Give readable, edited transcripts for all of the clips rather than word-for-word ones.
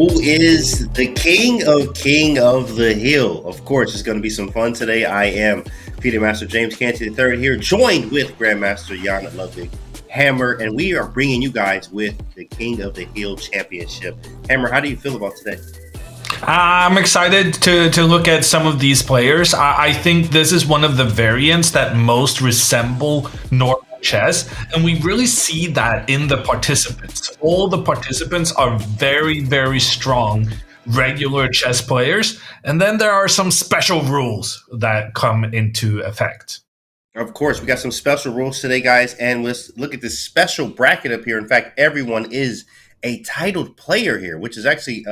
who is the King of the Hill. Of course, it's going to be some fun today. I am Peter Master James Canty III here, joined with Grandmaster Jan Ludwig Hammer, and we are bringing you guys with the King of the Hill Championship. Hammer, how do you feel about today? I'm excited to look at some of these players. I think this is one of the variants that most resemble normal chess, and we really see that in the participants. All the participants are very, very strong regular chess players, and then there are some special rules that come into effect. Of course, we got some special rules today, guys, and let's look at this special bracket up here. In fact, everyone is a titled player here, which is actually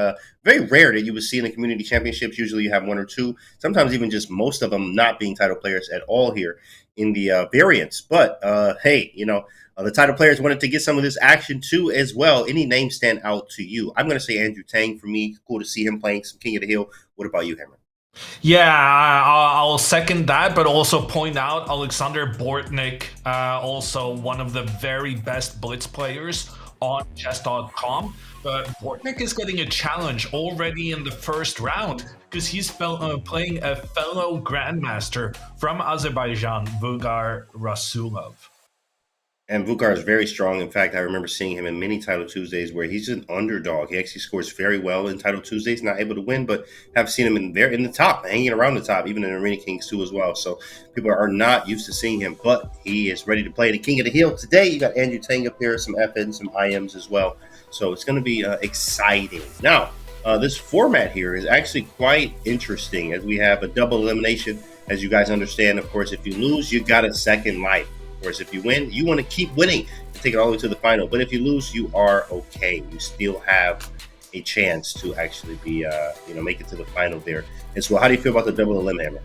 very rare that you would see in the community championships. Usually you have one or two, sometimes even just most of them not being title players at all here in the variants. But hey, the title players wanted to get some of this action too as well. Any names stand out to you? I'm going to say Andrew Tang for me. Cool to see him playing some King of the Hill. What about you, Hammer? Yeah, I'll second that, but also point out Alexander Bortnik, also one of the very best blitz players on Chess.com. But Bortnik is getting a challenge already in the first round because he's playing a fellow grandmaster from Azerbaijan, Rasulov. And Vugar is very strong. In fact, I remember seeing him in many Title Tuesdays where he's an underdog. He actually scores very well in Title Tuesdays, not able to win, but have seen him in the top, hanging around the top, even in Arena Kings too as well. So people are not used to seeing him, but he is ready to play the King of the Hill. Today, you got Andrew Tang up here, some FNs, some IMs as well. So it's going to be exciting. Now, this format here is actually quite interesting as we have a double elimination. As you guys understand, of course, if you lose, you got a second life. Of course, if you win, you want to keep winning and take it all the way to the final. But if you lose, you are okay. You still have a chance to actually be, make it to the final there. And so, how do you feel about the double elim, Hammer?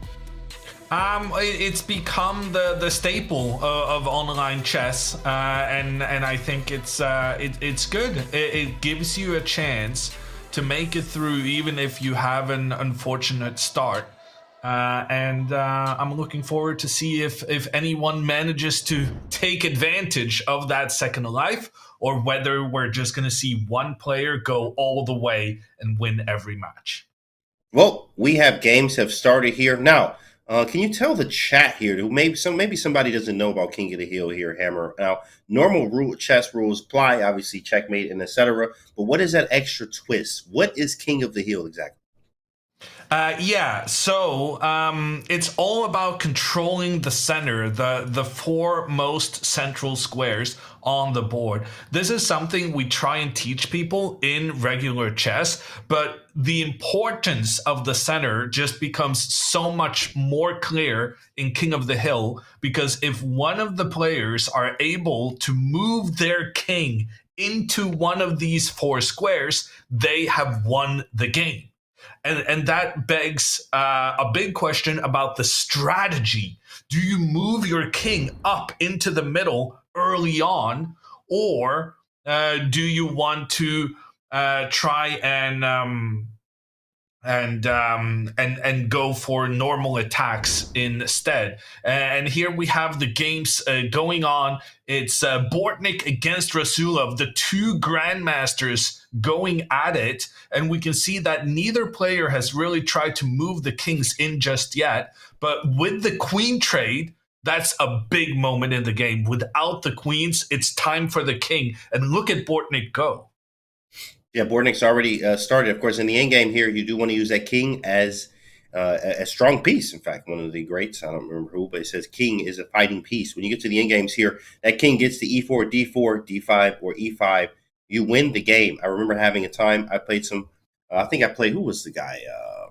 It's become the staple of online chess, and I think it's good. It gives you a chance to make it through, even if you have an unfortunate start. And I'm looking forward to see if anyone manages to take advantage of that second life, or whether we're just going to see one player go all the way and win every match. Well, we have games have started here now. Can you tell the chat here who maybe somebody doesn't know about King of the Hill here, Hammer? Now, normal chess rules apply, obviously checkmate and etc. But what is that extra twist? What is King of the Hill exactly? So it's all about controlling the center, the four most central squares on the board. This is something we try and teach people in regular chess, but the importance of the center just becomes so much more clear in King of the Hill, because if one of the players are able to move their king into one of these four squares, they have won the game. And that begs a big question about the strategy. Do you move your king up into the middle early on, or do you want to try and go for normal attacks instead? And here we have the games going on. It's Bortnik against Rasulov, the two grandmasters going at it, and we can see that neither player has really tried to move the kings in just yet. But with the queen trade, that's a big moment in the game. Without the queens, it's time for the king, and look at Bortnik go. Yeah, Bortnik's already started. Of course, in the end game here, you do want to use that king as a strong piece. In fact, one of the greats, I don't remember who, but it says king is a fighting piece. When you get to the end games here, that king gets to e4, d4, d5, or e5. You win the game. I remember having a time I played some, who was the guy?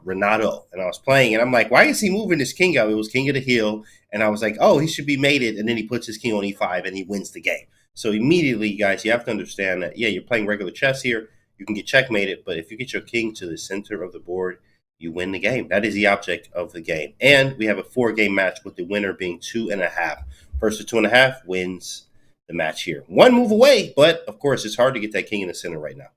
Renato. And I was playing, and I'm like, why is he moving his king out? It was King of the Hill. And I was like, oh, he should be mated. And then he puts his king on e5, and he wins the game. So immediately, guys, you have to understand that, yeah, you're playing regular chess here. You can get checkmated, but if you get your king to the center of the board, you win the game. That is the object of the game. And we have a 4-game match with the winner being 2.5. First to 2.5 wins the match here. One move away, but of course, it's hard to get that king in the center right now.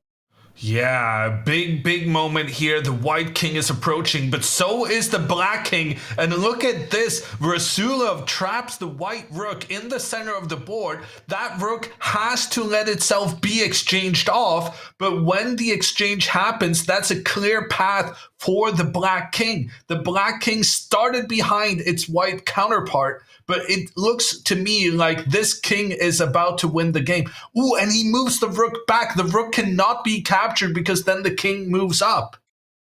Yeah, big moment here. The white king is approaching, but so is the black king. And look at this. Rasulov traps the white rook in the center of the board. That rook has to let itself be exchanged off. But when the exchange happens, that's a clear path for the black king. The black king started behind its white counterpart, but it looks to me like this king is about to win the game. Ooh, and he moves the rook back. The rook cannot be captured because then the king moves up.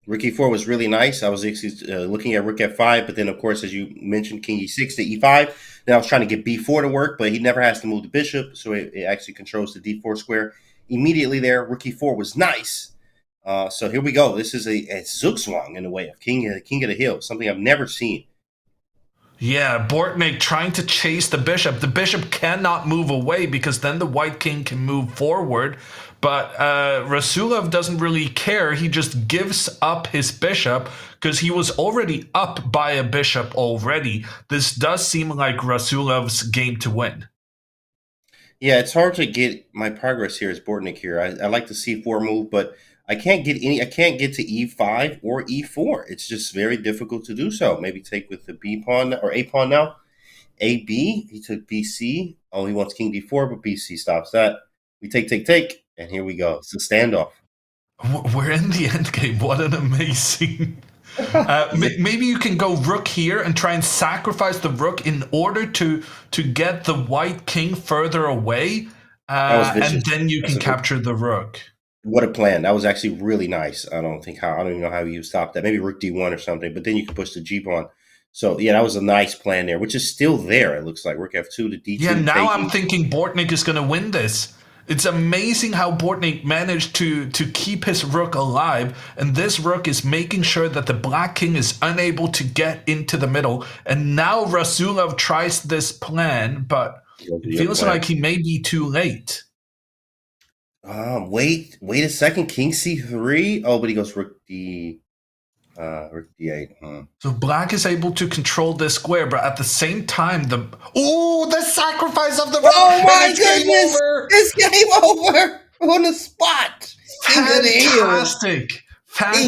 Rook e4 was really nice. I was actually looking at rook f5, but then, of course, as you mentioned, king e6 to e5. Then I was trying to get b4 to work, but he never has to move the bishop, so it actually controls the d4 square. Immediately there, rook e4 was nice. So here we go. This is a zugzwang in a way of king of the hill, something I've never seen. Yeah, Bortnik trying to chase the bishop. The bishop cannot move away because then the white king can move forward. But Rasulov doesn't really care. He just gives up his bishop because he was already up by a bishop already. This does seem like Rasulov's game to win. Yeah, it's hard to get my progress here as Bortnik here. I like the c4 move, but I can't get any. I can't get to e5 or e4. It's just very difficult to do so. Maybe take with the b pawn or a pawn now. A B. He took BC. Oh, he wants king d4, but BC stops that. We take, and here we go. It's a standoff. We're in the end game. What an amazing. Maybe you can go rook here and try and sacrifice the rook in order to get the white king further away, That was and vicious. then you That's can a good. capture the rook. What a plan. That was actually really nice. I don't think how. I don't even know how you stop that. Maybe rook d1 or something, but then you can push the g pawn. So yeah, that was a nice plan there, which is still there. It looks like rook f2 to Yeah, d2 now I'm taking. thinking Bortnik is going to win this. It's amazing how Bortnik managed to keep his rook alive, and this rook is making sure that the black king is unable to get into the middle. And now Rasulov tries this plan, but Goes it the other feels way. like he may be too late. Wait a second. King c3. Oh, but he goes rook d8. So black is able to control this square, but at the same time, the sacrifice of the rook, Oh and my it's game goodness! over. It's game over on the spot. King of the hill. Fantastic. King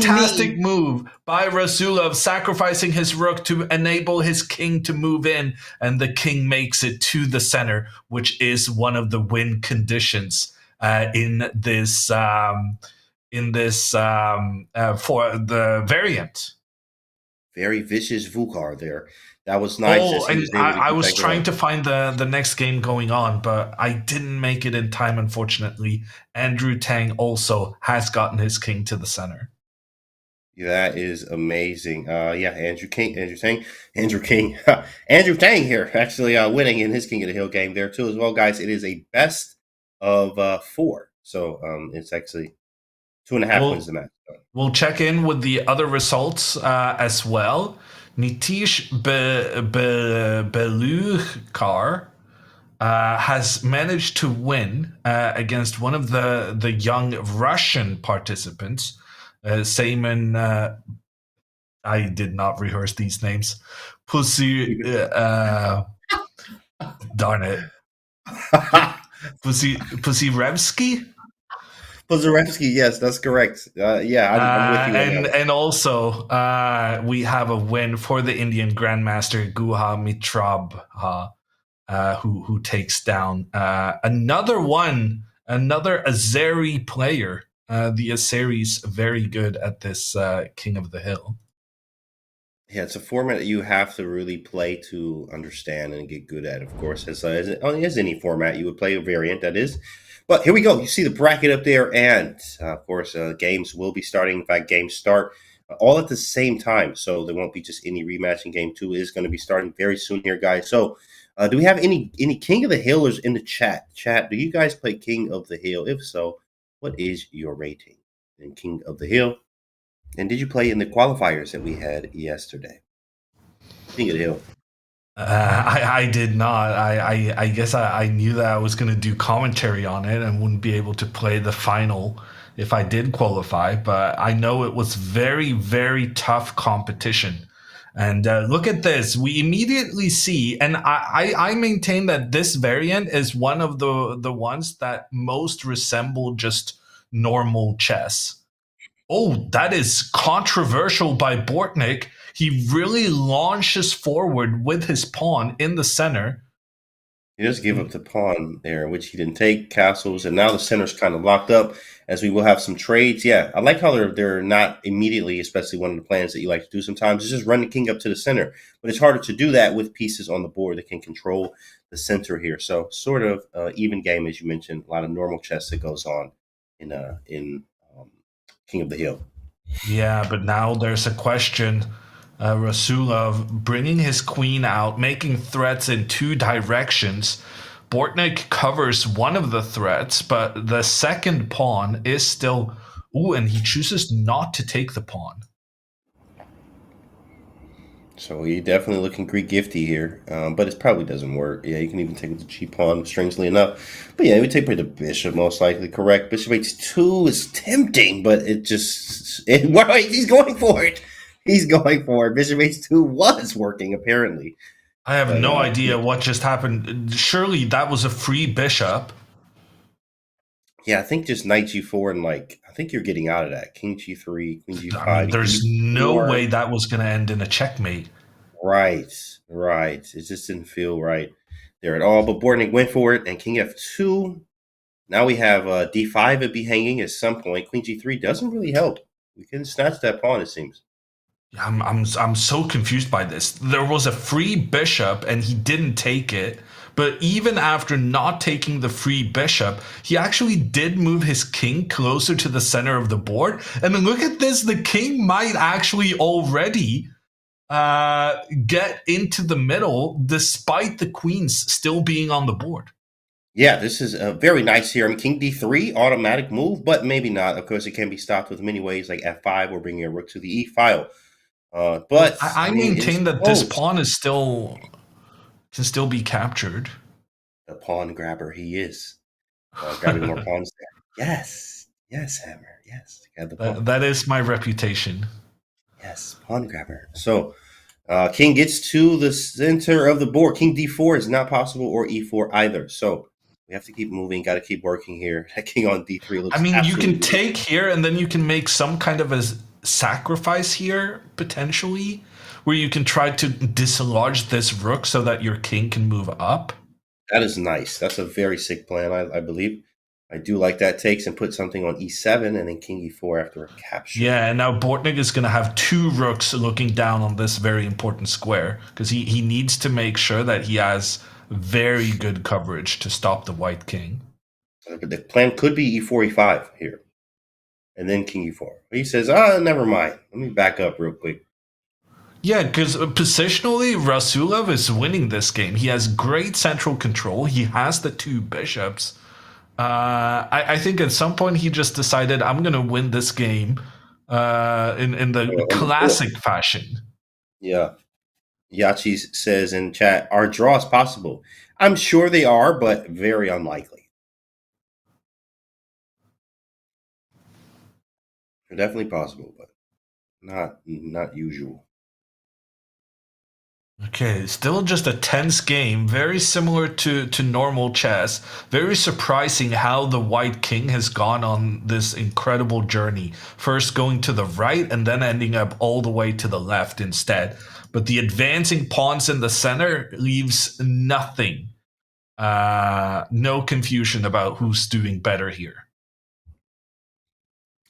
Fantastic me. move by Rasulov, sacrificing his rook to enable his king to move in, and the king makes it to the center, which is one of the win conditions for the variant. Very vicious Vukar there. That was nice Oh, as he and was able to I get was that trying going. to find the next game going on, but I didn't make it in time, unfortunately. Andrew Tang also has gotten his king to the center. That is amazing. Yeah, Andrew King, Andrew Tang here actually winning in his King of the Hill game there too as well, guys. It is a best of four, so it's actually 2.5 wins We'll the match. we'll check in with the other results as well. Nitish Belukar has managed to win against one of the young Russian participants, Simeon. I did not rehearse these names. Pussy, darn it, Pussy Pozarevsky, yes, that's correct. Yeah, I'm with you on that and one. and also we have a win for the Indian Grandmaster Guha Mitrabha, who takes down another Azeri player. The Azeris very good at this King of the Hill. Yeah, it's a format that you have to really play to understand and get good at. Of course, as any format, you would play a variant that is. But here we go. You see the bracket up there, and of course, games will be starting. In fact, games start all at the same time, so there won't be just any rematch. And game two is going to be starting very soon here, guys. So, do we have any King of the Hillers in the chat? Chat, do you guys play King of the Hill? If so, what is your rating in King of the Hill? And did you play in the qualifiers that we had yesterday? King of the Hill. I did not. I guess I knew that I was going to do commentary on it and wouldn't be able to play the final if I did qualify. But I know it was very, very tough competition. And look at this. We immediately see, and I maintain that this variant is one of the ones that most resemble just normal chess. Oh, that is controversial by Bortnik. He really launches forward with his pawn in the center. He just gave up the pawn there, which he didn't take castles, and now the center's kind of locked up. As we will have some trades. Yeah, I like how they're not immediately, especially one of the plans that you like to do sometimes is just run the king up to the center. But it's harder to do that with pieces on the board that can control the center here. So sort of even game, as you mentioned, a lot of normal chess that goes on in King of the Hill. Yeah, but now there's a question. Rasulov bringing his queen out, making threats in two directions. Bortnik covers one of the threats, but the second pawn is still. Ooh, and he chooses not to take the pawn. So he definitely looking Greek gifty here, but it probably doesn't work. Yeah, you can even take it to cheap pawn, strangely enough. But yeah, we take the bishop most likely. Correct. Bishop h2 is tempting, but wait, he's going for it. He's going for it. Bishop h2 was working apparently, I have but no idea what just happened. Surely that was a free bishop. yeah, I think just knight g4 and I think you're getting out of that. King g3, queen I mean, g5, there's no e4. way that was going to end in a checkmate. Right, right. It just didn't feel right there at all. But Bortnik went for it, and King f2. Now we have d5 would be hanging at some point. Queen g3 doesn't really help. We can snatch that pawn, it seems. I'm so confused by this. There was a free bishop and he didn't take it. But even after not taking the free bishop, he actually did move his king closer to the center of the board. And then look at this, the king might actually already get into the middle despite the queens still being on the board. Yeah, this is very nice here. I mean, King d3, automatic move, but maybe not. Of course, it can be stopped with many ways, like f5 or bringing a rook to the e file. Well, But, I I mean, it is maintain that this close. pawn is still can still be captured. The pawn grabber he is. Grabbing more pawns there. Yes. Yes, Hammer. Yes. Got the pawn. That is my reputation. Yes, pawn grabber. So king gets to the center of the board. King d4 is not possible, or e4 either. So we have to keep moving. Got to keep working here. That king on d3 I looks mean, you can absolutely. take here and then you can make some kind of a sacrifice here, potentially, where you can try to dislodge this rook so that your king can move up. That is nice. That's a very sick plan, I believe. I do like that. Takes and put something on e7 and then king e4 after a capture. Yeah, and now Bortnik is going to have two rooks looking down on this very important square because he needs to make sure that he has very good coverage to stop the white king. But the plan could be e4, e5 here. And then king e4. He says, never mind. Let me back up real quick. Yeah, because positionally, Rasulov is winning this game. He has great central control. He has the two bishops. I think at some point he just decided I'm going to win this game in the On the board. classic fashion. Yeah. Yachi says in chat, are draws possible? I'm sure they are, but very unlikely. They're definitely possible, but not usual. Okay, still just a tense game, very similar to normal chess. Very surprising how the white king has gone on this incredible journey. First going to the right and then ending up all the way to the left instead. But the advancing pawns in the center leaves nothing. No confusion about who's doing better here.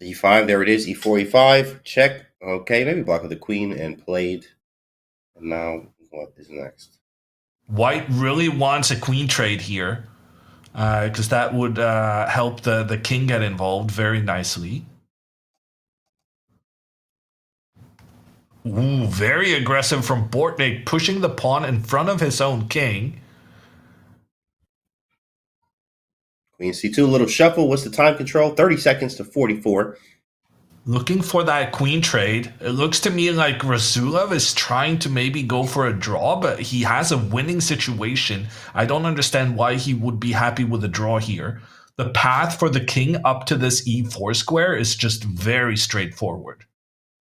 E5, there it is. E4, E5, check. Okay, maybe block with the queen and played. And now what is next? White really wants a queen trade here because that would help the king get involved very nicely. Ooh, very aggressive from Bortnik, pushing the pawn in front of his own king. Queen C2, little shuffle. What's the time control? 30 seconds to 44. Looking for that queen trade. It looks to me like Rasulov is trying to maybe go for a draw, but he has a winning situation. I don't understand why he would be happy with a draw here. The path for the king up to this e4 square is just very straightforward.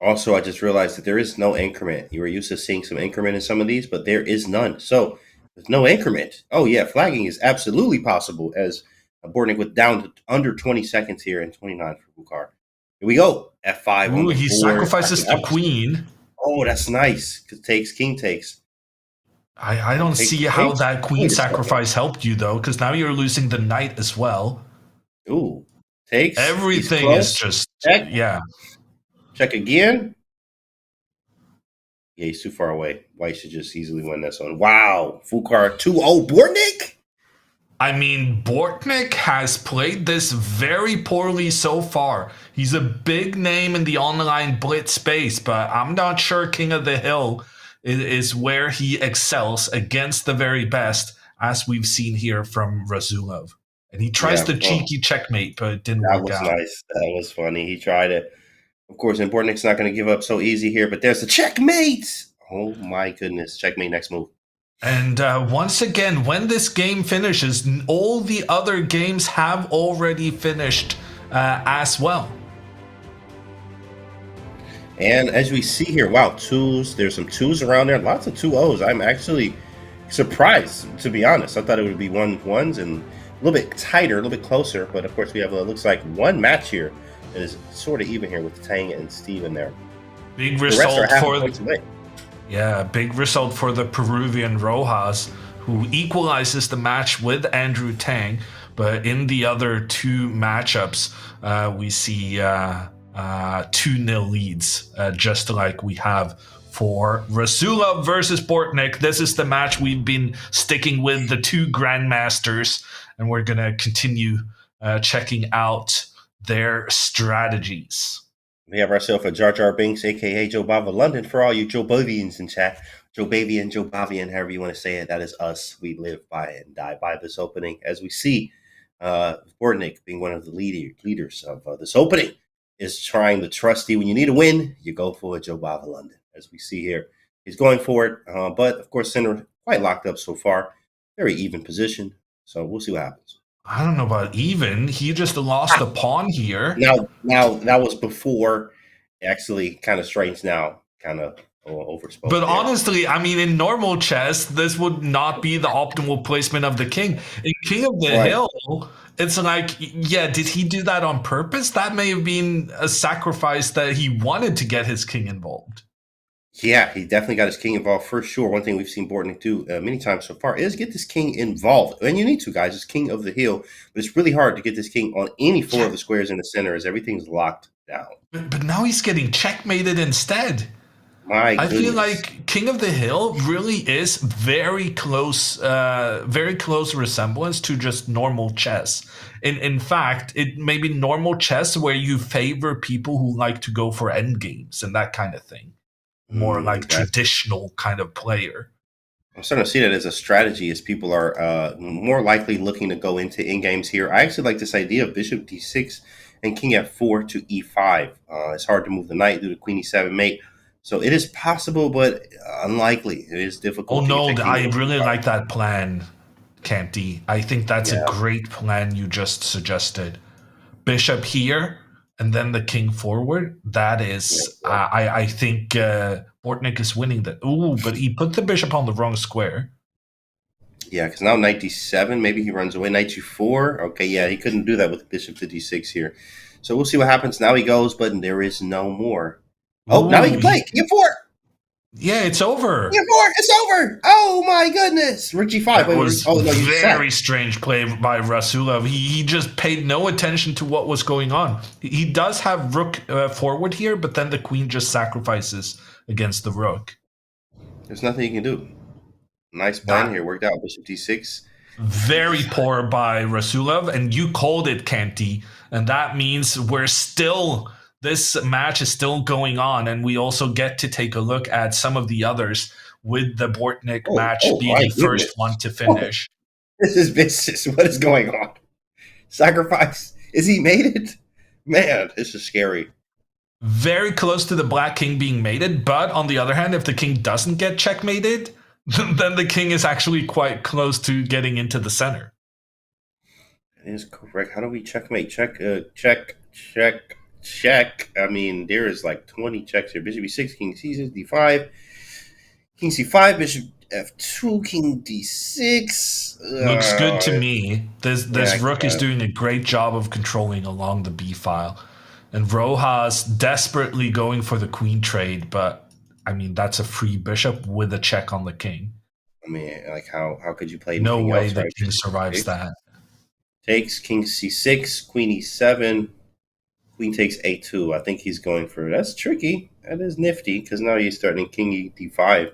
Also, I just realized that there is no increment. You were used to seeing some increment in some of these, but there is none. So, with no increment, oh yeah, flagging is absolutely possible as Bortnik with down to under 20 seconds here and 29 for Bukhar. Here we go. F5 on Ooh, the he board. sacrifices the queen. Oh, that's nice. Takes, king takes. I King don't takes, see how takes. that queen Wait a second. sacrifice helped you though, because now you're losing the knight as well. Ooh, takes. He's Everything is close. just Check. yeah. Check again. Yeah, he's too far away. White should just easily win this one. Wow. Fukar 2-0. Bortnik? I mean, Bortnik has played this very poorly so far. He's a big name in the online blitz space, but I'm not sure King of the Hill is where he excels against the very best, as we've seen here from Rasulov. And he tries Yeah. the Oh, cheeky checkmate, but it didn't that work was out. nice. That was funny. He tried it. Of course, and Bortnik's not going to give up so easy here, but there's the checkmate. Oh, my goodness. Checkmate next move. And once again, when this game finishes, all the other games have already finished as well. And as we see here, wow, twos. There's some twos around there. Lots of 2-0s. I'm actually surprised, to be honest. I thought it would be 1-1s and a little bit tighter, a little bit closer. But of course, we have looks like one match here that is sort of even here with Tang and Steven there. Big The rest are result half for points away. Yeah, big result for the Peruvian Rojas, who equalizes the match with Andrew Tang. But in the other two matchups, we see 2-0 leads, just like we have for Rasulov versus Bortnik. This is the match we've been sticking with, the two grandmasters, and we're going to continue checking out their strategies. We have ourselves a Jar Jar Binks, aka Joe Bava London, for all you Joe Bovians in chat. Joe Bavian, Joe Bavian, however you want to say it. That is us. We live by and die by this opening. As we see, Bortnik being one of the leaders of this opening is trying the trusty. When you need a win, you go for a Joe Bava London. As we see here, he's going for it. But of course, center quite locked up so far. Very even position. So we'll see what happens. I don't know about even. He just lost a pawn here. Now that was before. Actually, kind of strange now. Kind of overspoke. But there. honestly, I mean, in normal chess, this would not be the optimal placement of the king. In King of the Hill, it's like, yeah, did he do that on purpose? That may have been a sacrifice that he wanted to get his king involved. Yeah, he definitely got his king involved for sure. One thing we've seen Bortnik do many times so far is get this king involved. And you need to, guys. It's King of the Hill. But it's really hard to get this king on any four of the squares in the center as everything's locked down. But now he's getting checkmated instead. I feel like King of the Hill really is very close resemblance to just normal chess. In fact, it may be normal chess where you favor people who like to go for endgames and that kind of thing. More like traditional kind of player. I'm starting to see that as a strategy as people are more likely looking to go into in-games here. I actually like this idea of bishop d6 and king f4 to e5. It's hard to move the knight due to queen e7 mate. So it is possible, but unlikely. It is difficult. Oh, no, I really like that plan, Canty. I think that's a great plan you just suggested. Bishop here, and then the king forward. That is, I think Bortnik is winning that. Ooh, but he put the bishop on the wrong square. Yeah, because now knight d7, maybe he runs away. Knight g4. Okay, yeah, he couldn't do that with bishop to d6 here. So we'll see what happens. Now he goes, but there is no more. Oh, now he can play. King f4. Yeah, it's over. King f4. It's over. Oh, my goodness. Rook g5. That was very strange play by Rasulov. He just paid no attention to what was going on. He does have rook forward here, but then the queen just sacrifices against the rook. There's nothing you can do. Nice plan here. Worked out. Bishop d6. Very poor by Rasulov, and you called it, Canty. And that means this match is still going on, and we also get to take a look at some of the others with the Bortnik match being the first one to finish. This is vicious. What is going on? Sacrifice. Is he mated? Man, this is scary. Very close to the black king being mated, but on the other hand, if the king doesn't get checkmated, then the king is actually quite close to getting into the center. That is correct. How do we checkmate? Check. I mean, there is like 20 checks here. Bishop e6, king c6, d5. King c5, bishop f2, king d6. Looks good to me. This Yeah, rook is doing a great job of controlling along the b file, and Rojas desperately going for the queen trade, but I mean that's a free bishop with a check on the king. I mean, like how could you play No anything way else, the right? king Bishop survives takes, that. takes king c6, queen e7, queen takes a2. I think he's going for that's tricky. That is nifty because now he's starting king d5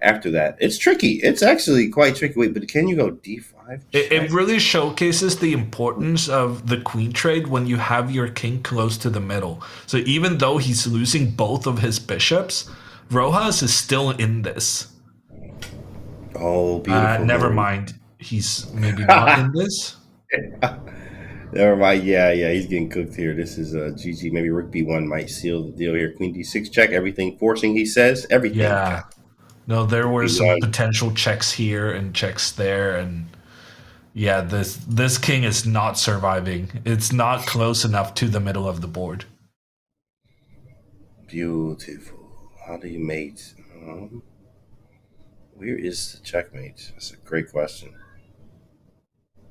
after that. It's tricky. It's actually quite tricky. Wait, but can you go d5 It check? really showcases the importance of the queen trade when you have your king close to the middle. So even though he's losing both of his bishops, Rojas is still in this. Oh, beautiful Never move. mind. He's maybe not in this. Never mind. Yeah, yeah, he's getting cooked here. This is GG. Maybe rook b1 might seal the deal here. Queen d6 check. Everything forcing. He says everything. Yeah. No, there were some b1. potential checks here and checks there, and yeah, this king is not surviving. It's not close enough to the middle of the board. Beautiful. How do you mate? Where is the checkmate? That's a great question.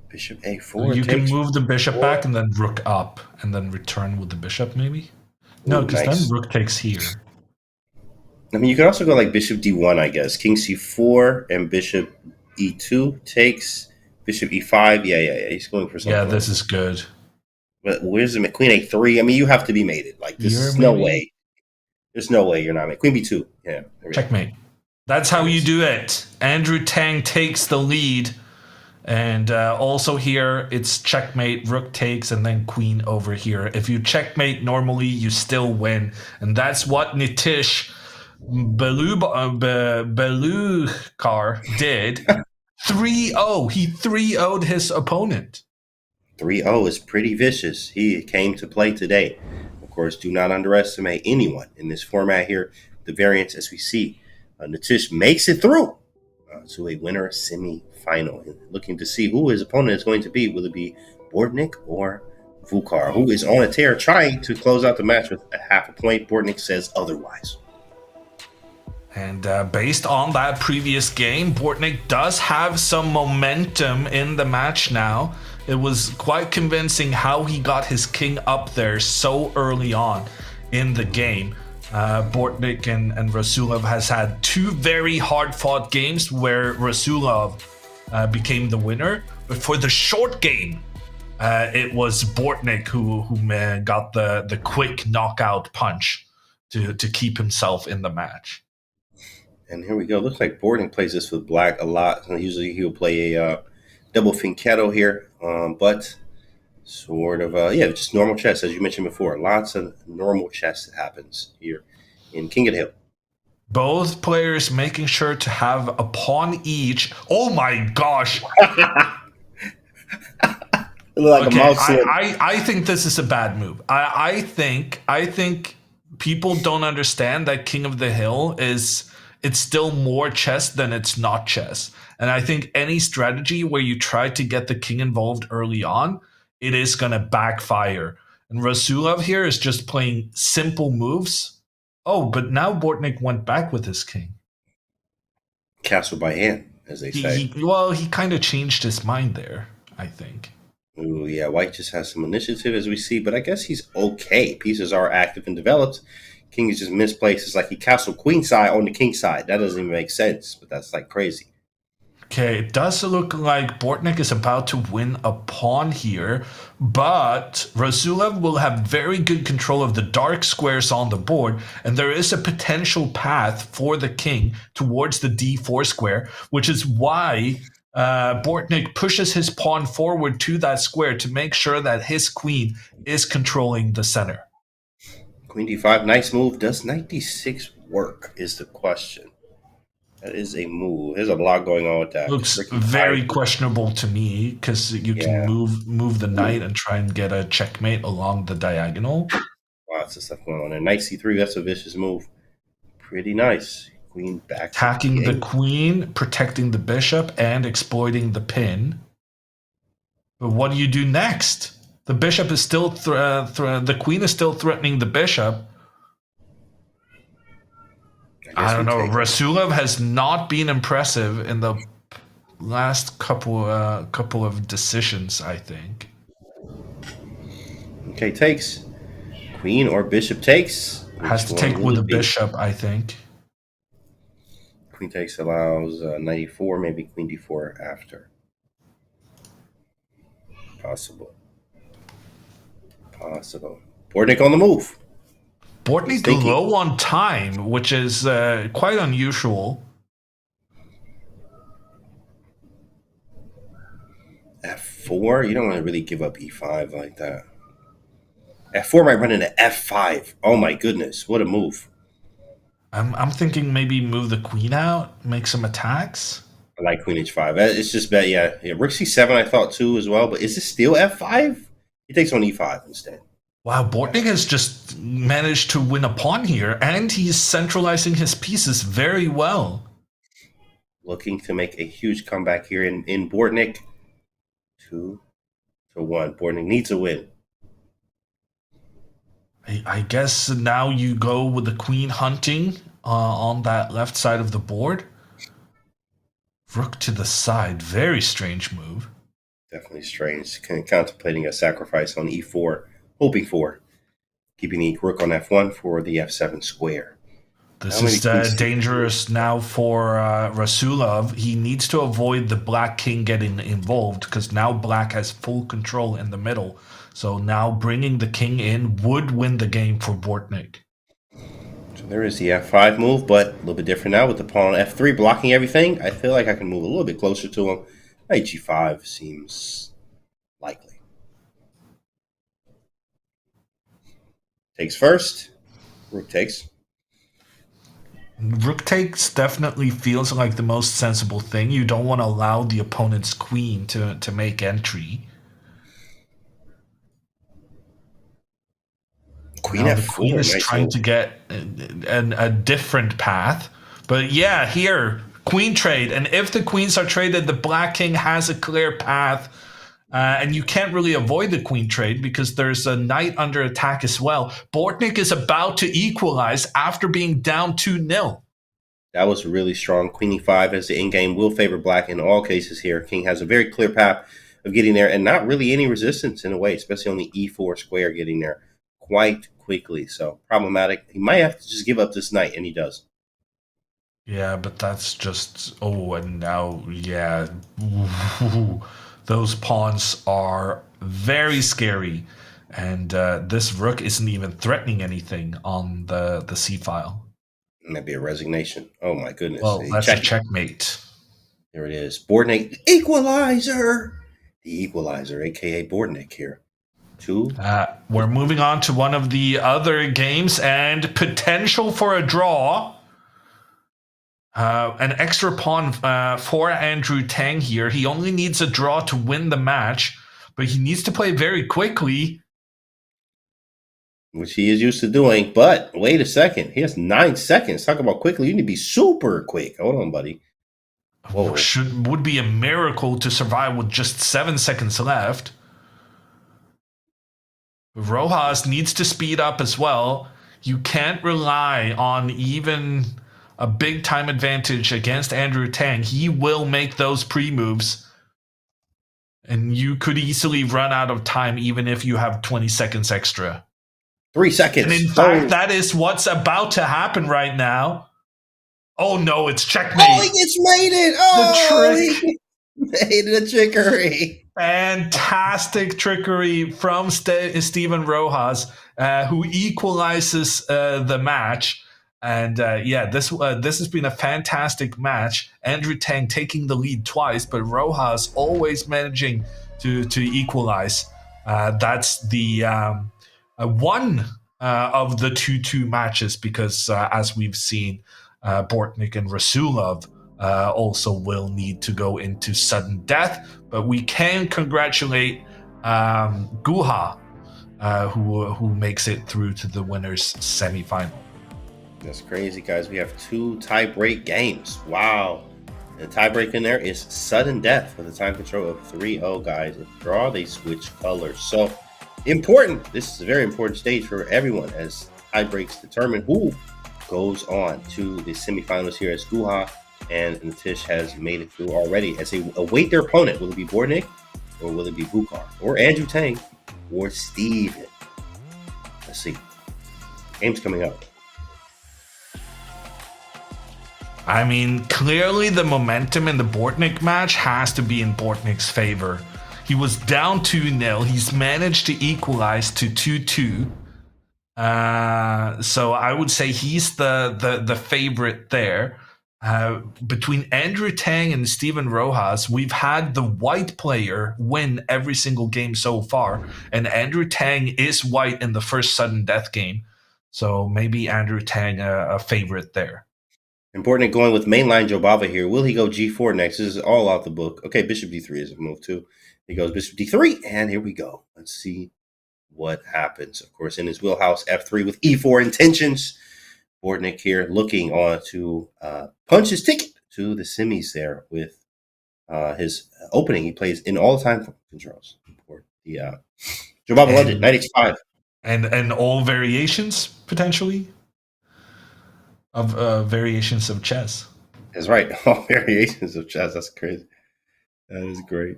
Bishop a4 You can takes move the bishop four. back and then rook up and then return with the bishop, maybe? No, Ooh, because then nice. rook takes here. I mean, you could also go like bishop d1, I guess. King c4 and bishop e2 takes bishop e5. Yeah, yeah, yeah. He's going for Yeah, something like this that. is good. But where's the queen a3? I mean, you have to be mated. Like this Here, is no maybe? way. There's no way you're not mated. Queen b2. Yeah, there we go. Checkmate. That's how It you is. do it. Andrew Tang takes the lead. And also here, it's checkmate, rook takes, and then queen over here. If you checkmate normally, you still win. And that's what Nitish Belukar did. 3-0. He 3-0'd his opponent. 3-0 is pretty vicious. He came to play today. Of course, do not underestimate anyone in this format here. The variance, as we see, Natish makes it through to a winner semi-final. And looking to see who his opponent is going to be. Will it be Bortnik or Vukar, who is on a tear trying to close out the match with a half a point? Bortnik says otherwise. And based on that previous game, Bortnik does have some momentum in the match now. It was quite convincing how he got his king up there so early on in the game. Bortnik and Rasulov has had two very hard-fought games where Rasulov became the winner. But for the short game, it was Bortnik who got the quick knockout punch to keep himself in the match. And here we go. Looks like Bortnik plays this with black a lot. Usually he'll play a double fianchetto here, but sort of, yeah, just normal chess, as you mentioned before. Lots of normal chess that happens here in King of the Hill. Both players making sure to have a pawn each. Oh my gosh. It looked like a Okay, mouse sword. I think this is a bad move. I think people don't understand that King of the Hill is it's still more chess than it's not chess. And I think any strategy where you try to get the king involved early on, it is gonna backfire. And Rasulov here is just playing simple moves. Oh, but now Bortnik went back with his king. Castle by hand, as they say. He kind of changed his mind there, I think. Ooh, yeah, White just has some initiative, as we see, but I guess he's okay. Pieces are active and developed. King is just misplaced. It's like he castled queen side on the king side. That doesn't even make sense, but that's like crazy. Okay, it does look like Bortnik is about to win a pawn here, but Rasulov will have very good control of the dark squares on the board, and there is a potential path for the king towards the d4 square, which is why Bortnik pushes his pawn forward to that square to make sure that his queen is controlling the center. Queen d5, nice move. Does knight d6 work is the question. That is a move. There's a lot going on with that. Looks Tricky very fight. questionable to me because you can Yeah, move the knight and try and get a checkmate along the diagonal. lots of stuff going on there. Knight c3, that's a vicious move. Pretty nice. Queen back to Attacking the d8. queen, protecting the bishop, and exploiting the pin. But what do you do next? The bishop is still the queen is still threatening the bishop. I guess don't we know. take it. Rasulov has not been impressive in the last couple of decisions, I think. Okay, takes. Queen or bishop takes. Has Which to one take will with a it be? bishop, I think. Queen takes allows 94, maybe queen d4 after. Possible. Possible. Bortnik on the move. He's Bortnik thinking. low on time, which is quite unusual. F4? You don't want to really give up e5 like that. F4 might run into f5. Oh my goodness, what a move. I'm thinking maybe move the queen out, make some attacks. I like queen h5. It's just bad, yeah. Rook c7 I thought too as well, but is it still f5? He takes on e5 instead. Wow, Bortnik has just managed to win a pawn here, and he's centralizing his pieces very well. Looking to make a huge comeback here in Bortnik. 2-1. Bortnik needs a win. I guess now you go with the queen hunting on that left side of the board. Rook to the side, very strange move. Definitely strange. Contemplating a sacrifice on e4, hoping for keeping the rook on f1 for the f7 square. This is dangerous now for Rasulov. He needs to avoid the black king getting involved because now black has full control in the middle. So now bringing the king in would win the game for Bortnik. So there is the f5 move, but a little bit different now with the pawn on f3 blocking everything. I feel like I can move a little bit closer to him. Knight g5 seems likely. Takes first. Rook takes. Rook takes definitely feels like the most sensible thing. You don't want to allow the opponent's queen to make entry. Queen now f4. the queen is nice trying move. to get a different path. But yeah, here, queen trade. And if the queens are traded, the black king has a clear path. And you can't really avoid the queen trade because there's a knight under attack as well. Bortnik is about to equalize after being down 2-0. That was really strong. Queen e5 as the in-game will favor black in all cases here. King has a very clear path of getting there and not really any resistance in a way, especially on the e4 square getting there quite quickly. So problematic. He might have to just give up this knight, and he does. Yeah, but that's just... Oh, and now, yeah. Those pawns are very scary. And this rook isn't even threatening anything on the c-file. Maybe a resignation. Oh my goodness. Well, that's a checkmate. There it is. Bortnik, equalizer. The equalizer, a.k.a. Bortnik here. We're moving on to one of the other games and potential for a draw. An extra pawn for Andrew Tang here. He only needs a draw to win the match, but he needs to play very quickly. Which he is used to doing. But wait a second. He has 9 seconds. Talk about quickly. You need to be super quick. Hold on, buddy. Whoa. Would be a miracle to survive with just 7 seconds left. Rojas needs to speed up as well. You can't rely on even a big time advantage against Andrew Tang. He will make those pre-moves. And you could easily run out of time even if you have 20 seconds extra. 3 seconds. And in fact, that is what's about to happen right now. Oh no, it's checkmate. Oh, he just made it. Oh, the trick. He made the trickery. Fantastic trickery from Steven Rojas, who equalizes the match. And this has been a fantastic match. Andrew Tang taking the lead twice, but Rojas always managing to equalize. That's the one of the 2-2 matches because, as we've seen, Bortnik and Rasulov also will need to go into sudden death. But we can congratulate Guha, who makes it through to the winners semifinal. That's crazy, guys. We have 2 tie-break games. Wow. The tie-break in there is sudden death with a time control of 3-0, guys. If draw, they switch colors. So important. This is a very important stage for everyone as tie breaks determine who goes on to the semifinals here as Guha and Natish has made it through already. As they await their opponent, will it be Bortnik or will it be Bukar or Andrew Tang or Steven? Let's see. Game's coming up. I mean, clearly the momentum in the Bortnik match has to be in Bortnik's favor. He was down 2-0. He's managed to equalize to 2-2. So I would say he's the favorite there. Between Andrew Tang and Steven Rojas, we've had the white player win every single game so far, and Andrew Tang is white in the first sudden death game, so maybe Andrew Tang a favorite there. Important going with mainline Jobava here. Will he go G4 next? This is all off the book. Okay, Bishop D3 is a move too. He goes Bishop D3, and here we go. Let's see what happens. Of course, in his wheelhouse, F3 with E4 intentions. Bortnik here looking on to punch his ticket to the semis there with his opening. He plays in all-time controls for the Jobava London, Knight H5. And all variations, potentially, of variations of chess. That's right. All variations of chess. That's crazy. That is great.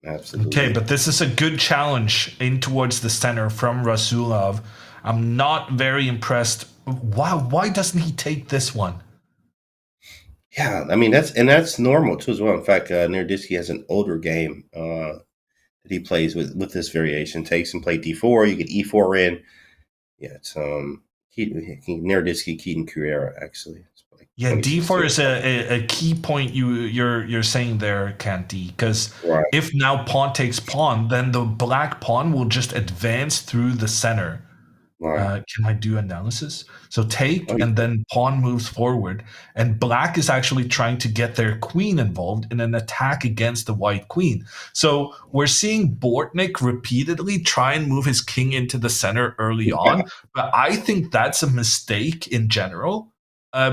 Absolutely. Okay, but this is a good challenge in towards the center from Rasulov. I'm not very impressed. Why doesn't he take this one? Yeah, I mean that's normal too as well. In fact, Nerdisky has an older game that he plays with this variation. Takes and play D4. You get E4 in. Yeah, it's Nerdisky, Keaton Carrera actually. Like yeah, D4 is a key point you're saying there, Canty, because if now pawn takes pawn, then the black pawn will just advance through the center. Right. Can I do analysis? So take and then pawn moves forward, and black is actually trying to get their queen involved in an attack against the white queen. So we're seeing Bortnik repeatedly try and move his king into the center early on, but I think that's a mistake in general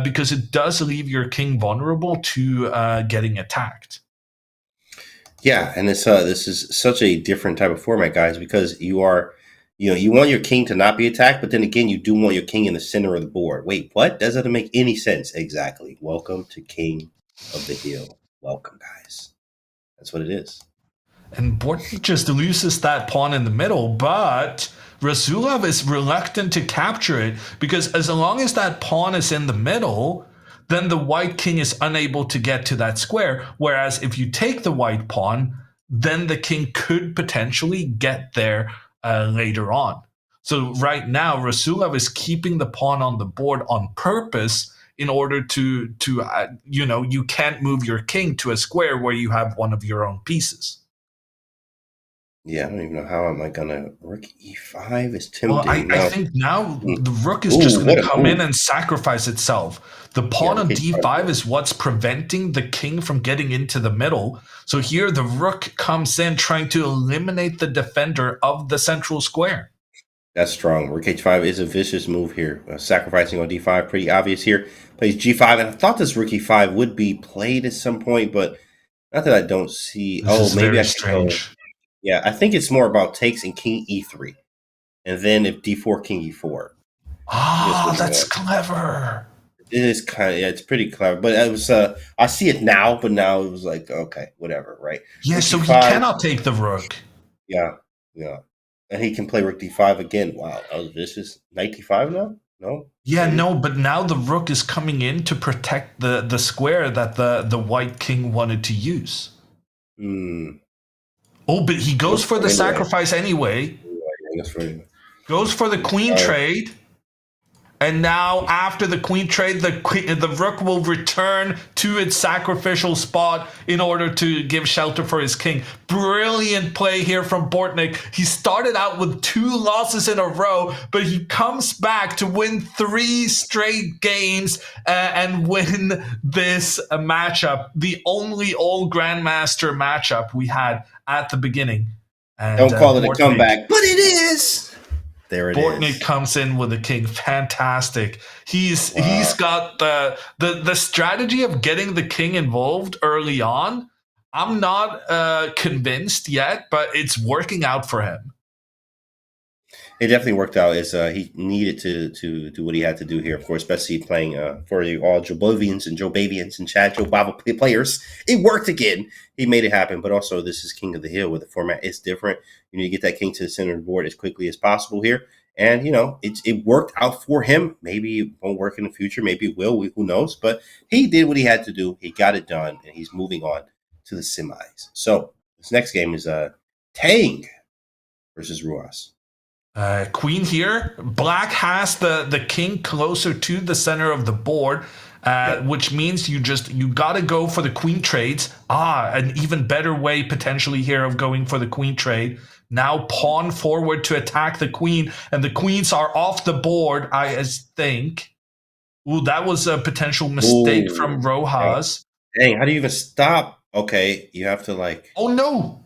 because it does leave your king vulnerable to getting attacked. Yeah, and this is such a different type of format, guys, because you want your king to not be attacked, but then again, you do want your king in the center of the board. Wait, what? That doesn't make any sense. Exactly. Welcome to King of the Hill. Welcome, guys. That's what it is. And Bortnik just loses that pawn in the middle, but Rasulov is reluctant to capture it because as long as that pawn is in the middle, then the white king is unable to get to that square. Whereas if you take the white pawn, then the king could potentially get there later on. So right now, Rasulov is keeping the pawn on the board on purpose in order to you can't move your king to a square where you have one of your own pieces. Yeah, I don't even know how am I gonna rook e5 is tempting. Well, I think now the rook is just going to come in and sacrifice itself. The pawn on d5 is what's preventing the king from getting into the middle. So here the rook comes in trying to eliminate the defender of the central square. That's strong. Rook h5 is a vicious move here. Sacrificing on d5, pretty obvious here. Plays g5, and I thought this rook e5 would be played at some point, but not that I don't see. Maybe I should go. Yeah, I think it's more about takes and king e3. And then if d4, king e4. That's clever. It is kind of, it's pretty clever. But it was, I see it now, but now it was like, okay, whatever, right? Yeah, so he cannot take the rook. Yeah. And he can play rook d5 again. Wow, that was vicious. Knight d5 now? No? Yeah, no, but now the rook is coming in to protect the square that the white king wanted to use. Oh, but he goes for the sacrifice anyway. Goes for the queen trade. And now, after the queen trade, the rook will return to its sacrificial spot in order to give shelter for his king. Brilliant play here from Bortnik. He started out with 2 losses in a row, but he comes back to win 3 straight games and win this matchup. The only all grandmaster matchup we had at the beginning. And, don't call it a comeback, but it is. There it Bortnik comes in with the king. Fantastic. He's got the strategy of getting the king involved early on. I'm not convinced yet, but it's working out for him. It definitely worked out as he needed to do what he had to do here. Of course, especially playing for the all Jobovians and Jobavians and Chad Joe Bava players. It worked again. He made it happen. But also, this is King of the Hill, where the format is different. You need to get that king to the center of the board as quickly as possible here. And it worked out for him. Maybe it won't work in the future. Maybe it will. Who knows? But he did what he had to do. He got it done, and he's moving on to the semis. So this next game is Tang versus Rojas. Queen here. Black has the king closer to the center of the board, which means you gotta go for the queen trades. An even better way potentially here of going for the queen trade. Now pawn forward to attack the queen, and the queens are off the board, I think. Ooh, that was a potential mistake from Rojas. Dang, how do you even stop? Okay, you have to Oh no!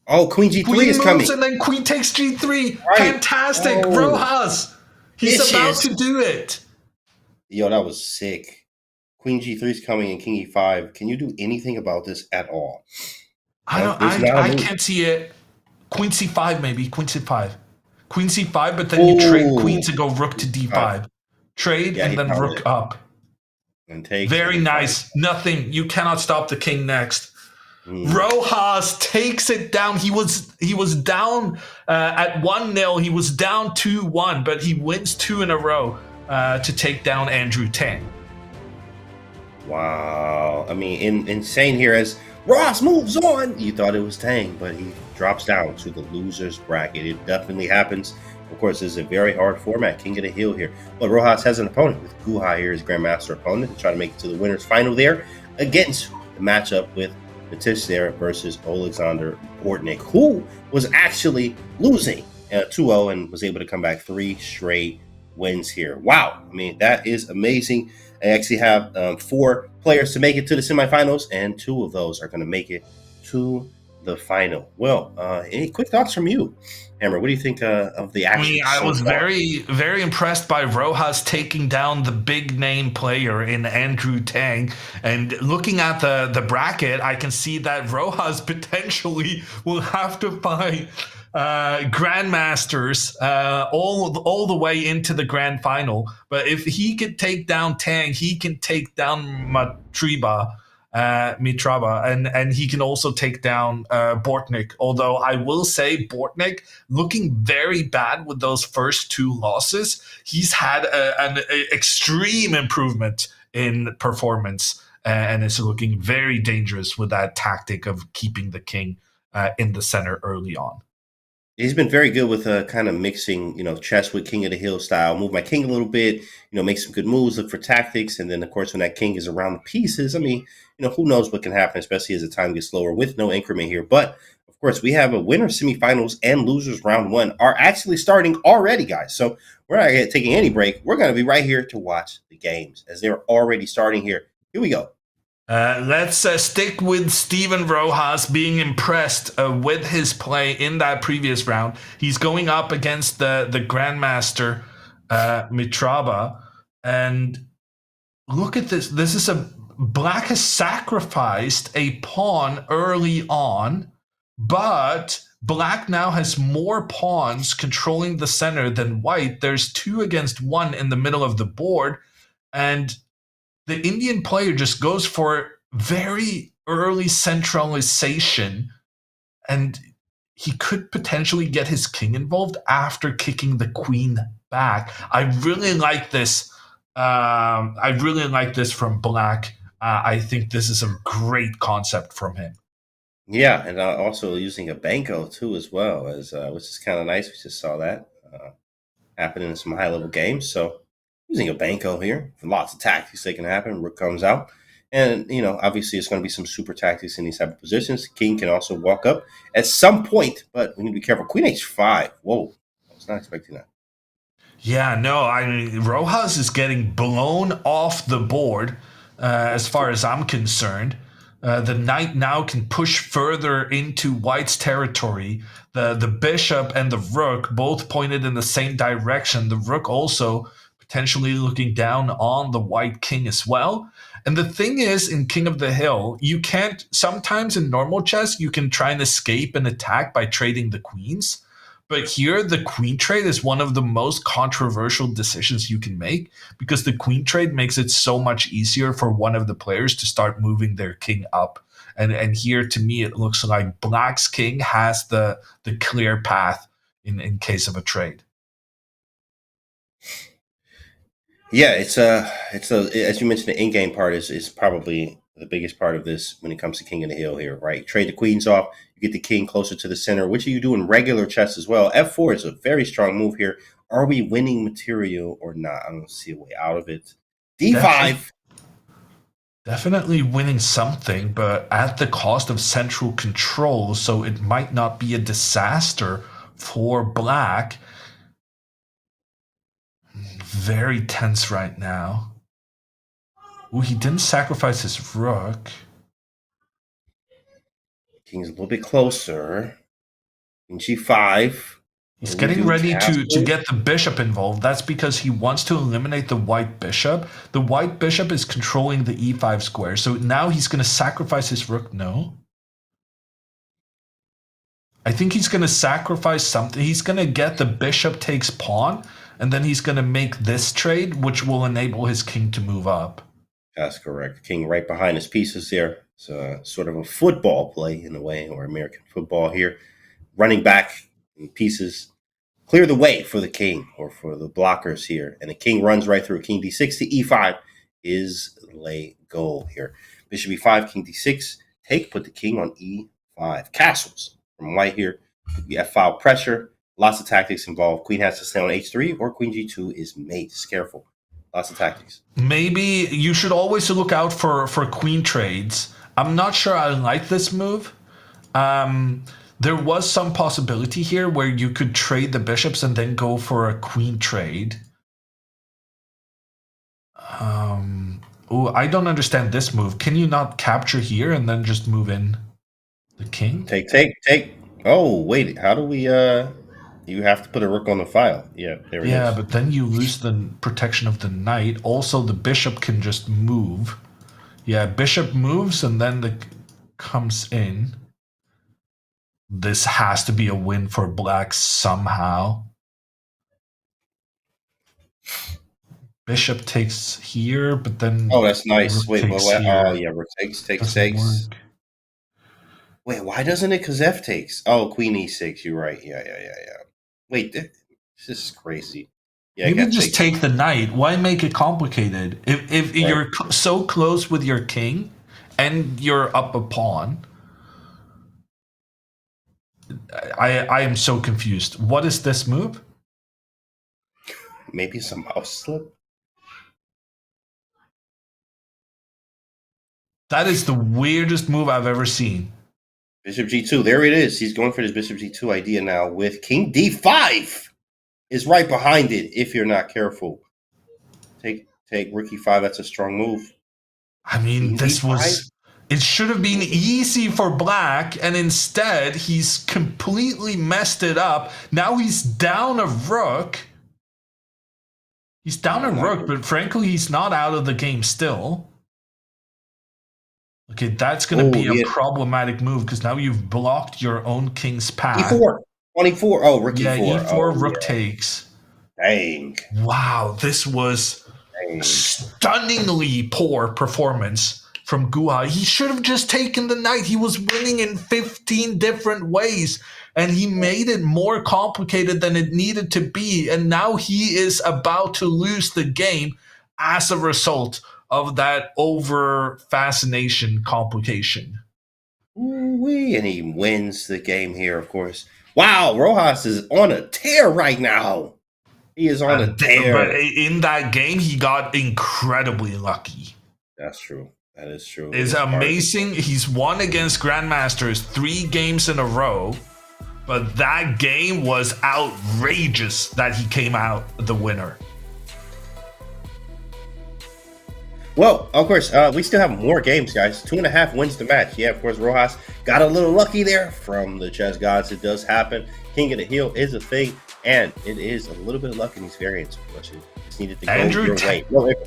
Oh, Queen G3 Queen is moves coming. and then Queen takes G3. Right. Fantastic. Rojas. He's about to do it. Yo, that was sick. Queen G3 is coming and King E5. Can you do anything about this at all? I can't see it. Queen C5 maybe. Queen C5. Queen C5, but then you trade queen to go rook to D5. Trade and then rook up. And take. Very nice. Nothing. You cannot stop the king next. Rojas takes it down. He was down at 1-0. He was down 2-1, but he wins 2 in a row to take down Andrew Tang. Wow. I mean, insane here as Ross moves on. You thought it was Tang, but he drops down to the loser's bracket. It definitely happens. Of course, this is a very hard format. King of the Hill here. But Rojas has an opponent with Guha here, his grandmaster opponent, to try to make it to the winner's final there against the matchup with Vachier there versus Alexander Bortnik, who was actually losing 2-0 and was able to come back 3 straight wins here. Wow. I mean, that is amazing. I actually have 4 players to make it to the semifinals, and 2 of those are going to make it to the final. Well, any quick thoughts from you, Hammer? What do you think of the action? I was very, very impressed by Rojas taking down the big name player in Andrew Tang. And looking at the bracket, I can see that Rojas potentially will have to fight grandmasters all the way into the grand final. But if he could take down Tang, he can take down Mitrabha, and he can also take down Bortnik. Although I will say Bortnik looking very bad with those first 2 losses. He's had an extreme improvement in performance, and is looking very dangerous with that tactic of keeping the king in the center early on. He's been very good with kind of mixing, chess with King of the Hill style. Move my king a little bit, make some good moves, look for tactics. And then, of course, when that king is around the pieces, I mean, who knows what can happen, especially as the time gets slower with no increment here. But, of course, we have a winner semifinals and losers round 1 are actually starting already, guys. So we're not taking any break. We're going to be right here to watch the games as they're already starting here. Here we go. Let's stick with Steven Rojas being impressed with his play in that previous round. He's going up against the Grandmaster Mitrabha. And look at this. This is Black has sacrificed a pawn early on, but Black now has more pawns controlling the center than White. There's 2 against 1 in the middle of the board. And the Indian player just goes for very early centralization, and he could potentially get his king involved after kicking the queen back. I really like this. I really like this from Black. I think this is a great concept from him. Yeah, and also using a banco too as well, as which is kind of nice. We just saw that happen in some high-level games. So using a banco here for lots of tactics that can happen. Rook comes out. And, obviously it's going to be some super tactics in these type of positions. King can also walk up at some point, but we need to be careful. Queen H5. Whoa. I was not expecting that. Yeah, no, I mean, Rojas is getting blown off the board as far as I'm concerned. The knight now can push further into White's territory. The bishop and the rook both pointed in the same direction. The rook also potentially looking down on the White king as well. And the thing is, in King of the Hill, you can't, sometimes in normal chess, you can try and escape an attack by trading the queens. But here, the queen trade is one of the most controversial decisions you can make because the queen trade makes it so much easier for one of the players to start moving their king up. And here, to me, it looks like Black's king has the clear path in case of a trade. Yeah, it's as you mentioned, the in-game part is probably the biggest part of this when it comes to King of the Hill here, right? Trade the queens off, you get the king closer to the center, which you do in regular chess as well. F4 is a very strong move here. Are we winning material or not? I don't see a way out of it. D5. Definitely winning something, but at the cost of central control, so it might not be a disaster for Black. Very tense right now. Ooh, he didn't sacrifice his rook. King's a little bit closer. In G5. He's getting ready to get the bishop involved. That's because he wants to eliminate the white bishop. The white bishop is controlling the e5 square. So now he's going to sacrifice his rook. No. I think he's going to sacrifice something. He's going to get the bishop takes pawn, and then he's going to make this trade, which will enable his king to move up. That's correct. King right behind his pieces there. It's sort of a football play in a way, or American football here. Running back in pieces. Clear the way for the king or for the blockers here. And the king runs right through. King d6 to e5 is lay goal here. Bishop e5, king d6. Take, put the king on e5. Castles from white here. We have f-file pressure. Lots of tactics involved. Queen has to stay on h3 or queen g2 is mate. Just careful. Lots of tactics. Maybe you should always look out for queen trades. I'm not sure I like this move. There was some possibility here where you could trade the bishops and then go for a queen trade. I don't understand this move. Can you not capture here and then just move in the king? Take. Oh, wait. How do we... You have to put a rook on the file. Yeah, there it is. Yeah, but then you lose the protection of the knight. Also, the bishop can just move. Yeah, bishop moves and then the comes in. This has to be a win for Black somehow. Bishop takes here, but then... Oh, that's nice. Wait, what? Oh, yeah, rook takes. Wait, why doesn't it? Because F takes. Oh, queen e6. You're right. Yeah. Wait, this is crazy. Yeah, maybe just take the knight. Why make it complicated? If right. You're so close with your king and you're up a pawn... I am so confused. What is this move? Maybe some mouse slip. That is the weirdest move I've ever seen. Bishop g2. There it is. He's going for this bishop g2 idea now with king d5 is right behind it if you're not careful. Take rook e5. That's a strong move. I mean, king this d5? Was... It should have been easy for Black, and instead he's completely messed it up. Now he's down a rook. He's down a rook, but frankly, he's not out of the game still. Okay, that's going to be a problematic move because now you've blocked your own king's path. e4. 24. Oh, rook e4. Yeah, e4, rook takes. Dang. Wow, this was stunningly poor performance from Guha. He should have just taken the knight. He was winning in 15 different ways, and he made it more complicated than it needed to be. And now he is about to lose the game as a result of that over-fascination complication. Ooh-wee, and he wins the game here, of course. Wow, Rojas is on a tear right now. He is on a tear. But in that game, he got incredibly lucky. That's true. That is true. It's amazing. He's won against Grandmasters 3 games in a row, but that game was outrageous that he came out the winner. Well, of course, we still have more games, guys. 2.5 wins the match. Yeah, of course, Rojas got a little lucky there from the chess gods. It does happen. King of the Hill is a thing, and it is a little bit of luck in these variants. But you just needed to go your way.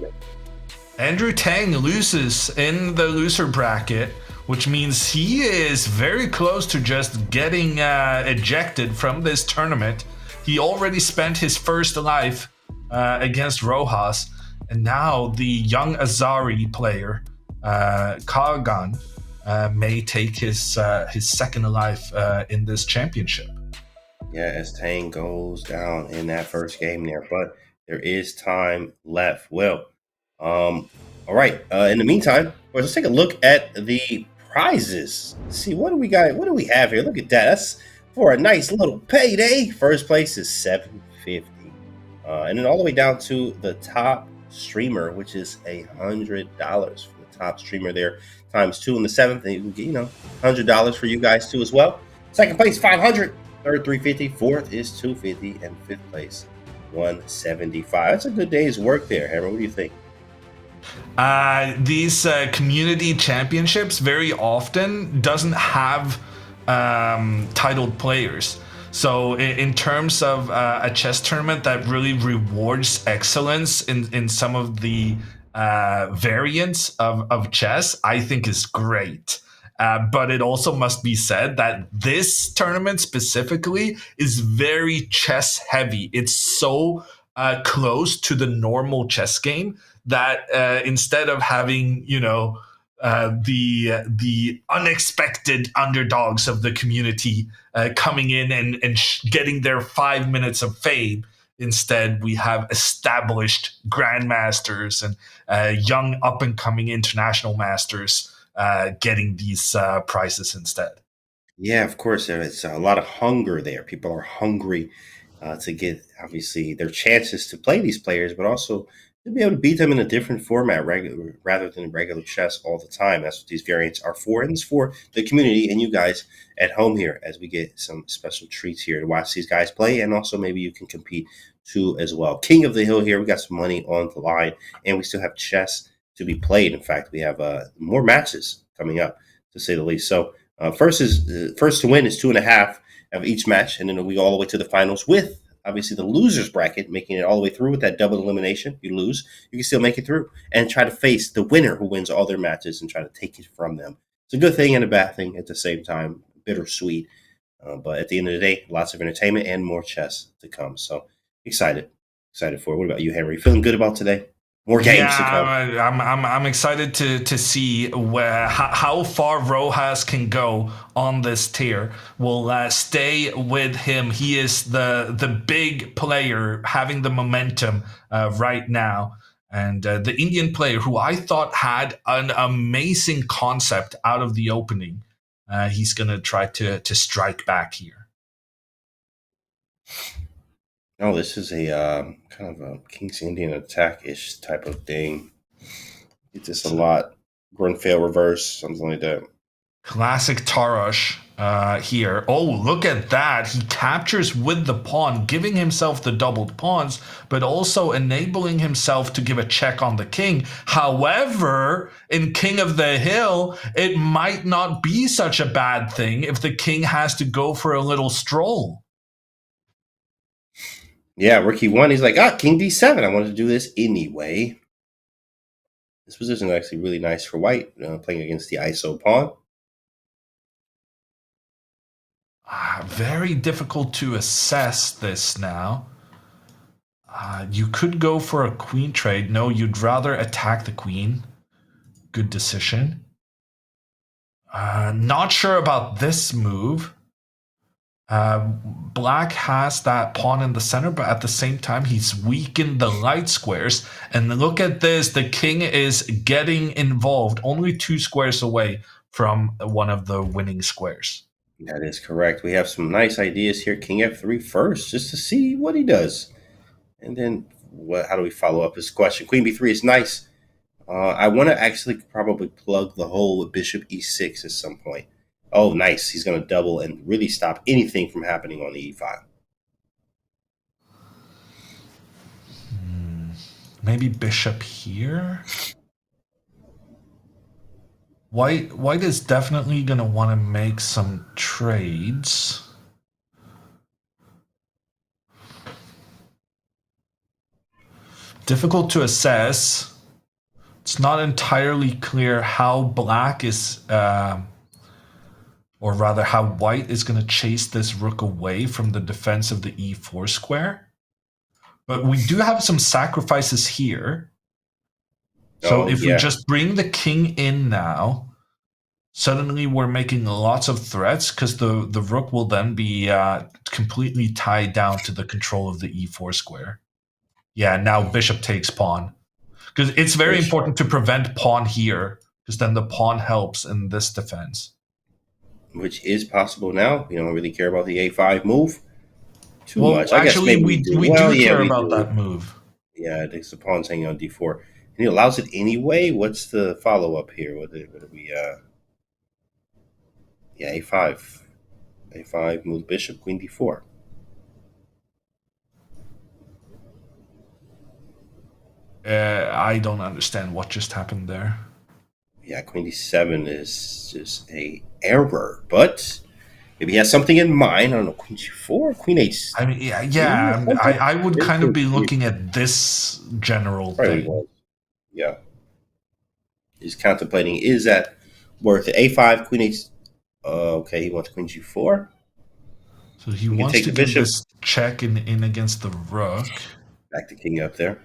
Andrew Tang loses in the loser bracket which means he is very close to just getting ejected from this tournament. He already spent his first life against Rojas, and now the young Azari player, Kagan, may take his second life in this championship. Yeah, as Tang goes down in that first game there, but there is time left. Well, all right. In the meantime, well, let's take a look at the prizes. Let's see, what do we got? What do we have here? Look at that. That's for a nice little payday. First place is $750, and then all the way down to the top streamer, which is $100 for the top streamer there, times two in the seventh, and you can get $100 for you guys too as well. Second place 500. Third, 350. Fourth is 250, and fifth place, 175. That's a good day's work there, Hammer. What do you think? These community championships very often doesn't have titled players. So in terms of a chess tournament that really rewards excellence in some of the variants of chess, I think is great. But it also must be said that this tournament specifically is very chess heavy. It's so close to the normal chess game that instead of having, the unexpected underdogs of the community coming in and getting their 5 minutes of fame, instead we have established grandmasters and young up and coming international masters getting these prizes instead. Yeah, of course. It's a lot of hunger there. People are hungry to get, obviously, their chances to play these players, but also to be able to beat them in a different format rather than regular chess all the time. That's what these variants are for. And it's for the community and you guys at home here as we get some special treats here to watch these guys play. And also maybe you can compete too as well. King of the Hill here. We got some money on the line and we still have chess to be played. In fact, we have more matches coming up, to say the least. So first to win is 2.5 of each match, and then we go all the way to the finals with obviously the losers bracket, making it all the way through with that double elimination. If you lose, you can still make it through and try to face the winner who wins all their matches and try to take it from them. It's a good thing and a bad thing at the same time, bittersweet. But at the end of the day, lots of entertainment and more chess to come. So excited for it. What about you, Henry? Feeling good about today? More games to come. I'm excited to see how far Rojas can go on this tier. We'll stay with him. He is the big player having the momentum right now. And the Indian player who I thought had an amazing concept out of the opening, he's going to try to strike back here. No, this is a kind of a King's Indian attack-ish type of thing. It's just a lot. Grunfail reverse, something like that. Classic Tarosh here. Oh, look at that. He captures with the pawn, giving himself the doubled pawns, but also enabling himself to give a check on the king. However, in King of the Hill, it might not be such a bad thing if the king has to go for a little stroll. Yeah, Rookie 1, he's like, King D7. I wanted to do this anyway. This position is actually really nice for white, playing against the ISO pawn. Very difficult to assess this now. You could go for a queen trade. No, you'd rather attack the queen. Good decision. Not sure about this move. Black has that pawn in the center, but at the same time, he's weakened the light squares. And look at this. The king is getting involved, only 2 squares away from one of the winning squares. That is correct. We have some nice ideas here. King F3 first, just to see what he does. And then how do we follow up this question? Queen B3 is nice. I want to actually probably plug the hole with Bishop E6 at some point. Oh, nice. He's going to double and really stop anything from happening on the E5. Maybe bishop here? White is definitely going to want to make some trades. Difficult to assess. It's not entirely clear how black is, or rather how white is going to chase this rook away from the defense of the e4 square. But we do have some sacrifices here. So Oh, if we yeah. just bring the king in now, suddenly we're making lots of threats because the rook will then be completely tied down to the control of the e4 square. Yeah, now bishop takes pawn. Because it's very important to prevent pawn here, because then the pawn helps in this defense. Which is possible now. We don't really care about the a5 move too Well, much. I guess actually, maybe we do. we Well, do yeah, care we about do. that move. Yeah, the pawn's hanging on d4. And he allows it anyway. What's the follow-up here? What do we... Yeah, a5. a5, move bishop, queen d4. I don't understand what just happened there. Yeah, queen d7 is just a error, but maybe he has something in mind. I don't know, queen g4, queen h3. I mean, yeah, I would kind of be looking at this general thing. Yeah. He's contemplating, is that worth it? A5, queen h... okay, he wants queen g4. So he We can wants take to the do bishop. this check in against the rook. Back the king up there.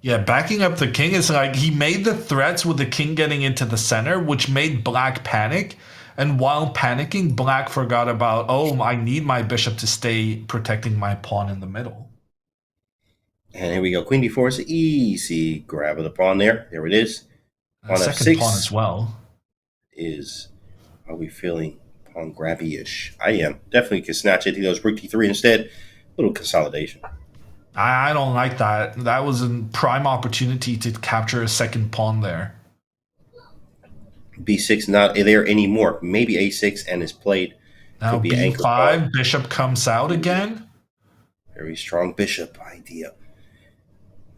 Yeah, backing up the king is like he made the threats with the king getting into the center, which made black panic. And while panicking, black forgot about, oh, I need my bishop to stay protecting my pawn in the middle. And here we go. Queen d4 is an easy grab of the pawn there. There it is. Pawn Second f6 pawn as well. Is, are we feeling pawn grabby-ish? I am. Definitely can snatch it. He goes rook d3 instead. A little consolidation. I don't like that. That was a prime opportunity to capture a second pawn there. b6 not there anymore. Maybe a6 and is played. Now Could be an anchor b5, pawn. bishop comes out again. Very strong bishop idea.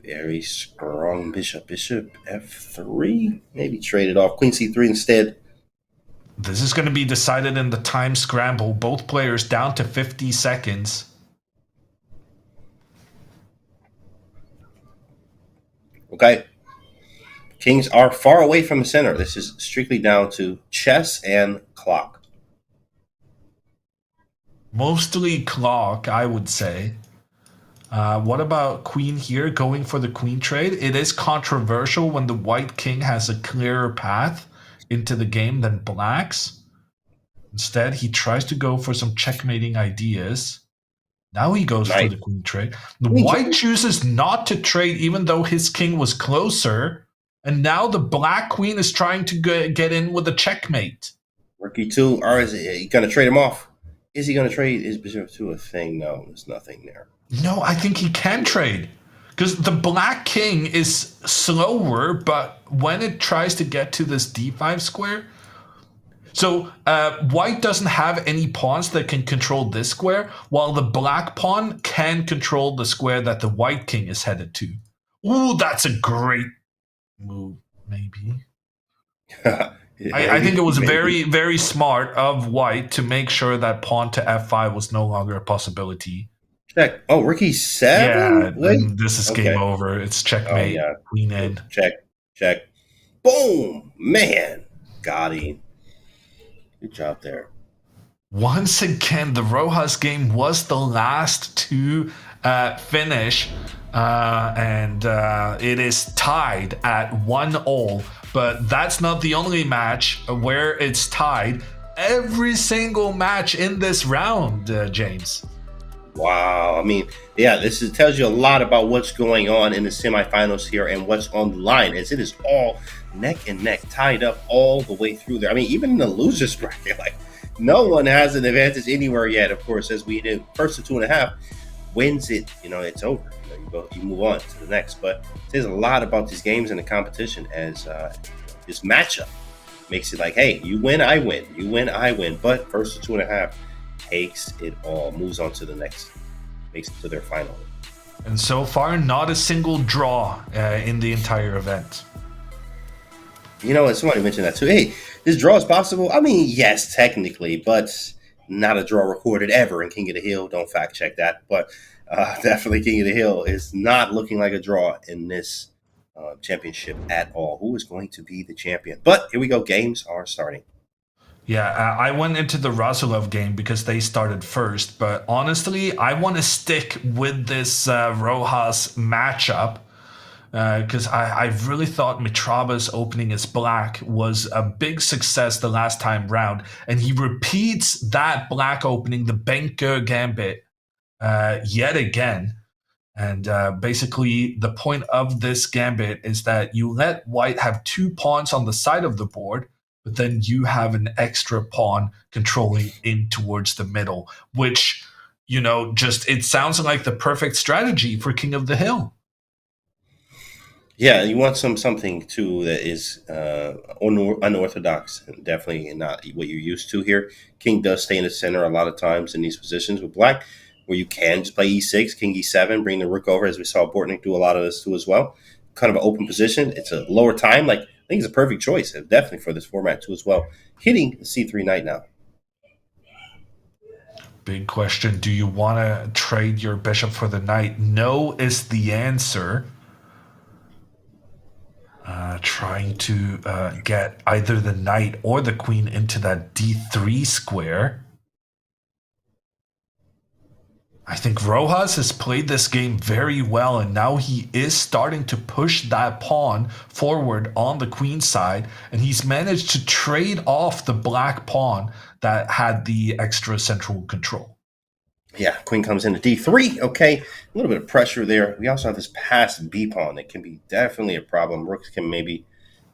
Very strong bishop. Bishop f3. Maybe trade it off. Queen c3 instead. This is going to be decided in the time scramble. Both players down to 50 seconds. Okay. Kings are far away from the center. This is strictly down to chess and clock. Mostly clock, I would say. What about queen here, going for the queen trade? It is controversial when the white king has a clearer path into the game than black's. Instead, he tries to go for some checkmating ideas. Now he goes for the queen trade. The white chooses not to trade even though his king was closer. And now the black queen is trying to get in with a checkmate. Rook e2, or is he going to trade him off? Is he going to trade his bishop to a thing? No, there's nothing there. No, I think he can trade. Because the black king is slower, but when it tries to get to this d5 square... So white doesn't have any pawns that can control this square, while the black pawn can control the square that the white king is headed to. Ooh, that's a great move, maybe. I think it was very, very smart of white to make sure that pawn to f5 was no longer a possibility. Check. Oh, rook e7? Yeah, then this is game over. It's checkmate. Oh, yeah. Queen in. Check. Boom! Man! Got him. Good job there. Once again, the Rojas game was the last to finish, and it is tied at 1-1. But that's not the only match where it's tied. Every single match in this round, James. Wow. I mean, yeah, this tells you a lot about what's going on in the semifinals here and what's on the line, as it is all neck and neck, tied up all the way through there. I mean, even in the losers bracket, like, no one has an advantage anywhere yet. Of course, as we did, first to 2.5 wins it, it's over. You move on to the next. But it says a lot about these games and the competition, as this matchup makes it like, hey, you win, I win. You win, I win. But first to 2.5 takes it all, moves on to the next, makes it to their final. And so far, not a single draw in the entire event. And somebody mentioned that too. Hey, this draw is possible. I mean, yes, technically, but not a draw recorded ever in King of the Hill. Don't fact check that, but definitely King of the Hill is not looking like a draw in this championship at all. Who is going to be the champion? But here we go. Games are starting. Yeah, I went into the Rasulov game because they started first, but honestly, I want to stick with this Rojas matchup because I really thought Mitrabha's opening as black was a big success the last time round, and he repeats that black opening, the Benke Gambit, yet again. And basically, the point of this gambit is that you let white have 2 pawns on the side of the board, but then you have an extra pawn controlling in towards the middle, which, just it sounds like the perfect strategy for King of the Hill. Yeah, you want something too that is unorthodox and definitely not what you're used to here. King does stay in the center a lot of times in these positions with black, where you can just play e6, king e7, bring the rook over, as we saw Bortnik do a lot of this too as well. Kind of an open position. It's a lower time. I think it's a perfect choice, definitely for this format too as well. Hitting the c3 knight now. Big question. Do you want to trade your bishop for the knight? No is the answer. Trying to get either the knight or the queen into that d3 square. I think Rojas has played this game very well, and now he is starting to push that pawn forward on the queen side, and he's managed to trade off the black pawn that had the extra central control. Yeah, queen comes into d3. Okay, a little bit of pressure there. We also have this passed b pawn that can be definitely a problem. Rooks can maybe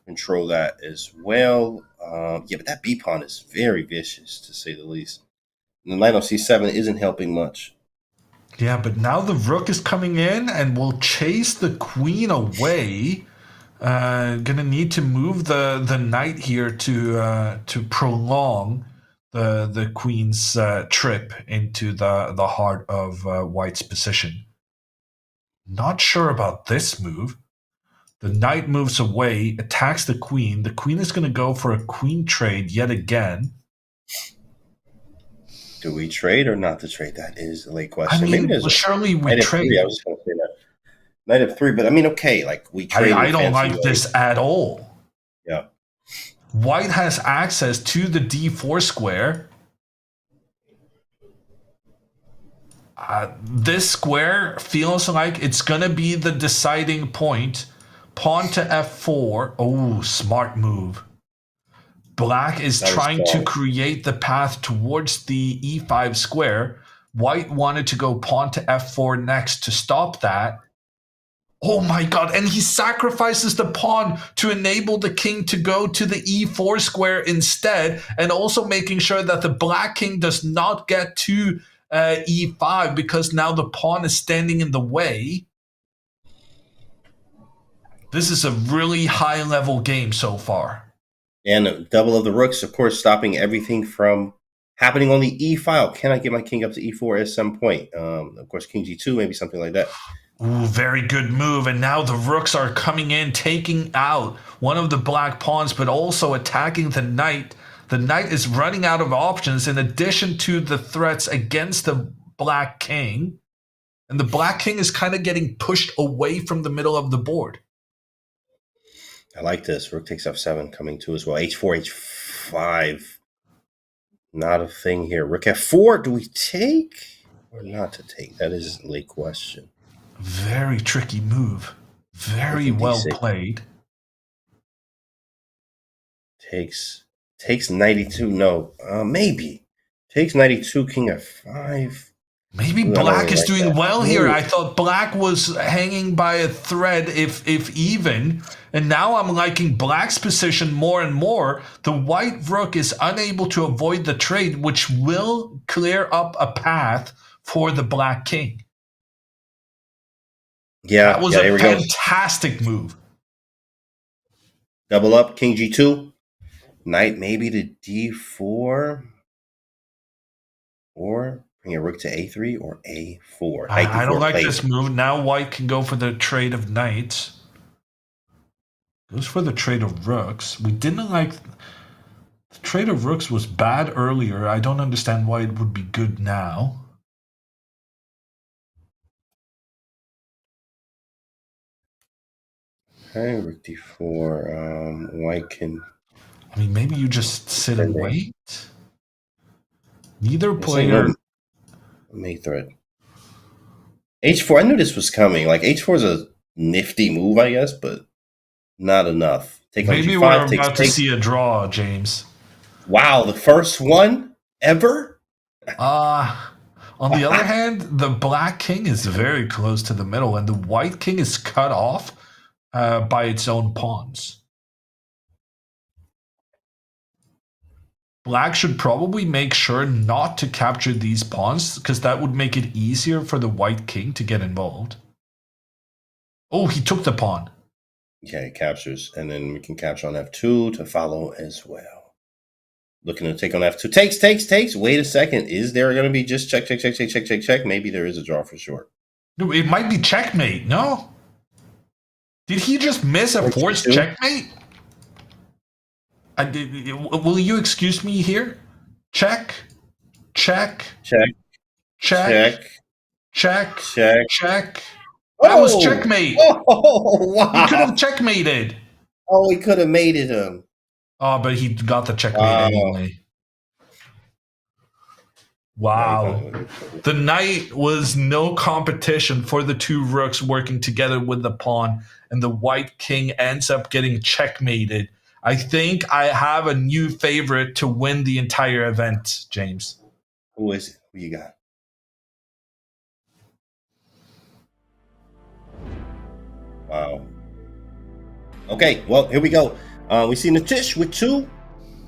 control that as well. Yeah, but that b pawn is very vicious, to say the least. And the knight on c7 isn't helping much. Yeah, but now the rook is coming in and will chase the queen away. Gonna need to move the knight here to prolong the queen's trip into the heart of white's position. Not sure about this move. The knight moves away, attacks the queen. The queen is going to go for a queen trade yet again. Do we trade or not to trade? That is a late question. I mean, well, surely we trade. I was just going to say that. Knight of 3, but I mean, okay, we trade. I don't like this at all. Yeah. White has access to the d4 square. This square feels like it's going to be the deciding point. Pawn to f4. Oh, smart move. Black is trying to create the path towards the e5 square. White wanted to go pawn to f4 next to stop that. Oh my god, and he sacrifices the pawn to enable the king to go to the e4 square instead, and also making sure that the black king does not get to e5 because now the pawn is standing in the way. This is a really high-level game so far. And a double of the rooks, of course, stopping everything from happening on the e file. Can I get my king up to e4 at some point? Of course, king g2, maybe something like that. Ooh, very good move. And now the rooks are coming in, taking out one of the black pawns, but also attacking the knight. The knight is running out of options in addition to the threats against the black king. And the black king is kind of getting pushed away from the middle of the board. I like this. Rook takes f7 coming too as well. h4, h5. Not a thing here. Rook f4. Do we take or not to take? That is a late question. Very tricky move. Very well played. Takes 92. No, maybe. Takes 92, king f5. Maybe black is doing well here. I thought black was hanging by a thread, if even. And now I'm liking black's position more and more. The white rook is unable to avoid the trade, which will clear up a path for the black king. Yeah, that was a fantastic move. Double up, king g2. Knight maybe to d4. Or bring a rook to a3 or a4. I don't like this move. Now white can go for the trade of knights. Goes for the trade of rooks. We didn't like The trade of rooks was bad earlier. I don't understand why it would be good now. Okay, rook d4. White can I mean, maybe you just sit and defend. wait. Neither This ain't no player. mate threat. h4. I knew this was coming. Like h4 is a nifty move, I guess, but not enough. Take on Maybe we're g5. about to Takes. see a draw, James. Wow, the first one ever. On the other hand, the black king is very close to the middle, and the white king is cut off by its own pawns. Black should probably make sure not to capture these pawns, because that would make it easier for the white king to get involved. Oh, he took the pawn. Okay, it captures, and then we can capture on f2 to follow as well. Looking to take on f2. Takes. Wait a second. Is there going to be just check? Maybe there is a draw for sure. No, it might be checkmate, no? Did he just miss a forced checkmate? Will you excuse me here? Check. That was checkmate. Oh, wow. He could have checkmated. Oh, he could have mated him. Oh, but he got the checkmate anyway. Wow. The knight was no competition for the two rooks working together with the pawn, and the white king ends up getting checkmated. I think I have a new favorite to win the entire event, James. Who is it? Who you got? Wow. Okay, well, here we go. We see Natish with 2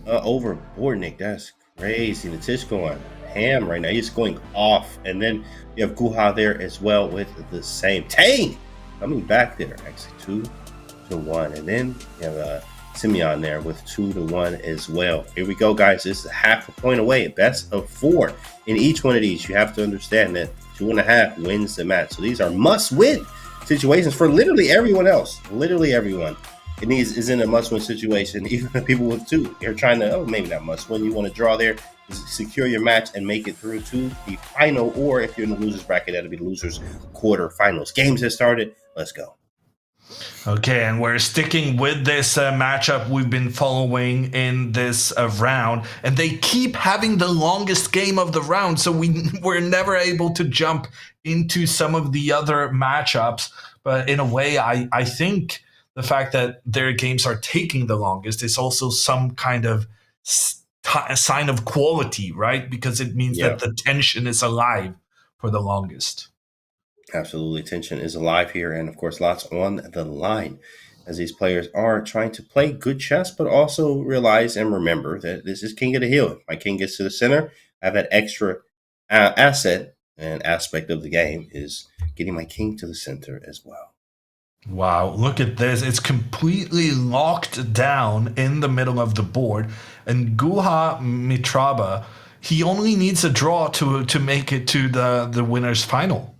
over Bortnik. That's crazy. Natish going ham right now. He's going off. And then you have Guha there as well with the same. Tang coming back there. Actually, 2-1. And then you have Simeon there with 2-1 as well. Here we go, guys. This is half a point away. Best of 4 in each one of these. You have to understand that 2.5 wins the match. So these are must-win situations for literally everyone else. Literally everyone. It is in a must-win situation. Even the people with 2, they're trying to, maybe not must-win. You want to draw there, secure your match, and make it through to the final. Or if you're in the losers bracket, that'll be the losers quarterfinals. Games have started. Let's go. Okay, and we're sticking with this matchup we've been following in this round, and they keep having the longest game of the round, so we're never able to jump into some of the other matchups. But in a way, I think the fact that their games are taking the longest is also some kind of sign of quality, right? Because it means that the tension is alive for the longest. Absolutely. Tension is alive here. And of course, lots on the line as these players are trying to play good chess, but also realize and remember that this is king of the hill. If my king gets to the center, I have that extra asset and aspect of the game is getting my king to the center as well. Wow, look at this. It's completely locked down in the middle of the board. And Guha Mitrabha, he only needs a draw to make it to the winner's final.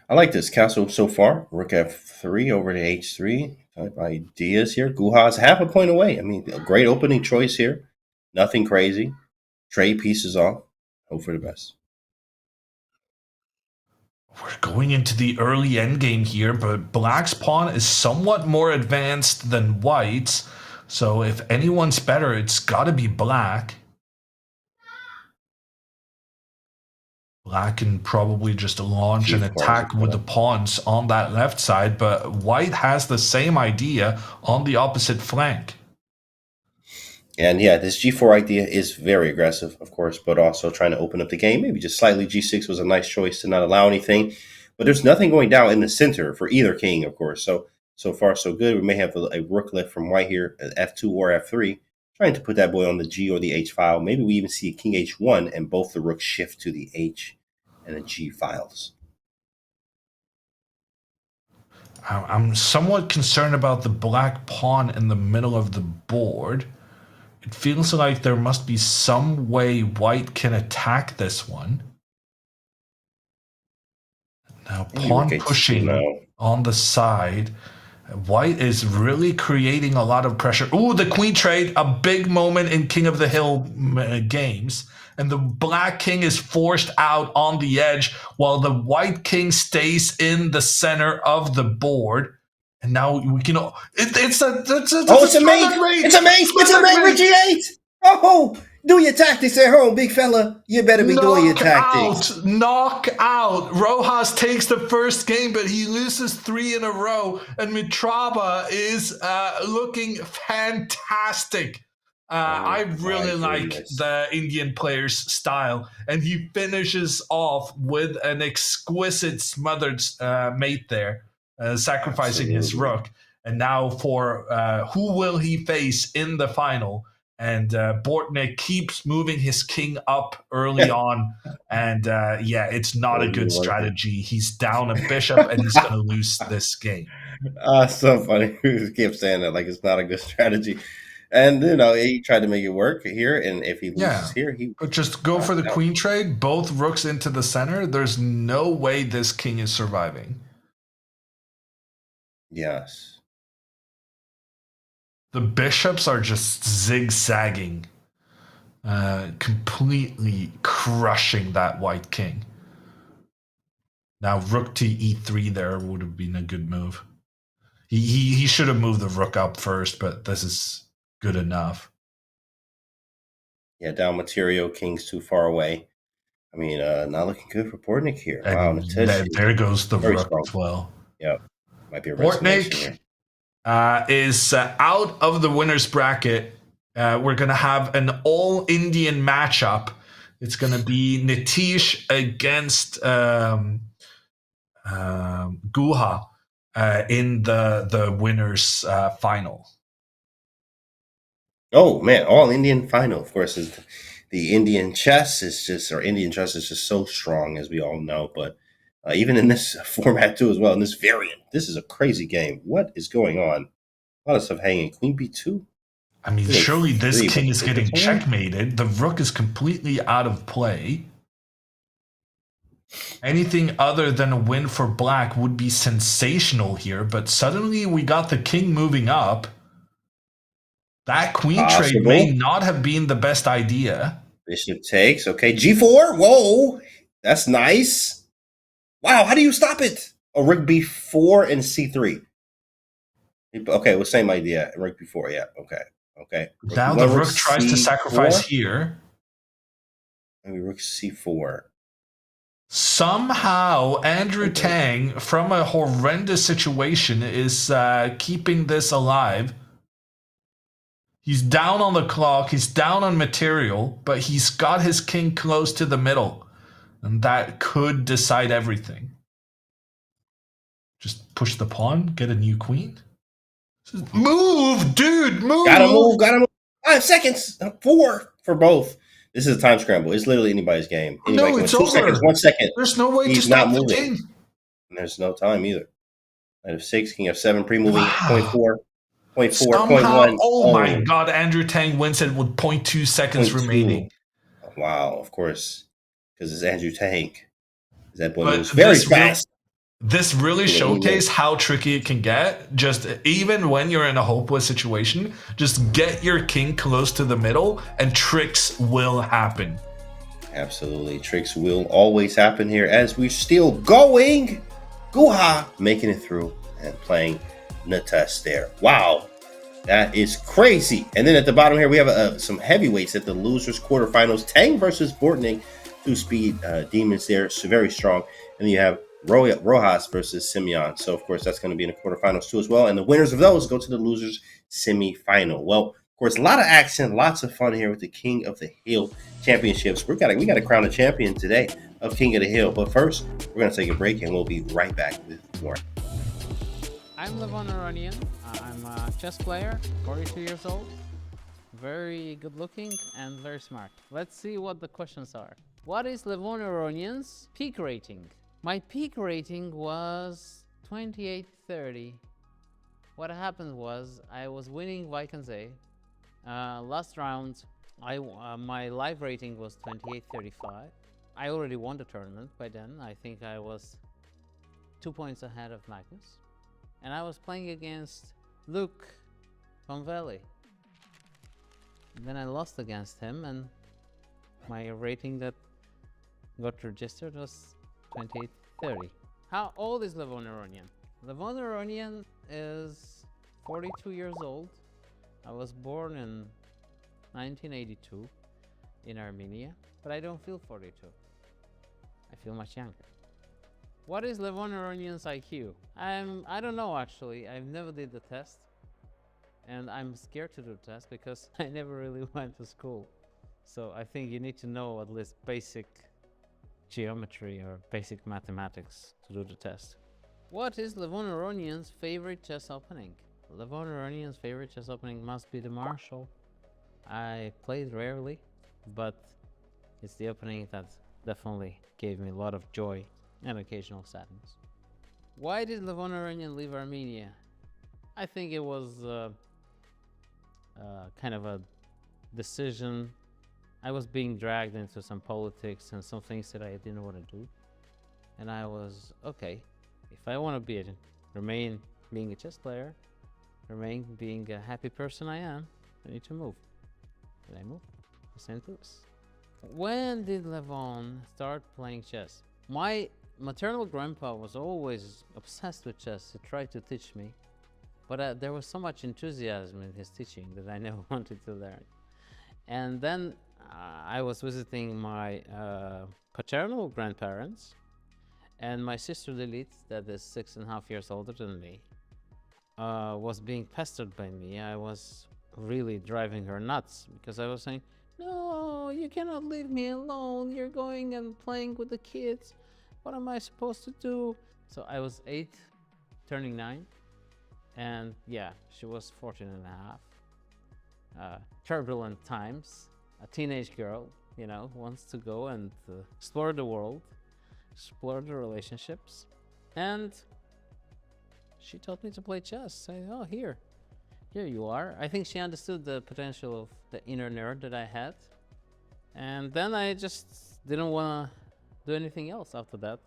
I like this castle so far. Rook f3 over to h3 type ideas here. Guha's half a point away. I mean, a great opening choice here. Nothing crazy. Trade pieces off. Hope for the best. We're going into the early endgame here, but black's pawn is somewhat more advanced than white's. So if anyone's better, it's got to be black. Black can probably just launch an attack with the pawns on that left side, but white has the same idea on the opposite flank. And yeah, this g4 idea is very aggressive, of course, but also trying to open up the game. Maybe just slightly g6 was a nice choice to not allow anything. But there's nothing going down in the center for either king, of course. So far, so good. We may have a rook left from white here at f2 or f3, trying to put that boy on the g or the h file. Maybe we even see a king h1 and both the rooks shift to the h and the g files. I'm somewhat concerned about the black pawn in the middle of the board. It feels like there must be some way white can attack this one. Now, pawn pushing on the side. White is really creating a lot of pressure. Ooh, the queen trade, a big moment in King of the Hill games. And the black king is forced out on the edge while the white king stays in the center of the board. And now we can. It's a Oh, it's a mate! smothered rate. It's a mate! It's a mate! Richie 8! Oh, do your tactics at home, big fella. You better be doing your tactics. Knock out. Rojas takes the first game, but he loses 3 in a row. And Mitrabha is looking fantastic. I really like the Indian player's style. And he finishes off with an exquisite smothered mate there, sacrificing his rook. And now for who will he face in the final? And Bortnik keeps moving his king up early on. And it's not a good strategy. He's down a bishop and he's going to lose this game. So funny. He kept saying that like it's not a good strategy. And, he tried to make it work here. And if he loses here, But just go for the queen trade, both rooks into the center. There's no way this king is surviving. Yes. The bishops are just zigzagging, completely crushing that white king. Now, rook to e3 there would have been a good move. He should have moved the rook up first, but this is good enough. Yeah, down material, king's too far away. I mean, not looking good for Bortnik here. And wow, there goes the rook as well. Yeah, might be a Bortnik is out of the winner's bracket. We're going to have an all-Indian matchup. It's going to be Nitish against Guha in the winner's final. Oh, man, all-Indian final, of course, is the Indian chess is just so strong, as we all know. But even in this format, too, as well, in this variant, this is a crazy game. What is going on? A lot of stuff hanging. Queen b2. I mean, surely this king is getting checkmated. The rook is completely out of play. Anything other than a win for black would be sensational here, but suddenly we got the king moving up. That queen trade may not have been the best idea. Bishop takes. Okay, g4. Whoa, that's nice. Wow, how do you stop it? Oh, rook b4 and c3. Okay, well, same idea. Rook b4, yeah. Okay. Now the rook tries to sacrifice here. Maybe rook c4. Somehow, Andrew Tang, from a horrendous situation, is keeping this alive. He's down on the clock, he's down on material, but he's got his king close to the middle. And that could decide everything. Just push the pawn, get a new queen. Move, dude, move! Gotta move. 5 seconds. 4 for both. This is a time scramble. It's literally anybody's game. No, it's 2 seconds, 1 second. There's no way to stop the king. And there's no time either. Knight of 6, king of 7, pre-moving, point 4. Point 4, somehow, point 1. Oh my god, Andrew Tang wins it with 0.2 seconds remaining. Wow, of course. Because it's Andrew Tang. That boy moves very fast. This really showcased how tricky it can get. Just even when you're in a hopeless situation, just get your king close to the middle and tricks will happen. Absolutely. Tricks will always happen here as we're still going. Guha making it through and playing Natesh there. Wow. That is crazy. And then at the bottom here, we have some heavyweights at the losers quarterfinals. Tang versus Bortnik. 2-speed demons there. So very strong. And then you have Rojas versus Simeon. So, of course, that's going to be in the quarterfinals too as well. And the winners of those go to the losers semi-final. Well, of course, a lot of action, lots of fun here with the King of the Hill championships. We got to crown a champion today of King of the Hill. But first, we're going to take a break and we'll be right back with more. I'm Levon Aronian. I'm a chess player, 42 years old, very good looking and very smart. Let's see what the questions are. What is Levon Aronian's peak rating? My peak rating was 2830. What happened was I was winning Vachier-Lagrave. Last round, my live rating was 2835. I already won the tournament by then. I think I was 2 points ahead of Magnus. and I was playing against Luke from Valley. And then I lost against him, and my rating that got registered was 2830. How old is Levon Aronian? Levon Aronian is 42 years old. I was born in 1982 in Armenia, but I don't feel 42. I feel much younger. What is Levon Aronian's IQ? I don't know actually. I've never did the test, and I'm scared to do the test because I never really went to school. So I think you need to know at least basic geometry or basic mathematics to do the test. What is Levon Aronian's favorite chess opening? Levon Aronian's favorite chess opening must be the Marshall. I played rarely, but it's the opening that definitely gave me a lot of joy and occasional sadness. Why did Levon Aronian leave Armenia? I think it was kind of a decision. I was being dragged into some politics and some things that I didn't want to do. And I was, okay, if I want to remain being a chess player, remain being a happy person I am, I need to move. And I moved to St. Louis. When did Levon start playing chess? My maternal grandpa was always obsessed with chess. He tried to teach me, but there was so much enthusiasm in his teaching that I never wanted to learn. And then I was visiting my paternal grandparents, and my sister Lilith, that is 6.5 years older than me, was being pestered by me. I was really driving her nuts because I was saying, no, you cannot leave me alone. You're going and playing with the kids. What am I supposed to do? So I was 8, turning 9. And yeah, she was 14 and a half. Turbulent times. A teenage girl, you know, wants to go and explore the world, explore the relationships. And she taught me to play chess. Say, oh, here you are. I think she understood the potential of the inner nerd that I had. And then I just didn't want to do anything else after that.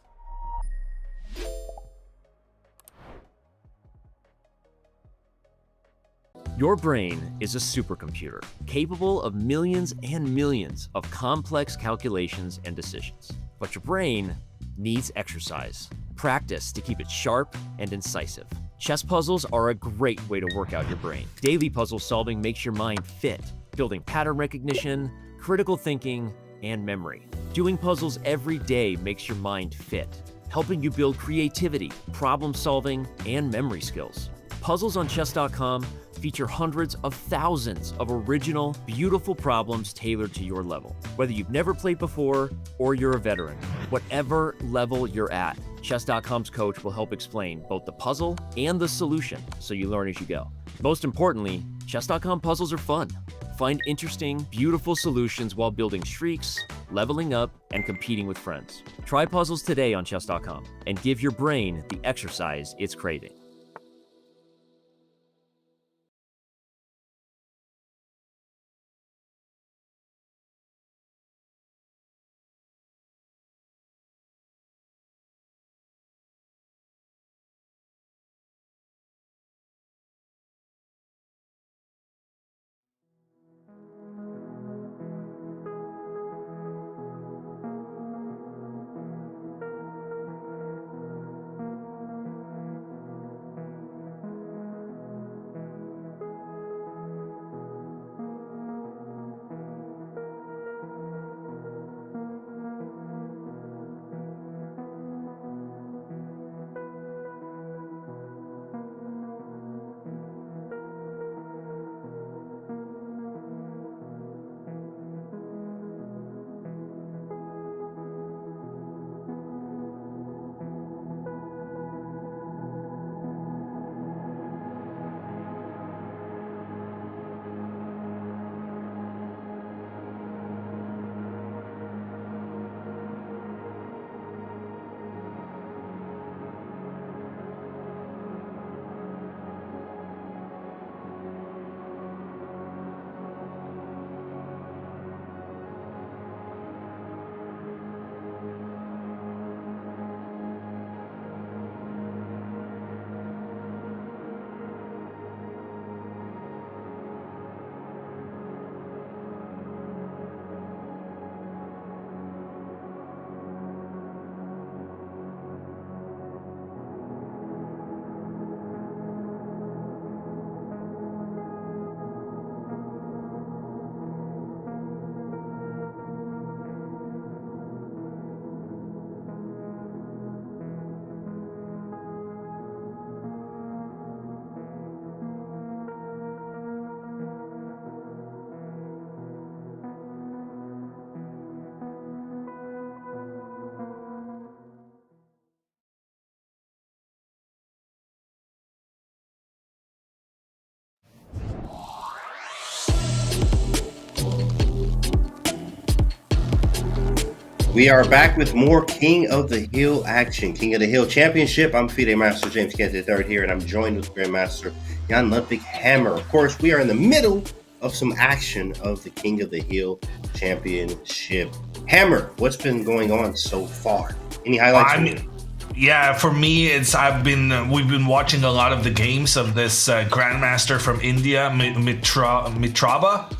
Your brain is a supercomputer capable of millions and millions of complex calculations and decisions. But your brain needs exercise, practice to keep it sharp and incisive. Chess puzzles are a great way to work out your brain. Daily puzzle solving makes your mind fit, building pattern recognition, critical thinking, and memory. Doing puzzles every day makes your mind fit, helping you build creativity, problem solving, and memory skills. Puzzles on Chess.com feature hundreds of thousands of original, beautiful problems tailored to your level. Whether you've never played before or you're a veteran, whatever level you're at, Chess.com's coach will help explain both the puzzle and the solution so you learn as you go. Most importantly, Chess.com puzzles are fun. Find interesting, beautiful solutions while building streaks, leveling up, and competing with friends. Try puzzles today on Chess.com and give your brain the exercise it's craving. We are back with more King of the Hill action. King of the Hill Championship. I'm FIDE Master James Kent III here, and I'm joined with Grandmaster Jan Ludwig Hammer. Of course, we are in the middle of some action of the King of the Hill Championship. Hammer, what's been going on so far? Any highlights from you? Yeah, for me, we've been watching a lot of the games of this Grandmaster from India, Mitrabha.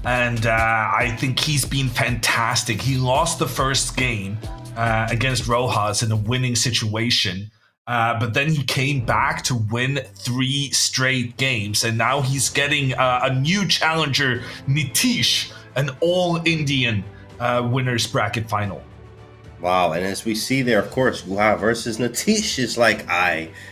And I think he's been fantastic. He lost the first game against Rojas in a winning situation, but then he came back to win 3 straight games, and now he's getting a new challenger, Nitish, an all-Indian winners bracket final. Wow, and as we see there, of course, Guha versus Nitish is like,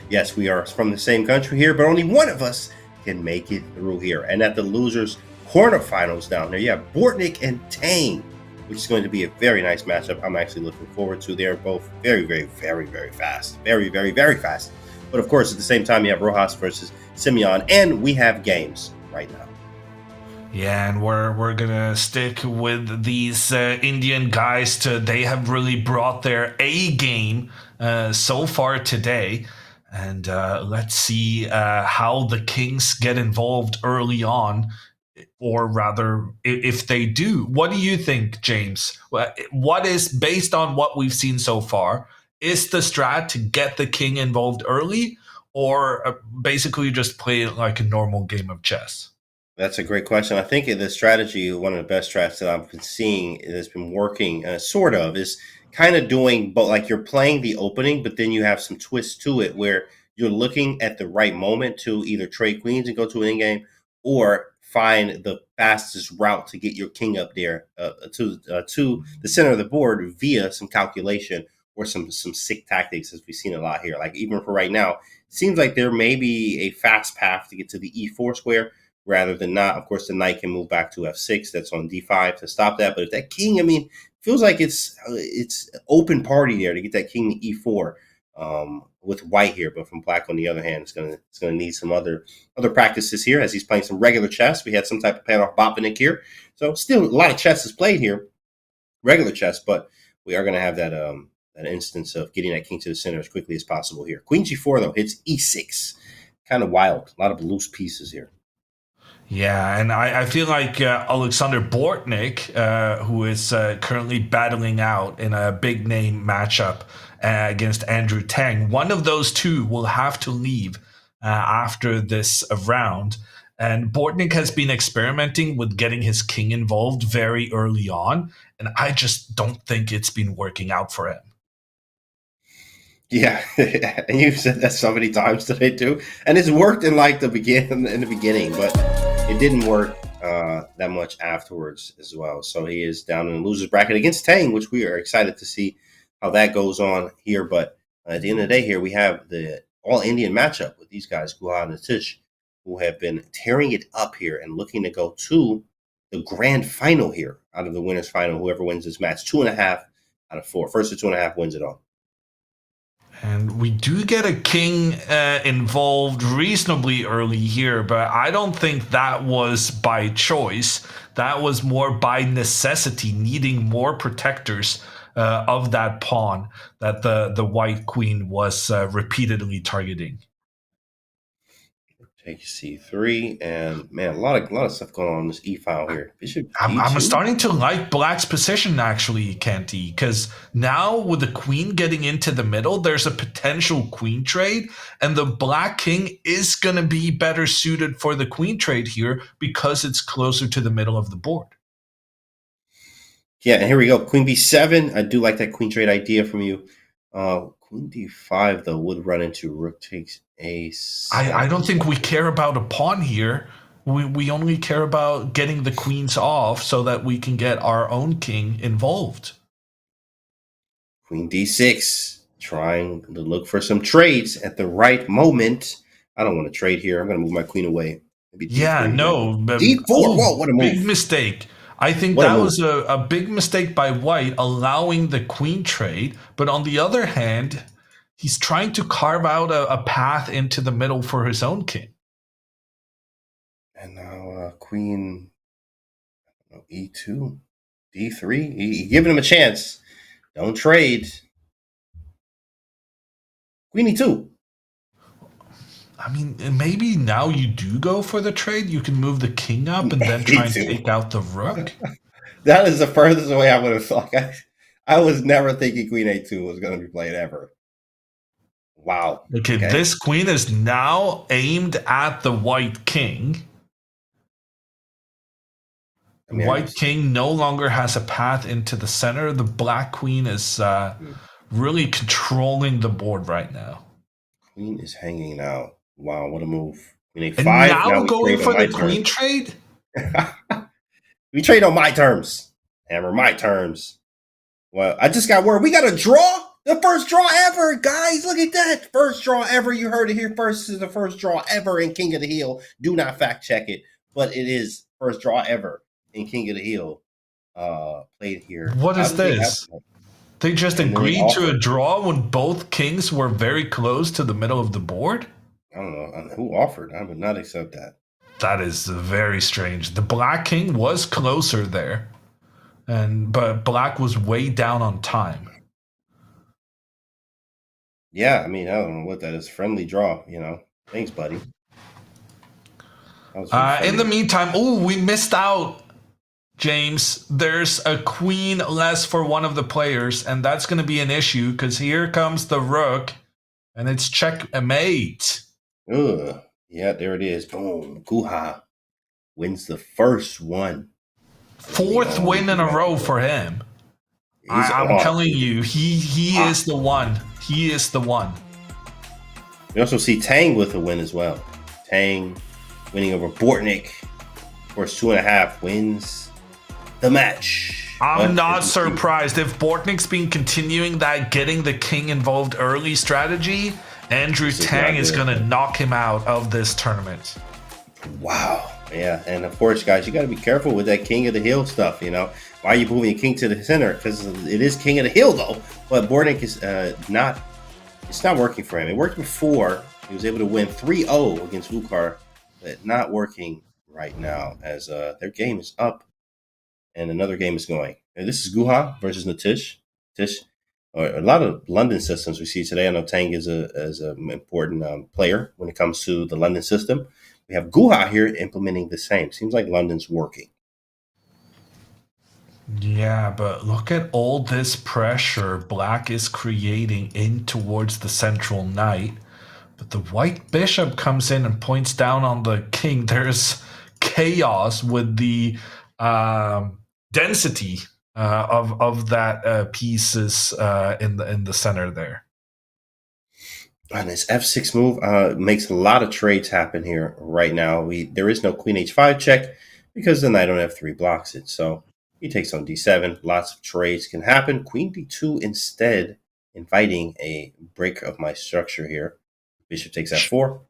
yes, we are from the same country here, but only one of us can make it through here. And at the losers quarterfinals down there, you have Bortnik and Tang, which is going to be a very nice matchup. I'm actually looking forward to. They're both very, very, very, very fast. Very, very, very fast. But of course, at the same time, you have Rojas versus Simeon, and we have games right now. Yeah, and we're gonna stick with these Indian guys. They have really brought their A game so far today. And let's see how the Kings get involved early on. Or rather, if they do. What do you think, James? What is, based on what we've seen so far, is the strat to get the king involved early, or basically just play it like a normal game of chess? That's a great question. I think the strategy, one of the best strats that I've been seeing that's been working, sort of, is kind of doing, but like you're playing the opening, but then you have some twists to it where you're looking at the right moment to either trade queens and go to an endgame, or find the fastest route to get your king up there to the center of the board via some calculation or some sick tactics, as we've seen a lot here. Like even for right now, it seems like there may be a fast path to get to the e4 square rather than not. Of course, the knight can move back to f6. That's on d5 to stop that. But if that king, I mean, feels like it's open party there to get that king to e4. With white here, but from black on the other hand, it's gonna need some other practices here as he's playing some regular chess. We had some type of pan off Bortnik here, so still a lot of chess is played here, regular chess, but we are gonna have that instance of getting that king to the center as quickly as possible here. Queen g4 though hits e6, kind of wild, a lot of loose pieces here. Yeah, and I feel like Alexander Bortnik, who is currently battling out in a big name matchup against Andrew Tang, one of those two will have to leave after this round. And Bortnik has been experimenting with getting his king involved very early on, and I just don't think it's been working out for him. Yeah, and you've said that so many times today too, and it's worked in like the beginning, but it didn't work that much afterwards as well. So he is down in the losers bracket against Tang, which we are excited to see how that goes on here. But at the end of the day, here we have the all-Indian matchup with these guys, Guha and Nitish, who have been tearing it up here and looking to go to the grand final here out of the winners final. Whoever wins this match, 2.5 out of 4. First to 2.5 wins it all. And we do get a king involved reasonably early here, but I don't think that was by choice. That was more by necessity, needing more protectors of that pawn that the white queen was repeatedly targeting. Take c3, and man, a lot of stuff going on in this e-file here. Bishop I'm starting to like black's position actually, Kenty, because now with the queen getting into the middle, there's a potential queen trade, and the black king is going to be better suited for the queen trade here because it's closer to the middle of the board. Yeah, and here we go. Queen b7. I do like that queen trade idea from you. Queen d5 though would run into rook takes a7. I don't think we care about a pawn here. We only care about getting the queens off so that we can get our own king involved. Queen d6, trying to look for some trades at the right moment. I don't want to trade here. I'm going to move my queen away. Maybe D4. Whoa, what a move. Big mistake. I think that was a big mistake by white, allowing the queen trade. But on the other hand, he's trying to carve out a path into the middle for his own king. And now queen e2, d3. He giving him a chance. Don't trade. Queen E2. I mean, maybe now you do go for the trade. You can move the king up and then try and A2. take out the rook. That is the furthest away I would have thought. I was never thinking Queen A2 was going to be played ever. Wow. Okay, this queen is now aimed at the white king. White king no longer has a path into the center. The black queen is really controlling the board right now. Queen is hanging now. Wow, what a move. Queen A5. And now we going trade for on my the queen trade? We trade on my terms. Hammer, my terms. Well, I just got word. We got a draw. The first draw ever, guys. Look at that. First draw ever. You heard it here first. This is the first draw ever in King of the Hill. Do not fact check it, but it is first draw ever in King of the Hill played here. What is this? They just agreed to a draw when both kings were very close to the middle of the board? I don't know. Who offered? I would not accept that. That is very strange. The black king was closer there, but black was way down on time. Yeah, I mean, I don't know what that is. Friendly draw, Thanks, buddy. In the meantime, we missed out, James. There's a queen less for one of the players, and that's going to be an issue because here comes the rook, and it's checkmate. Ugh. Yeah, there it is. Boom. Guha wins the first one. Fourth win in a row for him. I'm telling you, he is the one. He is the one. We also see Tang with a win as well. Tang winning over Bortnik. Of course, 2.5 wins the match. I'm not surprised. If Bortnik's been continuing that getting the king involved early strategy, Andrew Tang is going to knock him out of this tournament. Wow. Yeah, and of course, guys, you got to be careful with that King of the Hill stuff, Why are you moving your king to the center? Because it is King of the Hill, though. But Bortnik is it's not working for him. It worked before. He was able to win 3-0 against Vukar, but not working right now as their game is up and another game is going. And this is Guha versus Natish. A lot of London systems we see today. I know Tang is an important player when it comes to the London system. We have Guha here implementing the same. Seems like London's working. Yeah, but look at all this pressure black is creating in towards the central knight. But the white bishop comes in and points down on the king. There's chaos with the density of that pieces in the center there. And this f6 move makes a lot of trades happen here right now. There is no queen h5 check because the knight on f3 blocks it. So he takes on d7. Lots of trades can happen. Queen d2 instead, inviting a break of my structure here. Bishop takes f4.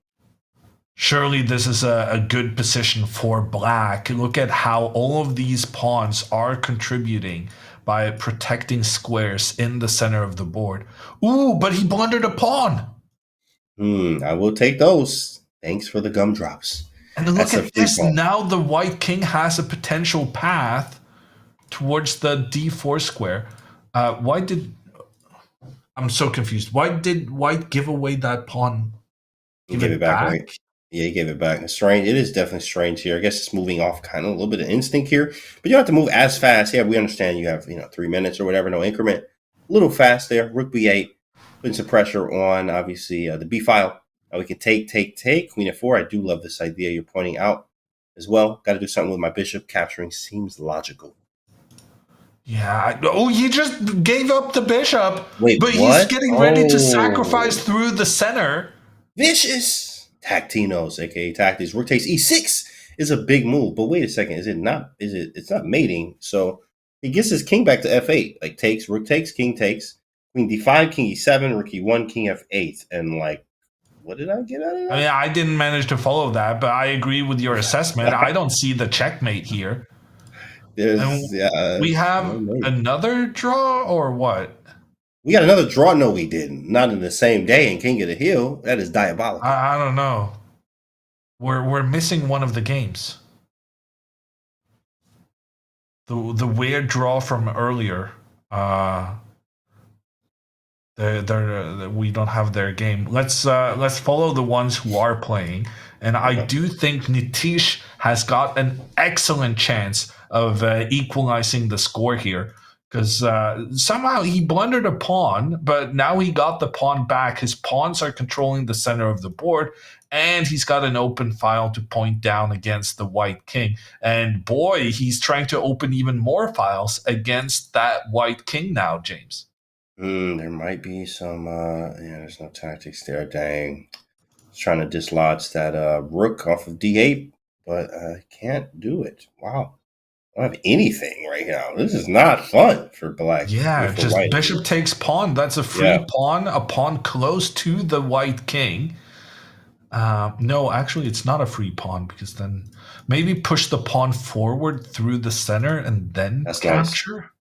Surely this is a good position for black. Look at how all of these pawns are contributing by protecting squares in the center of the board. Ooh, but he blundered a pawn. I will take those. Thanks for the gumdrops. And look at this. Now the white king has a potential path towards the d4 square. I'm so confused. Why did white give away that pawn? He gave it back, right? Yeah, he gave it back. It's strange. It is definitely strange here. I guess it's moving off kind of a little bit of instinct here. But you don't have to move as fast. Yeah, we understand you have 3 minutes or whatever, no increment. A little fast there. Rook b8. Putting some pressure on, obviously, the b file. We can take. Queen f4. I do love this idea you're pointing out as well. Got to do something with my bishop. Capturing seems logical. Yeah. He just gave up the bishop. Wait, but what? He's getting ready to sacrifice through the center. Vicious. Tactinos, aka tactics. Rook takes e6 is a big move. But wait a second. Is it not? It's not mating. So he gets his king back to f8. Like takes, rook takes, king takes. Queen d5, king e7, rook e1, king f8. And what did I get out of that? I mean, I didn't manage to follow that, but I agree with your assessment. I don't see the checkmate here. We have another draw or what? We got another draw? No, we didn't. Not in the same day in King of the Hill. That is diabolical. I don't know. We're missing one of the games. The weird draw from earlier. we don't have their game. Let's follow the ones who are playing, and I Okay. do think Nitish has got an excellent chance of equalizing the score here because somehow he blundered a pawn, but now he got the pawn back. His pawns are controlling the center of the board, and he's got an open file to point down against the white king. And boy, he's trying to open even more files against that white king now, James. There might be some. There's no tactics there. Dang, trying to dislodge that rook off of d8, but I can't do it. Wow, I don't have anything right now. This is not fun for black. I mean, Yeah, for just white. bishop takes pawn. That's a free Yeah, pawn, a pawn close to the white king. No, actually, it's not a free pawn because then maybe push the pawn forward through the center and then that's nice. capture.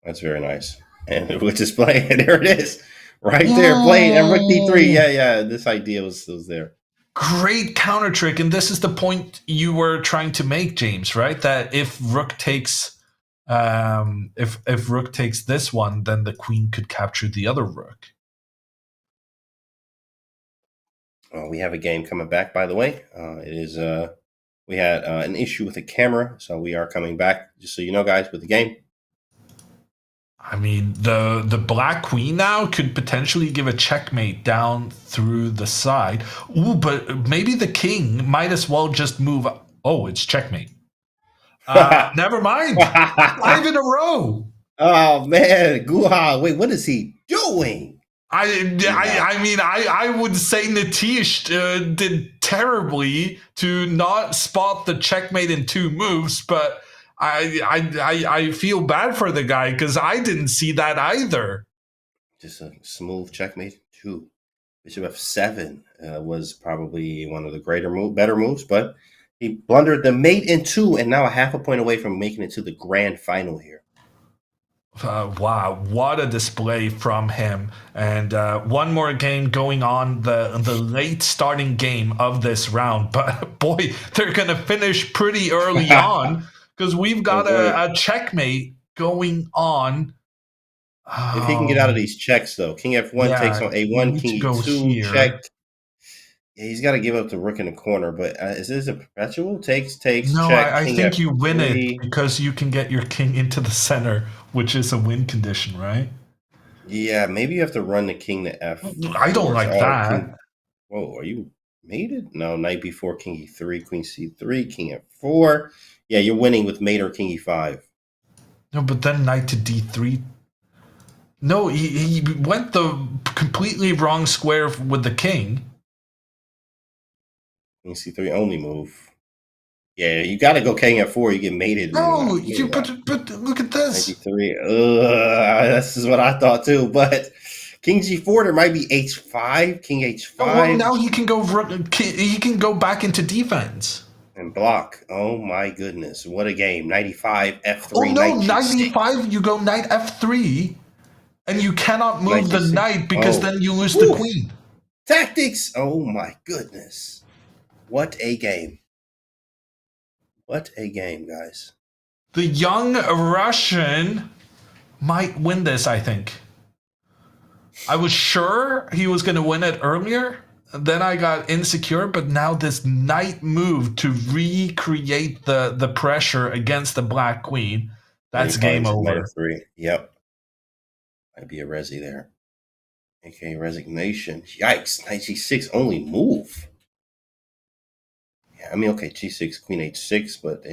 That's very nice. And which is playing. There it is, right there, playing. And rook d3. Whoa! Yeah. This idea was there. Great counter trick, and this is the point you were trying to make, James. Right? That if rook takes, if rook takes this one, then the queen could capture the other rook. We have a game coming back, by the way. It is we had an issue with the camera, so we are coming back. Just so you know, guys, with the game. I mean, the black queen now could potentially give a checkmate down through the side. Ooh, but maybe the king might as well just move. Oh, it's checkmate. Never mind. 5 in a row. Oh man, Guha! Wait, what is he doing? I mean, I would say Nitish did terribly to not spot the checkmate in 2 moves, but I feel bad for the guy because I didn't see that either. Just a smooth checkmate. 2. Bishop f7 was probably one of the better moves, but he blundered the mate in 2, and now a half a point away from making it to the grand final here. Wow, what a display from him. And one more game going on, the late starting game of this round. But boy, they're going to finish pretty early on because we've got a checkmate going on. If he can get out of these checks, though, king f1 takes on a1, king e2, check. Yeah, he's got to give up the rook in the corner, but is this a perpetual? Takes, no, check. I think F3. you win it because you can get your king into the center, which is a win condition, right? Yeah, maybe you have to run the king to f. I don't like that. Whoa, are you mated? No, knight b4, king e3, queen c3, king f4. Yeah, you're winning with mate or king e5. No, but then knight to d3. No, he went the completely wrong square with the king. King c3 only move. Yeah, you got to go king f4. You get mated. No, but look at this. 93. This is what I thought too. But king g4, there might be h5, king h5. Oh, well, now he can go. He can go back into defense and block. Oh my goodness, what a game! 95 f3. Oh no, 95. You go knight f3, and you cannot move the knight because then you lose the queen. Tactics. Oh my goodness, what a game! What a game, guys. The young Russian might win this, I think. I was sure he was going to win it earlier. Then I got insecure, but now this knight move to recreate the pressure against the black queen, that's game over. 3. Yep. Might be a resi there. AKA resignation. Yikes. Knight g6 only move. Yeah, I mean, okay, g6, queen h6, but,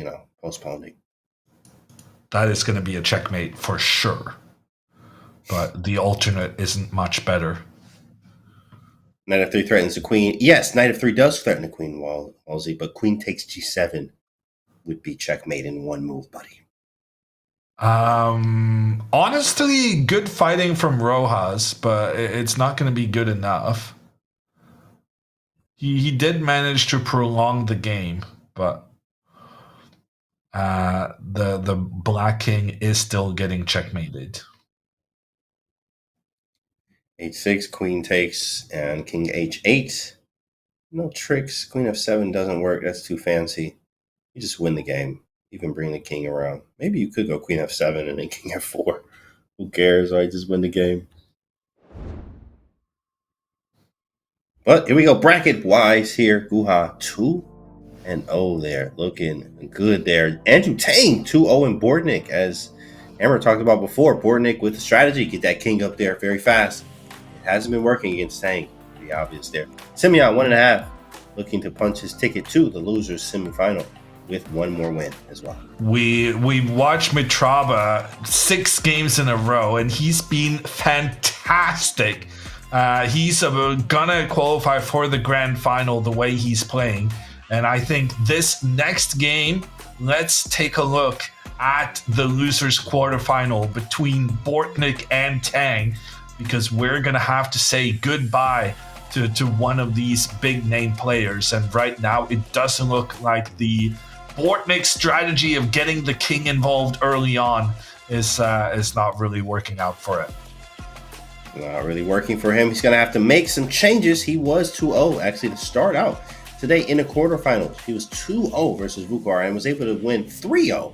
postponing. That is going to be a checkmate for sure. But the alternate isn't much better. Knight f3 threatens the queen. Yes, knight f3 does threaten the queen, Walsey, but queen takes g7 would be checkmate in 1 move, buddy. Honestly, good fighting from Rojas, but it's not going to be good enough. He did manage to prolong the game, but the black king is still getting checkmated. h6, queen takes, and king h8. No tricks. Queen f7 doesn't work. That's too fancy. You just win the game. Even bring the king around. Maybe you could go queen f7 and then king f4. Who cares? Right? Just win the game. But here we go, bracket wise here. Guha 2-0 there, looking good there. Andrew Tang 2-0 in Bortnik, as Hammer talked about before. Bortnik with the strategy, get that king up there very fast. It hasn't been working against Tang. Pretty obvious there. Simeon 1.5, looking to punch his ticket to the losers semifinal with one more win as well. We watched Mitrabha 6 games in a row, and he's been fantastic. He's gonna qualify for the grand final the way he's playing, and I think this next game, let's take a look at the losers quarterfinal between Bortnik and Tang, because we're gonna have to say goodbye to one of these big name players, and right now it doesn't look like the Bortnik strategy of getting the king involved early on is not really working out for it. Not really working for him. He's going to have to make some changes. He was 2-0 actually to start out today in the quarterfinals. He was 2-0 versus Vachier and was able to win 3-0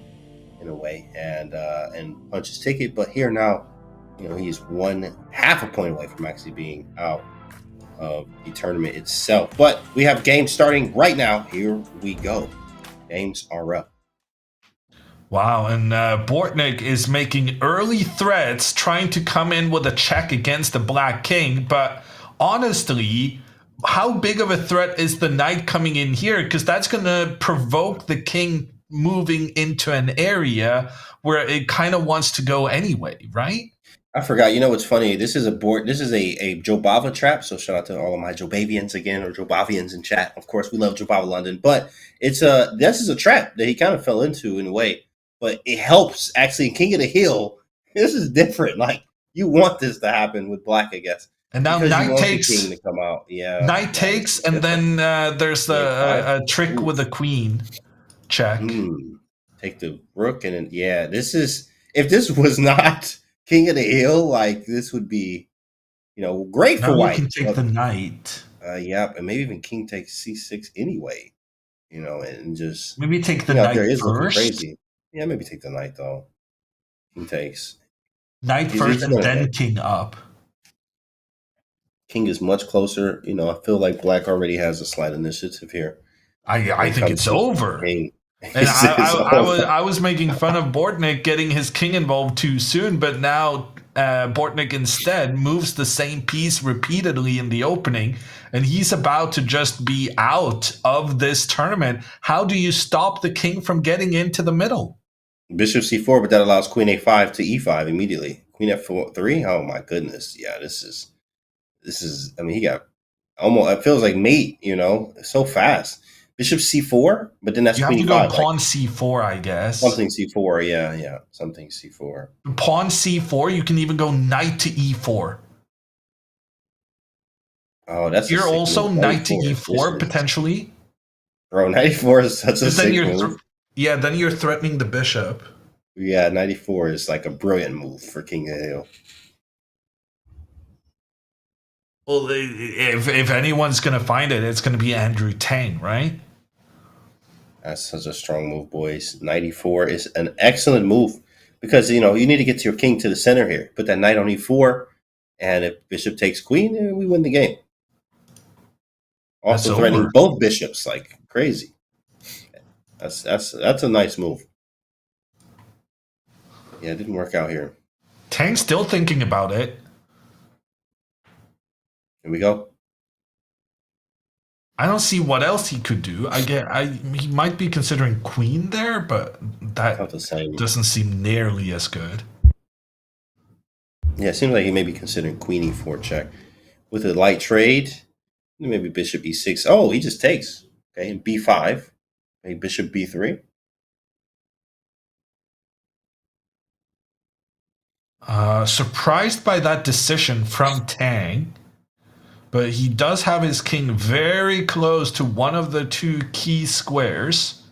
in a way and punch his ticket. But here now, he's 1/2 a point away from actually being out of the tournament itself. But we have games starting right now. Here we go. Games are up. Wow, and Bortnik is making early threats, trying to come in with a check against the Black King. But honestly, how big of a threat is the knight coming in here? Because that's going to provoke the king moving into an area where it kind of wants to go anyway, right? I forgot. What's funny? This is a Jobava trap. So shout out to all of my Jobavians again, or Jobavians in chat. Of course, we love Jobava London, but this is a trap that he kind of fell into in a way. But it helps actually. King of the Hill. This is different. Like, you want this to happen with Black, I guess. And now knight takes. The king to come out. Yeah. Knight takes, and then there's a trick with a queen check. Take the rook, and then this is, if this was not King of the Hill, like, this would be, great for white. You can take the knight. And maybe even king takes c6 anyway, and just maybe take the knight there is first. Crazy. Yeah, maybe take the knight though. King takes knight first, and then king up. King is much closer. I feel like Black already has a slight initiative here. I think it's over. And I was making fun of Bortnik getting his king involved too soon, but now Bortnik instead moves the same piece repeatedly in the opening, and he's about to just be out of this tournament. How do you stop the king from getting into the middle? Bishop c4, but that allows queen a5 to e5 immediately. Queen f3. Oh my goodness! Yeah, this is. I mean, he got almost. It feels like mate. So fast. Bishop c4, but then that's you queen have to e5, go pawn c4, I guess. Something c4, yeah. Something c4. Pawn c4. You can even go knight to e4. Oh, that's. You're also knight to e4 potentially. Bro, knight e4 is such a sick move. Then you're threatening the bishop. Yeah, knight e4 is like a brilliant move for King of the Hill. Well, if anyone's going to find it, it's going to be Andrew Tang, right? That's such a strong move, boys. Knight e4 is an excellent move because, you need to get your king to the center here. Put that knight on e4, and if bishop takes queen, we win the game. Also threatening both bishops like crazy. That's a nice move. Yeah, it didn't work out here. Tang's still thinking about it. Here we go. I don't see what else he could do. He might be considering queen there, but that doesn't seem nearly as good. Yeah, it seems like he may be considering queen e4 check. With a light trade, maybe bishop e6. Oh, he just takes. Okay, and b5. Maybe bishop b3. Surprised by that decision from Tang. But he does have his king very close to one of the two key squares.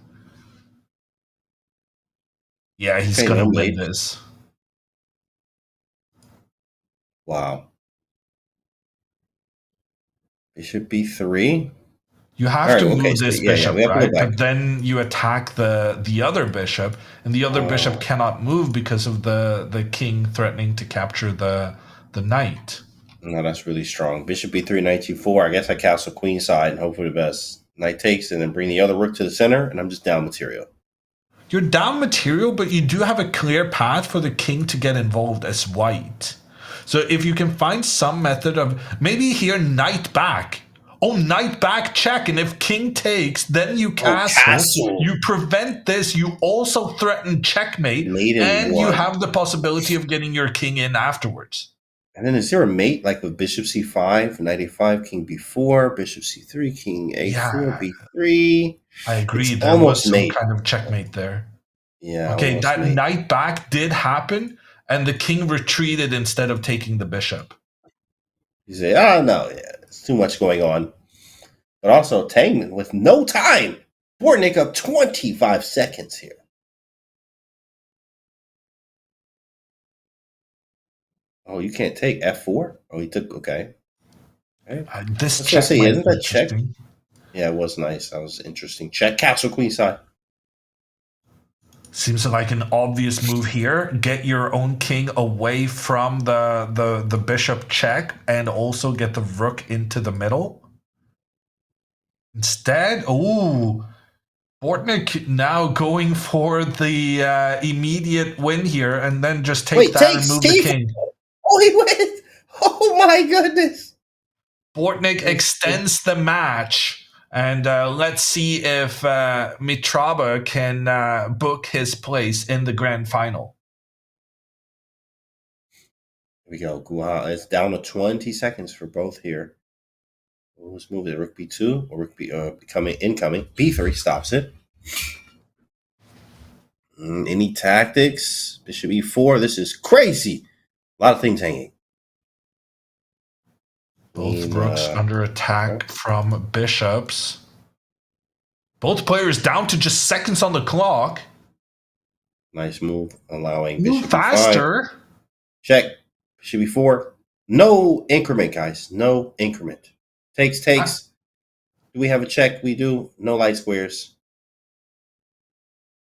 Yeah, he's going to win this. Wow. Bishop b3. You have to move this bishop, right? But then you attack the other bishop, and the other bishop cannot move because of the king threatening to capture the knight. No, that's really strong. Bishop b3, knight g4. I guess I castle queen side and hope for the best. Knight takes and then bring the other rook to the center, and I'm just down material. You're down material, but you do have a clear path for the king to get involved as white. So if you can find some method of maybe here knight back. Oh, knight back check, and if king takes, then you castle. Castle. You prevent this. You also threaten checkmate, Mate in and you one. have the possibility of getting your king in afterwards. And then is there a mate like with bishop c5, knight a5, king b4, bishop c3, king a4, b3? I agree. It's There almost was some mate. kind of checkmate there. Yeah. Okay, that mate. knight back did happen, and the king retreated instead of taking the bishop. You say, no, it's too much going on. But also, Tang with no time. Bortnik up 25 seconds here. Oh, you can't take f4? Oh, he took, okay. This check check isn't that check? interesting. Yeah, it was nice. That was interesting. Check, castle, queen side. Seems like an obvious move here. Get your own king away from the bishop check and also get the rook into the middle. Instead, Bortnik now going for the immediate win here and then just take that and move the king. Oh, he wins! Oh my goodness! Bortnik extends the match. And let's see if Mitrabha can book his place in the grand final. Here we go. Guha is down to 20 seconds for both here. Let's move it. Rook b2 or rook becoming incoming. b3 stops it. Any tactics? Bishop e4. This is crazy. A lot of things hanging. Both rooks under attack from bishops. Both players down to just seconds on the clock. Nice move, allowing Move bishop faster. e5. Check. Bishop e4. No increment, guys. No increment. Takes. Do we have a check? We do. No light squares.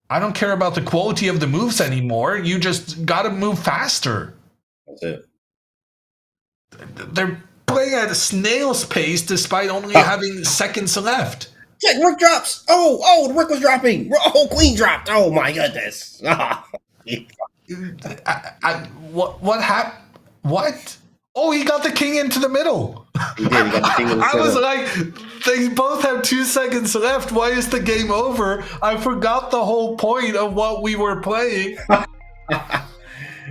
I don't care about the quality of the moves anymore. You just got to move faster. That's it. They're playing at a snail's pace despite only having seconds left. Check, rook drops. Oh, the rook was dropping. Oh, queen dropped. Oh my goodness. What happened? What? Oh, he got the king into the middle. He did. He got the king in the I was center. like, they both have 2 seconds left. Why is the game over? I forgot the whole point of what we were playing.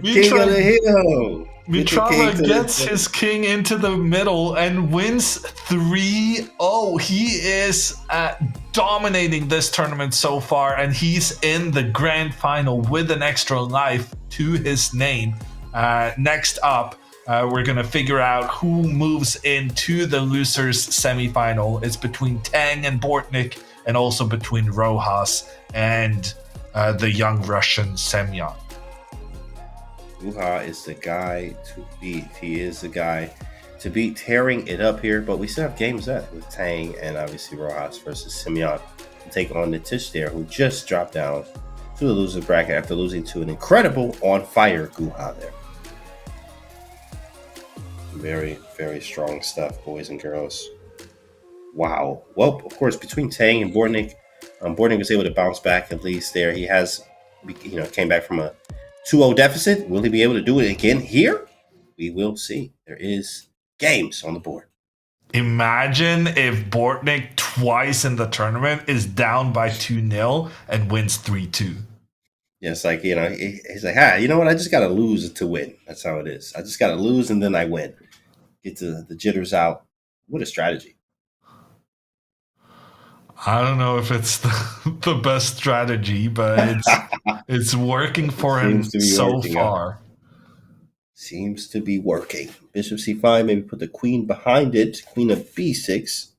King of the hill. Mitrabha gets his king into the middle and wins 3-0. He is dominating this tournament so far, and he's in the grand final with an extra life to his name. Next up, we're going to figure out who moves into the losers semifinal. It's between Tang and Bortnik, and also between Rojas and the young Russian Simeon. Guha is the guy to beat. He is the guy to beat, tearing it up here. But we still have games left with Tang and obviously Rojas versus Simeon to take on the Tish there, who just dropped down to the loser bracket after losing to an incredible on-fire Guha there. Very, very strong stuff, boys and girls. Wow. Well, of course, between Tang and Bortnik, Bortnik was able to bounce back at least there. He has, came back from a 2-0 deficit. Will he be able to do it again here? We will see. There is games on the board. Imagine if Bortnik twice in the tournament is down by 2-0 and wins 3-2. Yeah, it's like, he's like, you know what? I just got to lose to win. That's how it is. I just got to lose and then I win. Get the jitters out. What a strategy. I don't know if it's the best strategy, but it's working for him so far. Seems to be working. Bishop c5, maybe put the queen behind it. Queen of b6.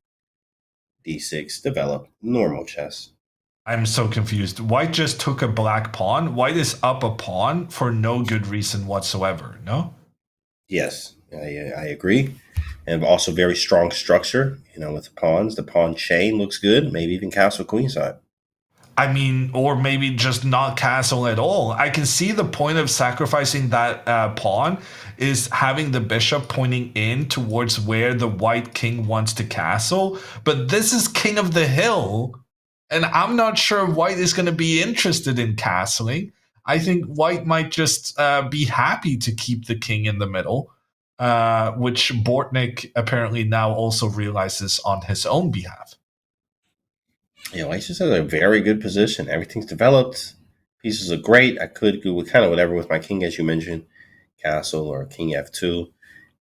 d6, develop. Normal chess. I'm so confused. White just took a black pawn. White is up a pawn for no good reason whatsoever, no? Yes, I agree. And also very strong structure, with the pawns. The pawn chain looks good. Maybe even castle queenside. I mean, or maybe just not castle at all. I can see the point of sacrificing that pawn is having the bishop pointing in towards where the white king wants to castle. But this is king of the hill, and I'm not sure white is going to be interested in castling. I think white might just be happy to keep the king in the middle, which Bortnik apparently now also realizes on his own behalf. Yeah, White's just in a very good position. Everything's developed. Pieces are great. I could go with kind of whatever with my king, as you mentioned, castle or king f2. You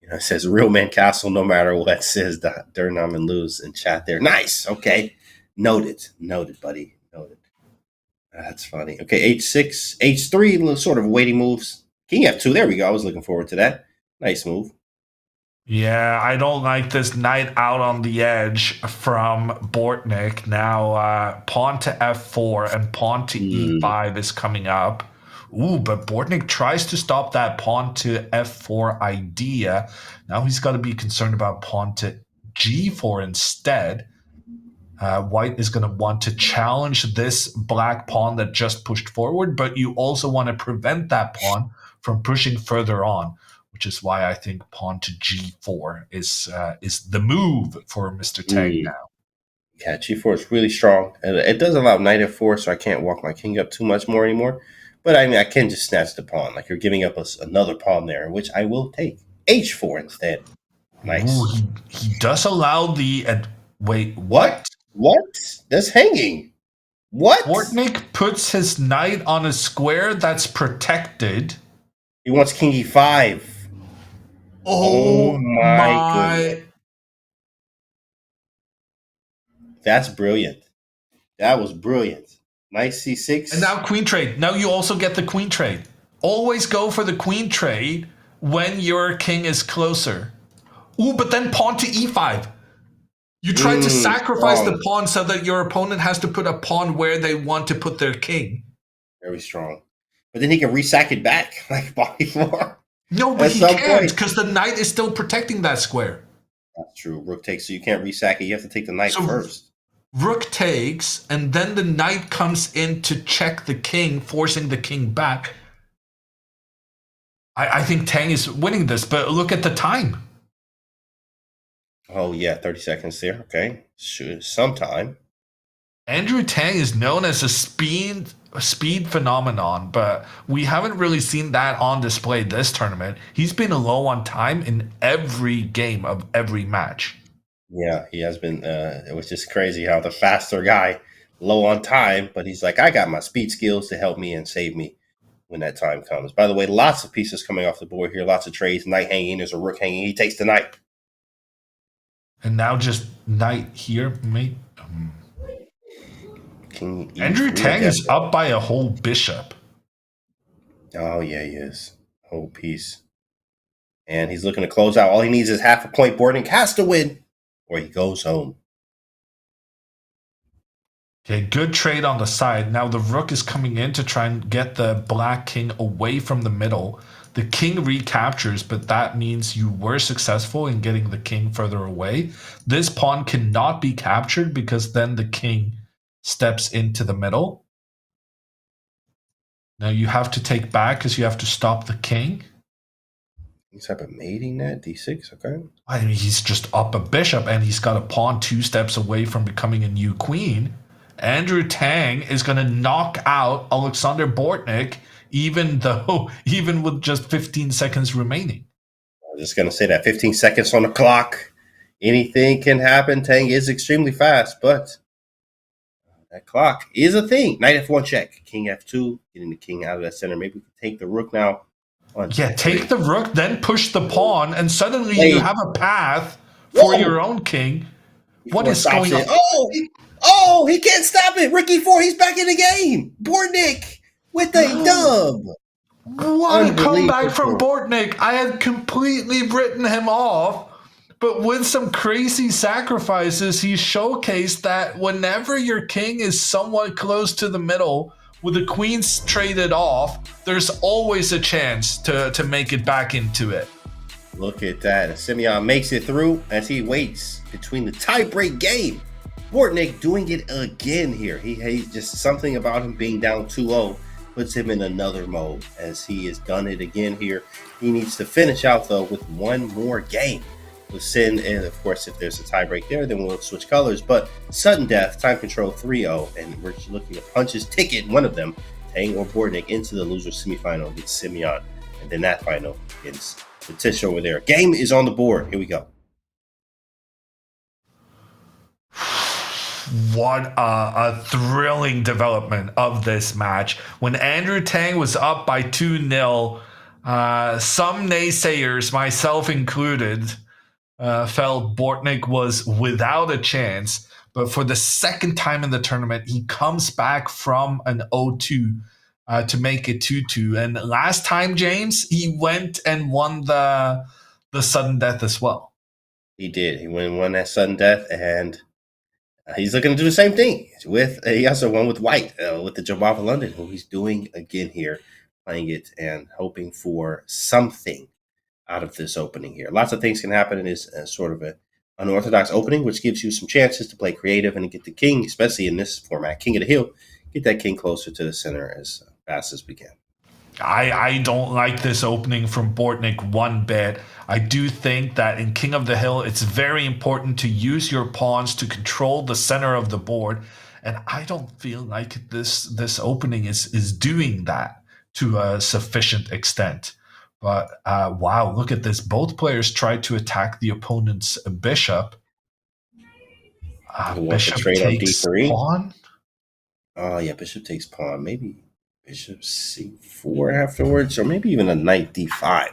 know, it says real man castle no matter what, says Durnam and lose in chat there. Nice. Okay. Noted, buddy. Noted. That's funny. Okay, h6, h3, little sort of waiting moves. King f2. There we go. I was looking forward to that. Nice move. Yeah, I don't like this knight out on the edge from Bortnik. Now, pawn to f4 and pawn to e5 is coming up. Ooh, but Bortnik tries to stop that pawn to f4 idea. Now he's got to be concerned about pawn to g4 instead. White is going to want to challenge this black pawn that just pushed forward, but you also want to prevent that pawn from pushing further on, which is why I think pawn to g4 is the move for Mr. Tang now. Yeah, g4 is really strong. And it does allow knight f4, so I can't walk my king up too much more anymore. But I mean, I can just snatch the pawn. Like, you're giving up another pawn there, which I will take. h4 instead. Nice. Ooh, he does allow the... wait, what? What? That's hanging. What? Bortnik puts his knight on a square that's protected. He wants king e5. Oh my goodness. That's brilliant. That was brilliant. Nice c6. And now queen trade. Now you also get the queen trade. Always go for the queen trade when your king is closer. Ooh, but then pawn to e5. You try to sacrifice the pawn so that your opponent has to put a pawn where they want to put their king. Very strong. But then he can resack it back like before. No, but he can't because the knight is still protecting that square. That's true. Rook takes, so you can't resack it. You have to take the knight first. Rook takes, and then the knight comes in to check the king, forcing the king back. I think Tang is winning this, but look at the time. Oh, yeah, 30 seconds there. Okay. Sure, sometime. Andrew Tang is known as a speed phenomenon, but we haven't really seen that on display this tournament. He's been low on time in every game of every match. Yeah, he has been. It was just crazy how the faster guy, low on time, but he's like, I got my speed skills to help me and save me when that time comes. By the way, lots of pieces coming off the board here, lots of trades. Knight hanging, there's a rook hanging. He takes the knight. And now just knight here, mate. Andrew Tang is up by a whole bishop. Oh, yeah, he is. Whole piece. And he's looking to close out. All he needs is half a point. Bortnik has to win, or he goes home. Okay, good trade on the side. Now the rook is coming in to try and get the black king away from the middle. The king recaptures, but that means you were successful in getting the king further away. This pawn cannot be captured because then the king steps into the middle. Now you have to take back because you have to stop the king. Any type of mating net, d6, okay. I mean, he's just up a bishop and he's got a pawn 2 steps away from becoming a new queen. Andrew Tang is going to knock out Alexander Bortnik, even with just 15 seconds remaining. I'm just going to say that 15 seconds on the clock. Anything can happen. Tang is extremely fast, but that clock is a thing. Knight f1 check. King f2, getting the king out of that center. Maybe we can take the rook now. Take the rook, then push the pawn, and suddenly you have a path for your own king. What is going on? Oh, he can't stop it. Rook e4, he's back in the game. Bortnik with a dub. What a comeback from Bortnik. I had completely written him off, but with some crazy sacrifices, he showcased that whenever your king is somewhat close to the middle, with the queens traded off, there's always a chance to make it back into it. Look at that. Simeon makes it through as he waits between the tie-break game. Bortnik doing it again here. He just something about him being down 2-0 puts him in another mode as he has done it again here. He needs to finish out though with one more game. We'll send, and of course, if there's a tie break there, then we'll switch colors. But sudden death, time control 3-0, and we're looking to punch his ticket, one of them, Tang or Bortnik, into the loser semifinal against Simeon, and then that final against the Tish over there. Game is on the board. Here we go. What a thrilling development of this match. When Andrew Tang was up by 2-0, some naysayers, myself included, felt Bortnik was without a chance. But for the second time in the tournament, he comes back from an 0-2 to make it 2-2. And last time, James, he went and won the sudden death as well. He did. He won that sudden death, and he's looking to do the same thing. He also won with White, with the Mitrabha London, who he's doing again here, playing it and hoping for something out of this opening here. Lots of things can happen in this sort of an unorthodox opening, which gives you some chances to play creative and get the king, especially in this format, King of the Hill, get that king closer to the center as fast as we can. I don't like this opening from Bortnik one bit. I do think that in King of the Hill, it's very important to use your pawns to control the center of the board. And I don't feel like this opening is doing that to a sufficient extent. But wow, look at this. Both players tried to attack the opponent's bishop. Bishop takes pawn? Oh, yeah, bishop takes pawn. Maybe bishop c4 afterwards, or maybe even a knight d5.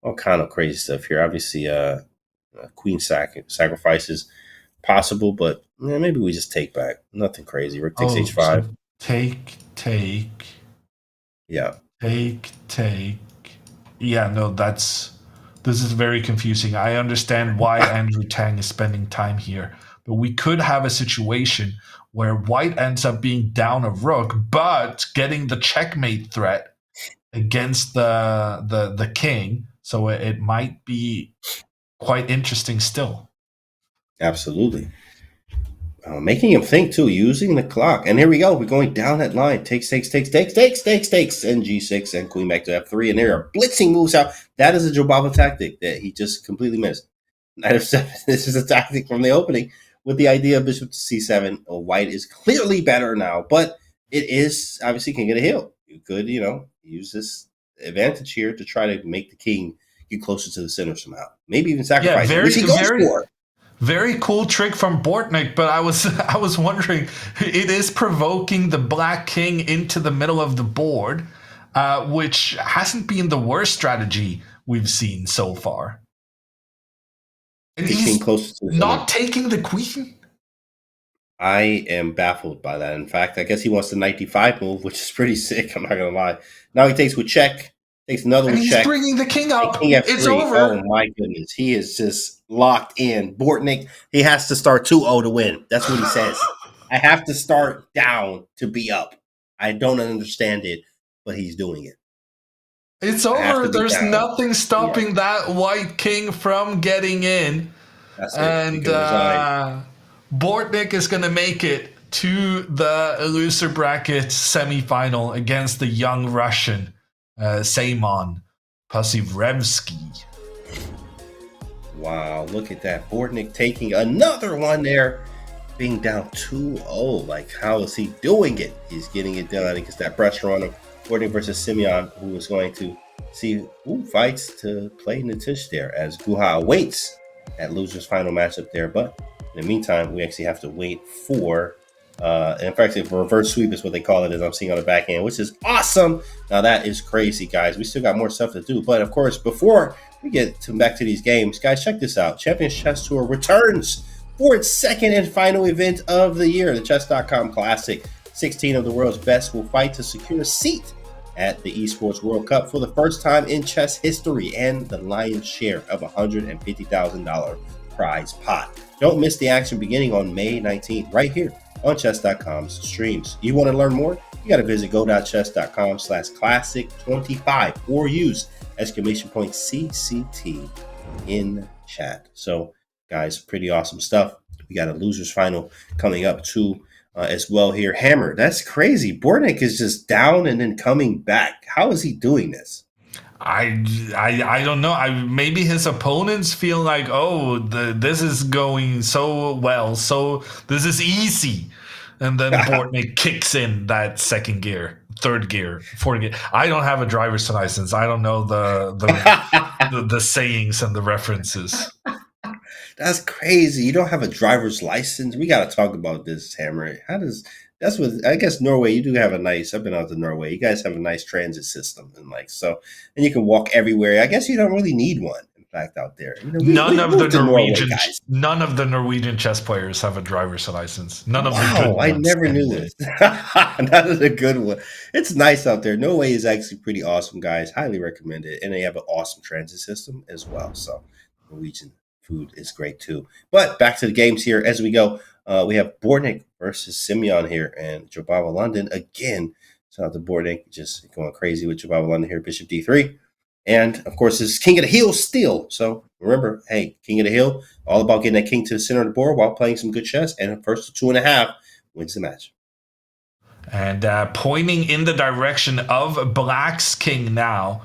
All kind of crazy stuff here. Obviously, queen sacrifices possible, but maybe we just take back. Nothing crazy. Rook takes h5. So take. Yeah. Take. Yeah, no, this is very confusing. I understand why Andrew Tang is spending time here, but we could have a situation where White ends up being down a rook, but getting the checkmate threat against the king. So it might be quite interesting still. Absolutely. Making him think too, using the clock. And here we go. We're going down that line. Takes, and G6, and queen back to F3. And there are blitzing moves out. That is a Mitrabha tactic that he just completely missed. Knight of 7. This is a tactic from the opening with the idea of bishop to c7. White is clearly better now, but it is obviously King of the Hill. You could, use this advantage here to try to make the king get closer to the center somehow. Maybe even sacrifice, which he goes for. Very cool trick from Bortnik, but I was wondering, it is provoking the black king into the middle of the board, which hasn't been the worst strategy we've seen so far. And he's close to not taking the queen. I am baffled by that. In fact, I guess he wants the knight d5 move, which is pretty sick. I'm not going to lie. Now he takes with check. Takes another with check. He's bringing the king up. King F3. It's over. Oh, my goodness. He is just locked in. Bortnik, he has to start 2-0 to win. That's what he says. I have to start down to be up. I don't understand it, but he's doing it. It's over. There's nothing stopping that white king from getting in. That's it. And Bortnik is going to make it to the loser bracket semifinal against the young Russian, Simeon Pasivrevsky. Wow, look at that. Bortnik taking another one there, being down 2-0. Like, how is he doing it? He's getting it done. He gets that pressure on him. Bortnik versus Simeon, who is going to see who fights to play Nitish there as Guha awaits that loser's final matchup there. But in the meantime, we actually have to wait for in fact, if reverse sweep is what they call it, as I'm seeing on the back end, which is awesome. Now that is crazy, guys. We still got more stuff to do. But of course, before we get back to these games, guys, check this out. Champions Chess Tour returns for its second and final event of the year, the Chess.com Classic. 16 of the world's best will fight to secure a seat at the Esports World Cup for the first time in chess history and the lion's share of $150,000 prize pot. Don't miss the action beginning on May 19th right here on Chess.com's streams. You want to learn more? You got to visit go.chess.com/classic25 or use exclamation point CCT in chat. So, guys, pretty awesome stuff. We got a losers final coming up too as well here. Hammer, that's crazy. Bortnik is just down and then coming back. How is he doing this? I don't know. Maybe his opponents feel like, oh, this is going so well, so this is easy, and then Bortnik kicks in that second gear, third gear, fourth gear. I don't have a driver's license. I don't know the sayings and the references. That's crazy. You don't have a driver's license. We got to talk about this, Hammer. How does that's what I guess Norway. You do have a nice. I've been out to Norway. You guys have a nice transit system, and and you can walk everywhere. I guess you don't really need one. In fact, out there, None of the Norway, guys. none of the Norwegian chess players have a driver's license. None of the Wow, good I ones. never knew anyway. this. That is a good one. It's nice out there. Norway is actually pretty awesome, guys. Highly recommend it, and they have an awesome transit system as well. So Norwegian food is great too. But back to the games here as we go. We have Bortnik versus Simeon here, and Jobava London again. Shout out to Bortnik, just going crazy with Jobava London here. Bishop D3, and of course, this is King of the Hill still. So remember, hey, King of the Hill, all about getting that king to the center of the board while playing some good chess. And first to 2.5 wins the match. And pointing in the direction of Black's king now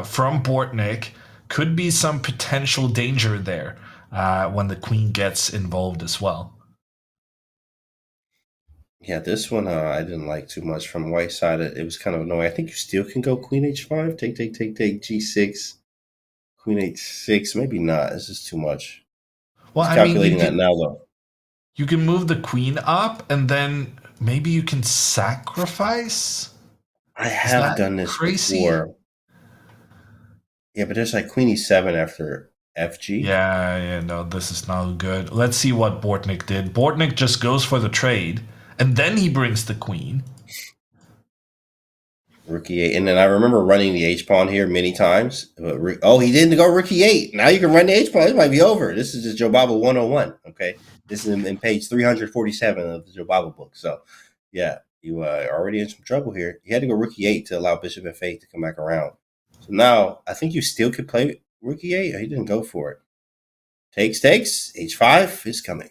from Bortnik could be some potential danger there when the queen gets involved as well. Yeah, this one I didn't like too much from white side. It was kind of annoying. I think you still can go Queen H5, take, G6, Queen H6. Maybe not. This is too much. Well, It's calculating that now, though. You can move the queen up, and then maybe you can sacrifice. I have done this before. Yeah, but there's like Queen E7 after FG. Yeah, no, this is not good. Let's see what Bortnik did. Bortnik just goes for the trade, and then he brings the queen. Rook E8. And then I remember running the H-pawn here many times. Oh, he didn't go Rook E8. Now you can run the H-pawn. This might be over. This is just Jobava 101, okay? This is in page 347 of the Jobava book. So, yeah, you are already in some trouble here. You had to go Rook E8 to allow Bishop F8 to come back around. So now I think you still could play Rook E8. He didn't go for it. Takes. H5 is coming.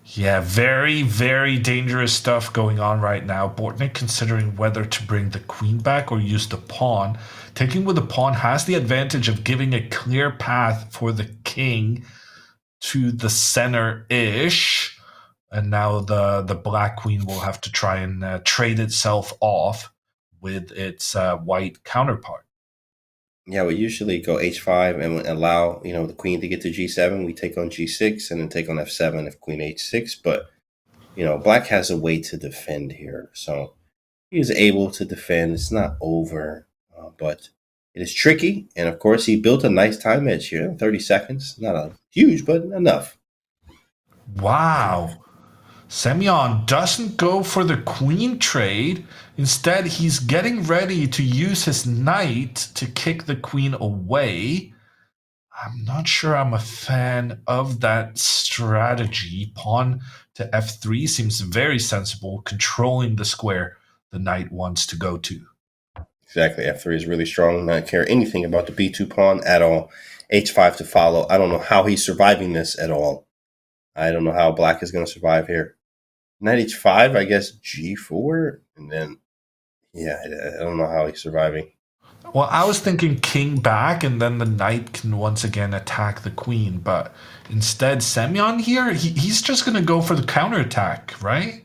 Yeah, very, very dangerous stuff going on right now. Bortnik considering whether to bring the queen back or use the pawn. Taking with the pawn has the advantage of giving a clear path for the king to the center-ish. And now the black queen will have to try and trade itself off with its white counterpart. Yeah, we usually go H5 and allow, the queen to get to G7. We take on G6 and then take on F7 if queen H6. But, black has a way to defend here. So he is able to defend. It's not over, but it is tricky. And, of course, he built a nice time edge here, 30 seconds. Not a huge, but enough. Wow. Simeon doesn't go for the queen trade. Instead, he's getting ready to use his knight to kick the queen away. I'm not sure I'm a fan of that strategy. Pawn to f3 seems very sensible, controlling the square the knight wants to go to. Exactly. F3 is really strong. Not care anything about the B2 pawn at all. H5 to follow. I don't know how he's surviving this at all. I don't know how black is going to survive here. Knight H5, I guess G4, and then, yeah, I don't know how he's surviving. Well, I was thinking king back, and then the knight can once again attack the queen, but instead, Simeon here, he's just going to go for the counterattack, right?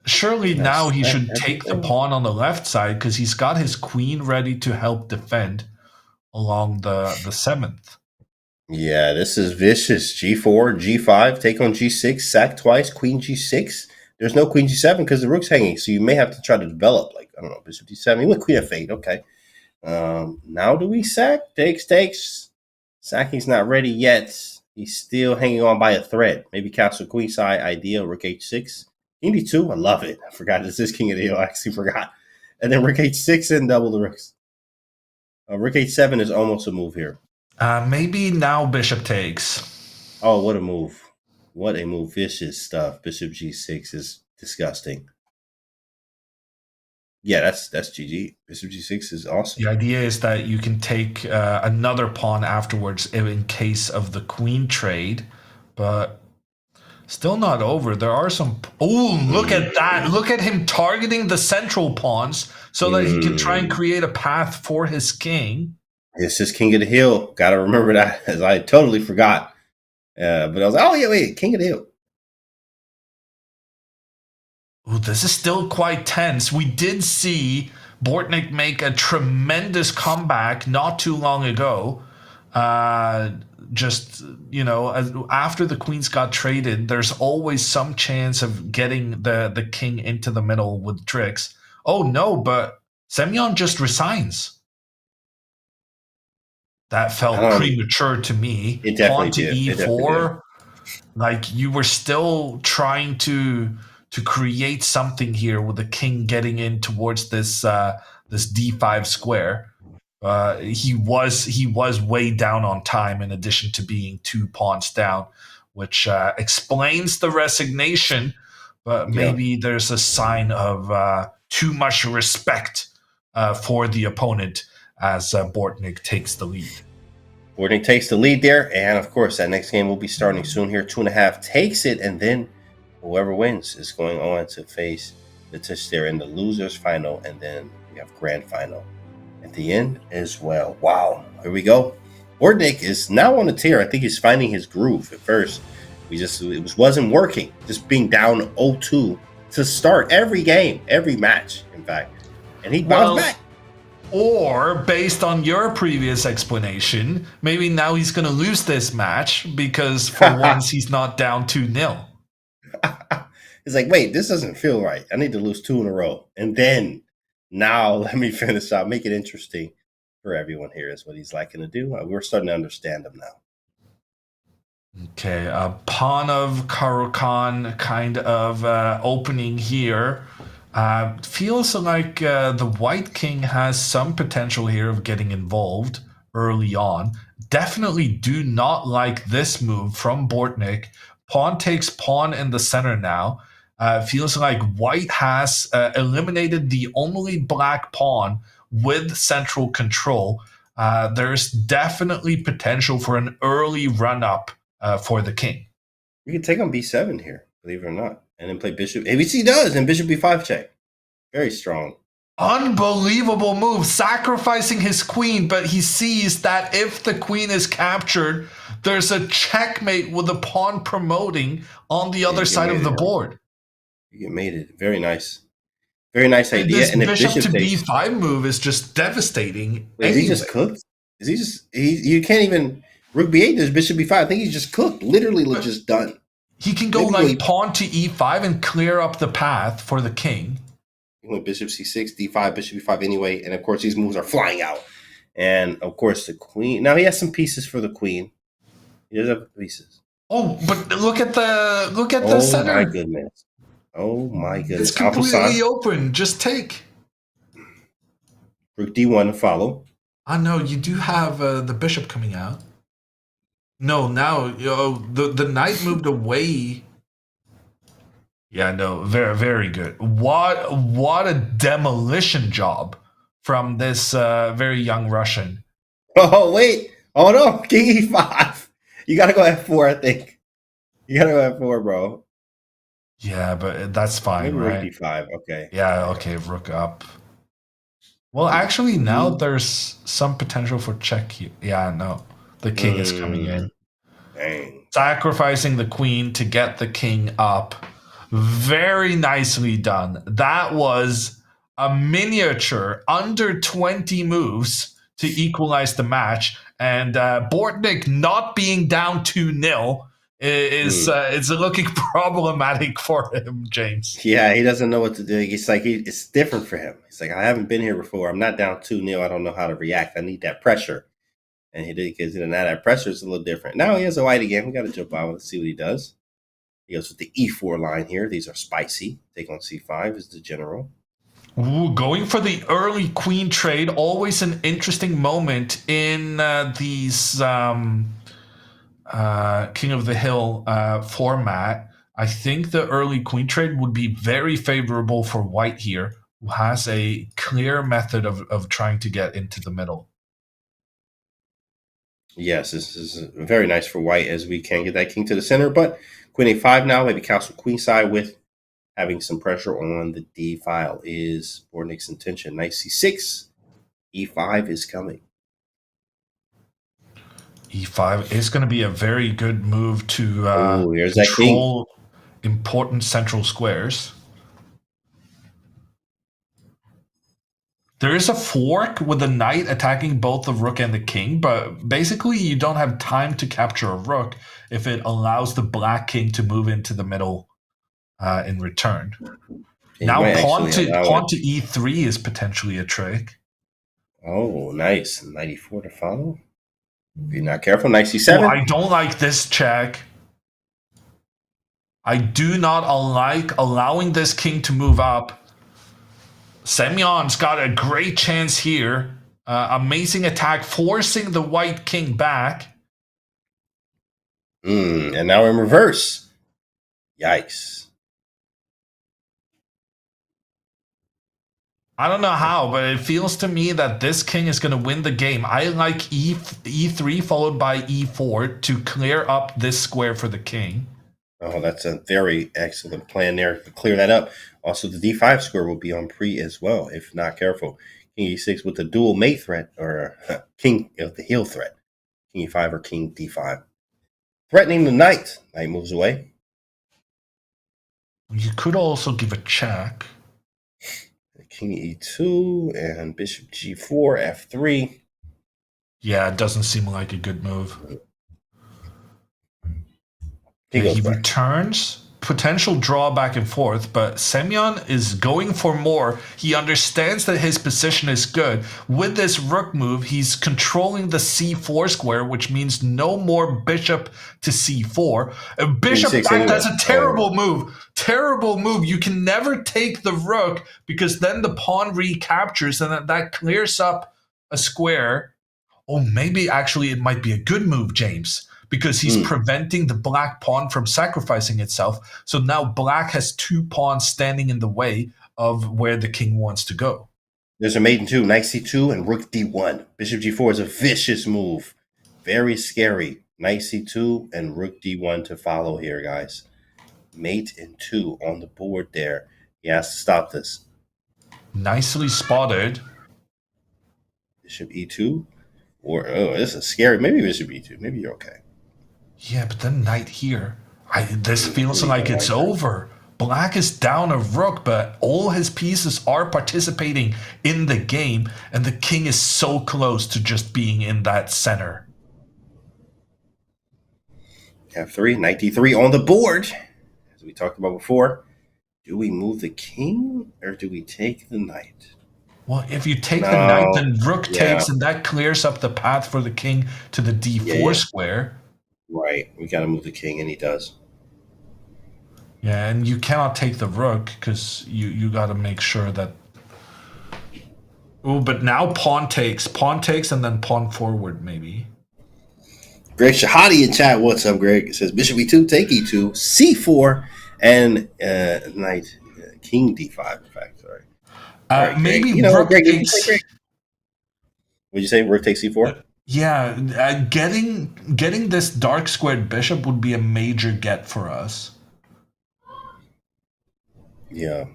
Surely now he should take the pawn on the left side, because he's got his queen ready to help defend along the 7th. Yeah, this is vicious. G4, G5, take on G6, sack twice, queen G6. There's no queen G7 because the rook's hanging, so you may have to try to develop, bishop D7. He went queen F8, okay. Now do we sack? Takes. Sacking's not ready yet. He's still hanging on by a thread. Maybe castle queen side, ideal, rook H6. King D2, I love it. I forgot this is king of the hill. I actually forgot. And then rook H6 and double the rooks. Rook H7 is almost a move here. Maybe now bishop takes. Oh, what a move. What a move. Vicious stuff. Bishop G6 is disgusting. Yeah, that's GG. Bishop G6 is awesome. The idea is that you can take another pawn afterwards in case of the queen trade. but still not over. There are some. Oh, look at that! Look at him targeting the central pawns so that he can try and create a path for his king. This is King of the Hill. Got to remember that, as I totally forgot. But I was like, oh, yeah, wait, King of the Hill. Ooh, this is still quite tense. We did see Bortnik make a tremendous comeback not too long ago. Just, after the queens got traded, there's always some chance of getting the king into the middle with tricks. Oh, no, but Simeon just resigns. That felt premature to me. It definitely Pawn to did. e4. Like, you were still trying to create something here with the king getting in towards this d5 square. He was way down on time, in addition to being 2 pawns down, which explains the resignation. But maybe there's a sign of too much respect for the opponent as Bortnik takes the lead. Bortnik takes the lead there, and of course, that next game will be starting soon here. 2.5 takes it, and then whoever wins is going on to face the Tish there in the losers final, and then we have grand final at the end as well. Wow, here we go. Bortnik is now on a tear. I think he's finding his groove. At first, it wasn't working. Just being down 0-2 to start every game, every match, in fact, and he bounced back. Or, based on your previous explanation, maybe now he's going to lose this match because for once he's not down 2-0. He's like, wait, this doesn't feel right. I need to lose 2 in a row. And then, now let me finish out. Make it interesting for everyone here is what he's liking to do. We're starting to understand him now. Okay, pawn of Caruana kind of opening here. Feels like the white king has some potential here of getting involved early on. Definitely do not like this move from Bortnik. Pawn takes pawn in the center now. Feels like white has eliminated the only black pawn with central control. There's definitely potential for an early run-up for the king. You can take on b7 here, believe it or not, and then play bishop. ABC does, and bishop b5 check. Very strong. Unbelievable move, sacrificing his queen, but he sees that if the queen is captured, there's a checkmate with the pawn promoting on the other side of the board. You get mated. Very nice. Very nice idea. This bishop to b5 move is just devastating. Wait, is he just cooked? Is he just... you can't even... Rook b8, there's bishop b5. I think he's just cooked. Literally just done. He can go pawn to e5 and clear up the path for the king. He went bishop c6, d5, bishop b5 anyway. And of course, these moves are flying out. And of course, the queen... Now, he has some pieces for the queen. He does have pieces. Oh, but look at the center. Oh, my goodness. Oh, my goodness. It's completely open. Just take. Rook d1 to follow. No, you do have the bishop coming out. No, now the knight moved away. Yeah, no, very, very good. What a demolition job from this very young Russian. Oh, wait. Oh, no. King e5. You got to go f4, I think. You got to go f4, bro. Yeah, but that's fine, maybe right? Rook d5, okay. Yeah, okay, rook up. Well, actually, now there's some potential for check here. Yeah, no. The king is coming in. Dang. Sacrificing the queen to get the king up. Very nicely done. That was a miniature under 20 moves to equalize the match. And Bortnik not being down 2-0 is it's looking problematic for him, James. Yeah, he doesn't know what to do. It's like it's different for him. He's like, I haven't been here before. I'm not down 2-0. I don't know how to react. I need that pressure. And he did, because now that pressure is a little different. Now he has a white again. We got to jump out and see what he does. He goes with the e4 line here. These are spicy. Take on c5 is the general. Ooh, going for the early queen trade. Always an interesting moment in these King of the Hill format. I think the early queen trade would be very favorable for white here, who has a clear method of trying to get into the middle. Yes, this is very nice for white as we can get that king to the center. But queen a5 now, maybe castle queenside with having some pressure on the d file is Bortnik's intention. Knight c6, e5 is coming. E5 is going to be a very good move to Oh, here's that king. control important central squares. There is a fork with the knight attacking both the rook and the king, but basically you don't have time to capture a rook if it allows the black king to move into the middle in return. Now pawn to e3 is potentially a trick. Oh, nice. Knight e4 to follow. If you're not careful, knight c7. Oh, I don't like this check. I do not like allowing this king to move up. Simeon's got a great chance here. Amazing attack, forcing the white king back. And now in reverse. Yikes. I don't know how, but it feels to me that this king is going to win the game. I like e3 followed by e4 to clear up this square for the king. Oh, that's a very excellent plan there to clear that up. Also, the d5 square will be on pre as well, if not careful. King e6 with the dual mate threat, or king of the heel threat. King e5 or king d5. Threatening the knight. Knight moves away. You could also give a check. King e2 and bishop g4, f3. Yeah, it doesn't seem like a good move. He returns. Potential draw back and forth, but Simeon is going for more. He understands that his position is good. With this rook move, he's controlling the c4 square, which means no more bishop to c4. Bishop back, that's a terrible move. Terrible move. You can never take the rook because then the pawn recaptures and that clears up a square. Oh, maybe actually it might be a good move, James, because he's preventing the black pawn from sacrificing itself. So now black has two pawns standing in the way of where the king wants to go. There's a mate in two, knight c2 and rook d1. Bishop g4 is a vicious move. Very scary. Knight c2 and rook d1 to follow here, guys. Mate in two on the board there. He has to stop this. Nicely spotted. Bishop e2. Or, oh, this is scary. Maybe bishop e2. Maybe you're okay. Yeah, but then knight here. This feels like it's over. Black is down a rook, but all his pieces are participating in the game, and the king is so close to just being in that center. f3, knight d3 on the board. As we talked about before, do we move the king or do we take the knight? Well, if you take the knight, then rook takes, and that clears up the path for the king to the d4 square. Right. We got to move the king, and he does. Yeah, and you cannot take the rook because you got to make sure that... Oh, but now pawn takes, and then pawn forward, maybe. Greg Shahadi in chat. What's up, Greg? It says bishop e2, take e2, c4, and knight, king d5, in fact. Sorry. Right, maybe rook takes... What'd you say? Rook takes c4? Yeah, getting this dark squared bishop would be a major get for us. Yeah.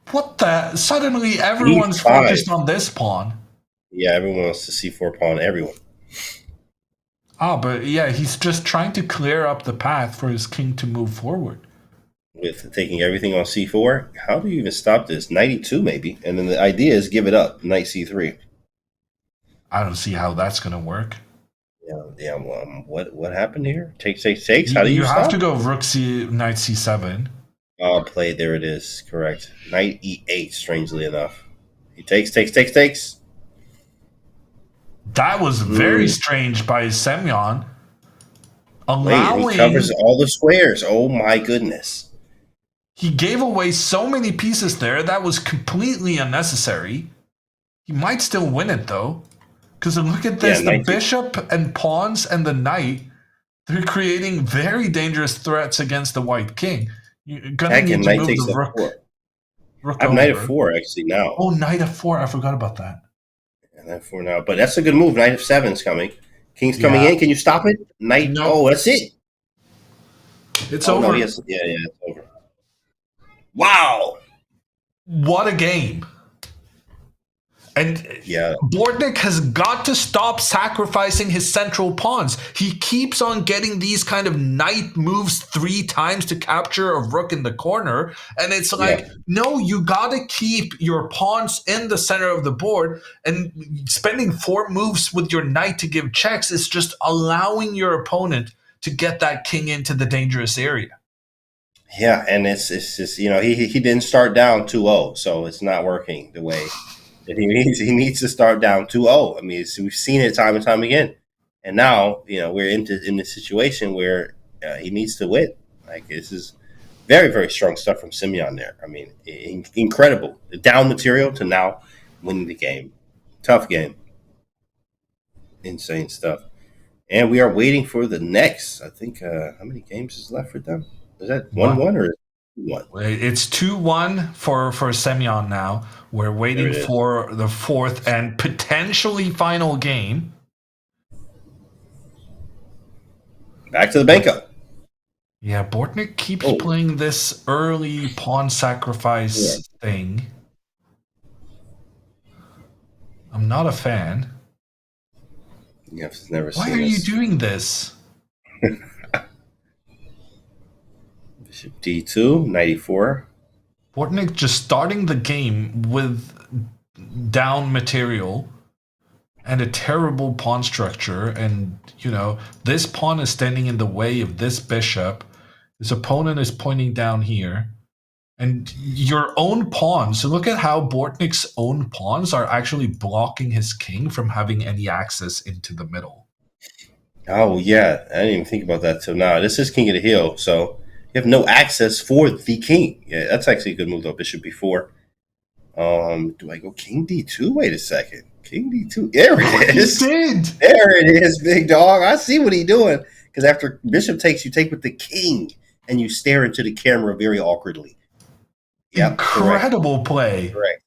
What the? Suddenly everyone's focused on this pawn. Yeah, everyone wants to c4 pawn, everyone. But yeah, he's just trying to clear up the path for his king to move forward. With taking everything on c4, how do you even stop this? Knight e2 maybe, and then the idea is give it up. Knight c3. I don't see how that's gonna work. Yeah. What happened here? Takes. How do you stop? Have to go rook c, knight c7. Oh, play. There it is. Correct. Knight e8. Strangely enough, he takes. That was very strange by Simeon. He covers all the squares. Oh my goodness. He gave away so many pieces there. That was completely unnecessary. He might still win it, though. Because look at this. The bishop and pawns and the knight, they're creating very dangerous threats against the white king. You're going to need to move the rook. I have knight f4, actually, now. Oh, knight f4. I forgot about that. And then for now, but that's a good move. Knight f7 is coming. King's coming Yeah. in. Can you stop it? Knight. Nope. Oh, that's it. It's Oh no, over. yes, yeah, it's over. Wow. What a game. And Yeah. Bortnik has got to stop sacrificing his central pawns. He keeps on getting these kind of knight moves 3 times to capture a rook in the corner. And it's like, Yeah. no, you got to keep your pawns in the center of the board. And spending 4 moves with your knight to give checks is just allowing your opponent to get that king into the dangerous area. Yeah, and it's just he didn't start down 2-0, so it's not working the way that he needs. He needs to start down 2-0. I mean, we've seen it time and time again, and now we're in this situation where he needs to win. Like, this is very, very strong stuff from Simeon there. I mean, incredible. The down material to now winning the game. Tough game. Insane stuff. And we are waiting for the next. I think how many games is left for them? Is that 1-1 or 2-1? It's 2-1 for Simeon now. We're waiting for the 4th and potentially final game. Back to the Banco. Yeah, Bortnik keeps playing this early pawn sacrifice thing. I'm not a fan. Yeah, never Why seen are you this. doing this? Bishop D2, 94. Bortnik just starting the game with down material and a terrible pawn structure. And, this pawn is standing in the way of this bishop. His opponent is pointing down here. And your own pawns, so look at how Bortnik's own pawns are actually blocking his king from having any access into the middle. Oh, yeah. I didn't even think about that till now. This is king of the hill, so you have no access for the king. Yeah, that's actually a good move, though. Bishop B4. Do I go king D2? Wait a second. King D2. There it is. He did. There it is, big dog. I see what he's doing. Because after bishop takes, you take with the king, and you stare into the camera very awkwardly. Yep, incredible correct. Play. Correct.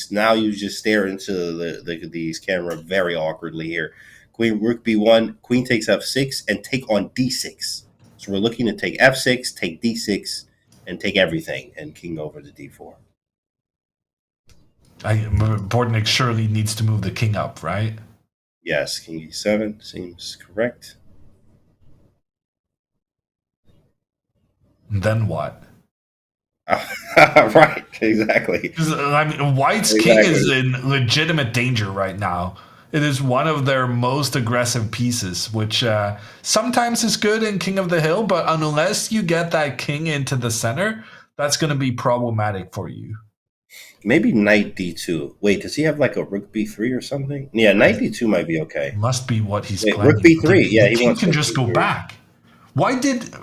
Now you just stare into these camera very awkwardly here. Queen rook B1, queen takes F6, and take on D6. So we're looking to take F6, take D6, and take everything, and king over to D4. Bortnik surely needs to move the king up, right? Yes, king E7 seems correct. And then what? Right, exactly. I mean, White's king is in legitimate danger right now. It is one of their most aggressive pieces, which sometimes is good in King of the Hill, but unless you get that king into the center, that's going to be problematic for you. Maybe knight D2. Wait, does he have like a rook B3 or something? Yeah, knight D2 might be okay. Must be what he's Wait, playing. rook B3. Yeah, the king can just go back. Why did...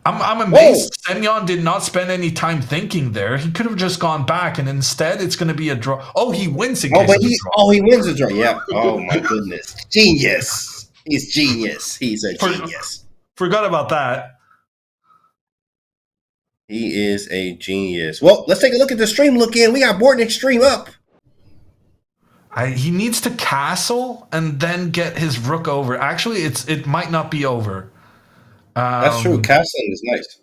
I'm amazed Simeon did not spend any time thinking there. He could have just gone back, and instead it's going to be a draw. Oh, he wins again. He wins a draw. Yeah. Oh, my goodness. Genius. He's genius. He's a genius. Forgot about that. He is a genius. Well, let's take a look at the stream. Look in. We got Bortnik stream up. He needs to castle and then get his rook over. Actually, it might not be over. That's true. Castling is nice.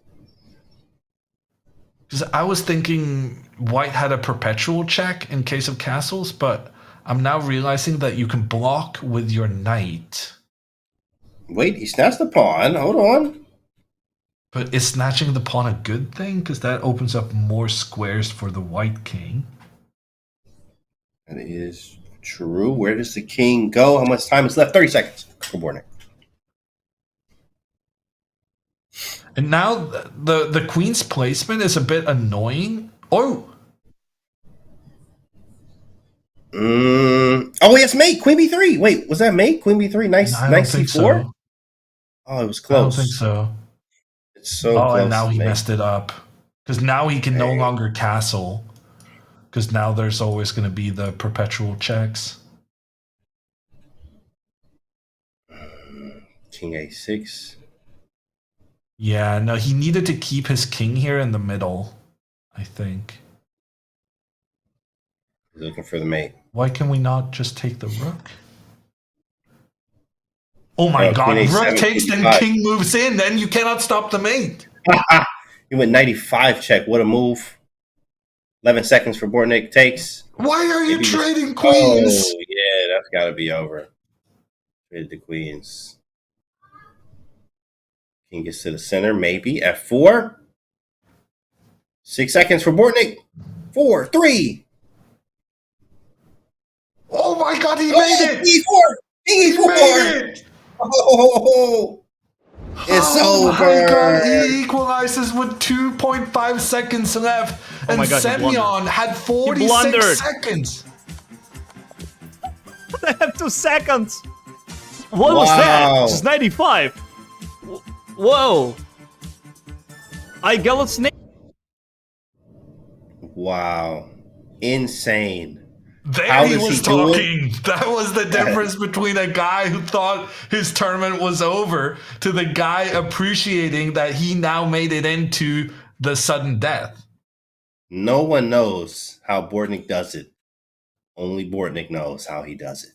Because I was thinking White had a perpetual check in case of castles, but I'm now realizing that you can block with your knight. Wait, he snatched the pawn. Hold on. But is snatching the pawn a good thing? Because that opens up more squares for the White king. That is true. Where does the king go? How much time is left? 30 seconds for Bortnik. And now the queen's placement is a bit annoying. Oh! Oh, it's mate. Queen B3. Wait, was that mate? Queen B3. Nice C4? So. Oh, it was close. I don't think so. It's so close. Oh, and now he messed it up. Because now he can no longer castle. Because now there's always going to be the perpetual checks. King A6. Yeah, no, he needed to keep his king here in the middle, I think. He's looking for the mate. Why can we not just take the rook? Oh my god, Queen rook A7, takes, then King king moves in, then you cannot stop the mate. He went 95 check. What a move. 11 seconds for Bortnik. Takes. Why are you Maybe trading queens? Oh, yeah, that's got to be over. Traded the queens. King gets to the center, maybe. F4. 6 seconds for Bortnik. 4, 3. Oh my god, he made it! E4. He E4. made it! Oh, it's Oh over. my god, he equalizes with 2.5 seconds left. And my god, he Simeon blundered. had He 46 blundered. seconds. I have 2 seconds. What was that? It's 95. Whoa. I got a snake. Wow. Insane. There How he does was he do talking. That was the difference between a guy who thought his tournament was over to the guy appreciating that he now made it into the sudden death. No one knows how Bortnik does it. Only Bortnik knows how he does it.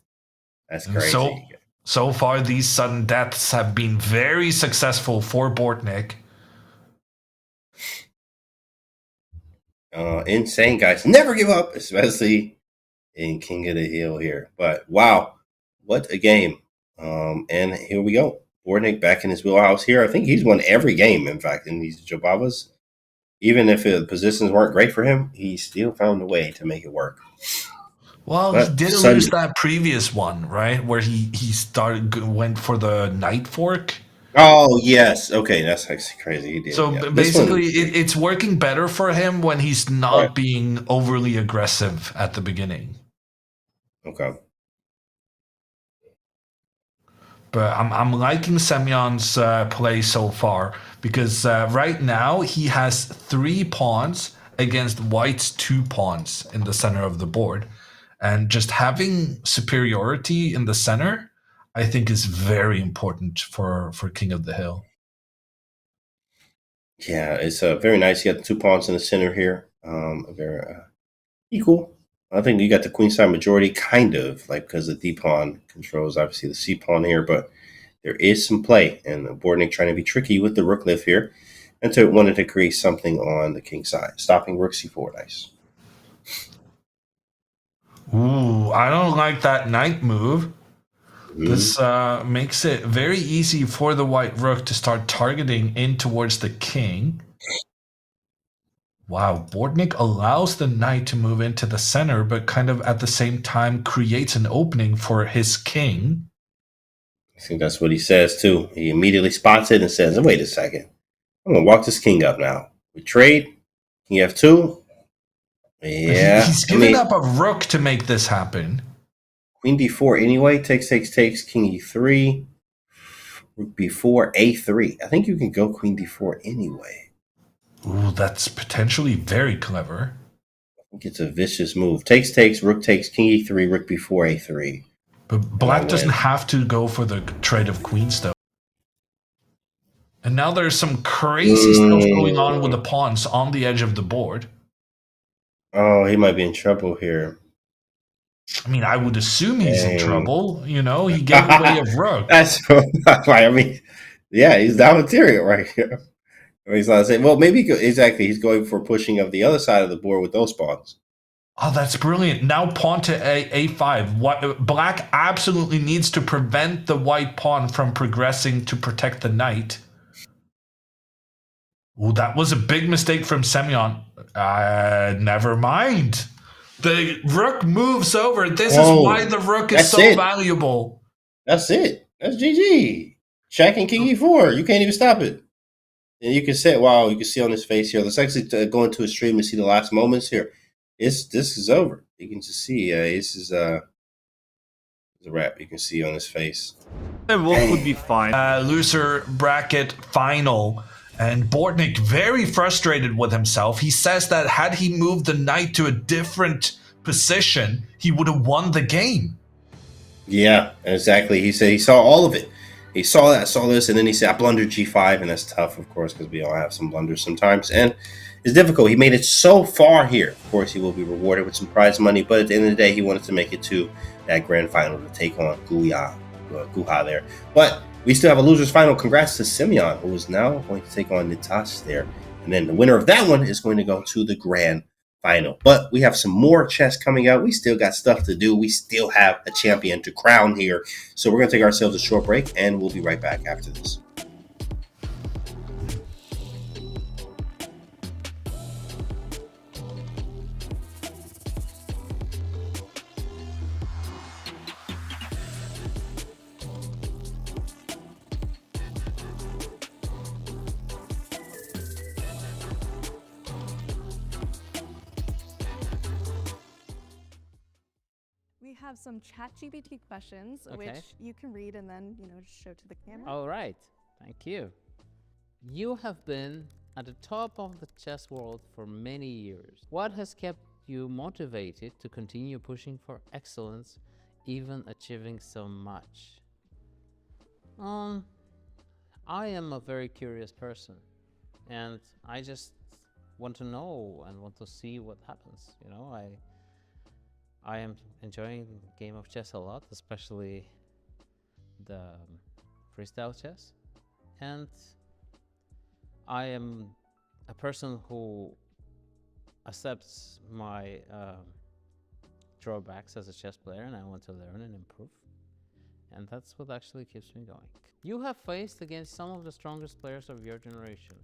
That's crazy. So far, these sudden deaths have been very successful for Bortnik. Insane, guys. Never give up, especially in King of the Hill here. But wow, what a game. And here we go. Bortnik back in his wheelhouse here. I think he's won every game, in fact, in these Jobavas. Even if the positions weren't great for him, he still found a way to make it work. Well, But he did lose that previous one, right? Where he went for the knight fork. Oh, yes. Okay, that's actually crazy. He did. So yeah. basically, it's working better for him when he's not Right. being overly aggressive at the beginning. Okay. But I'm liking Semyon's play so far because right now he has 3 pawns against White's 2 pawns in the center of the board. And just having superiority in the center, I think, is very important for King of the Hill. Yeah, it's very nice. You got the 2 pawns in the center here. Very equal. I think you got the queenside majority, kind of, like because the D pawn controls obviously the C pawn here, but there is some play, and Bortnik trying to be tricky with the rook lift here, and so wanted to create something on the king side, stopping rook C4. Nice. Ooh, I don't like that knight move. Mhm. This makes it very easy for the white rook to start targeting in towards the king. Wow, Bortnik allows the knight to move into the center, but kind of at the same time creates an opening for his king. I think that's what he says too. He immediately spots it and says, "Wait a second, I'm gonna walk this king up now. We trade. King F2. Yeah, He's giving up a rook to make this happen. Queen D4 anyway. Takes. King E3. Rook B4 A3. I think you can go Queen D4 anyway. Ooh, that's potentially very clever. I think it's a vicious move. Takes. Rook takes. King E3. Rook B4 A3. But black doesn't have to go for the trade of queens, though. And now there's some crazy stuff going on with the pawns on the edge of the board. Oh, he might be in trouble here. I mean, I would assume he's in trouble. You know, he gave away a rook. That's why. I mean, yeah, he's down material right here. He's not saying, well, maybe exactly. He's going for pushing of the other side of the board with those pawns. Oh, that's brilliant. Now pawn to A5. What black absolutely needs to prevent the white pawn from progressing to protect the knight. Oh, that was a big mistake from Simeon. Never mind. The rook moves over. This is why the rook is so valuable. That's it. That's GG. Checking King E4. You can't even stop it. And you can say, wow, you can see on his face here. Let's actually go into a stream and see the last moments here. This is over. You can just see this is a wrap. You can see on his face. Wolf would be fine. Loser bracket final. And Bortnik very frustrated with himself. He says that had he moved the knight to a different position, he would have won the game. Yeah, exactly. He said he saw all of it. He saw that, saw this, and then he said, I blundered G5, and that's tough, of course, because we all have some blunders sometimes. And It's difficult. He made it so far here. Of course, he will be rewarded with some prize money, but at the end of the day, he wanted to make it to that grand final to take on Guha there. But we still have a loser's final. Congrats to Simeon, who is now going to take on Nitas there. And then the winner of that one is going to go to the grand final. But we have some more chess coming out. We still got stuff to do. We still have a champion to crown here. So we're going to take ourselves a short break, and we'll be right back after this. We have some ChatGPT questions, Okay. which you can read and then, just show to the camera. All right, thank you. You have been at the top of the chess world for many years. What has kept you motivated to continue pushing for excellence, even achieving so much? I am a very curious person, and I just want to know and want to see what happens. I am enjoying the game of chess a lot, especially the freestyle chess. And I am a person who accepts my drawbacks as a chess player, and I want to learn and improve. And that's what actually keeps me going. You have faced against some of the strongest players of your generation.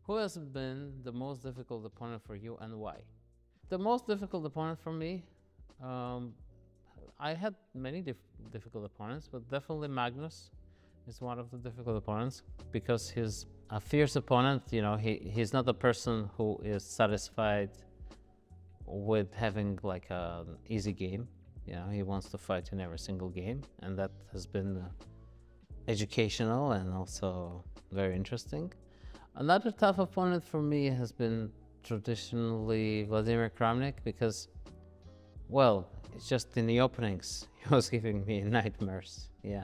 Who has been the most difficult opponent for you, and why? The most difficult opponent for me, I had many difficult opponents, but definitely Magnus is one of the difficult opponents because he's a fierce opponent. He's not a person who is satisfied with having like an easy game. He wants to fight in every single game, and that has been educational and also very interesting. Another tough opponent for me has been traditionally Vladimir Kramnik because, well, it's just in the openings, he was giving me nightmares. Yeah.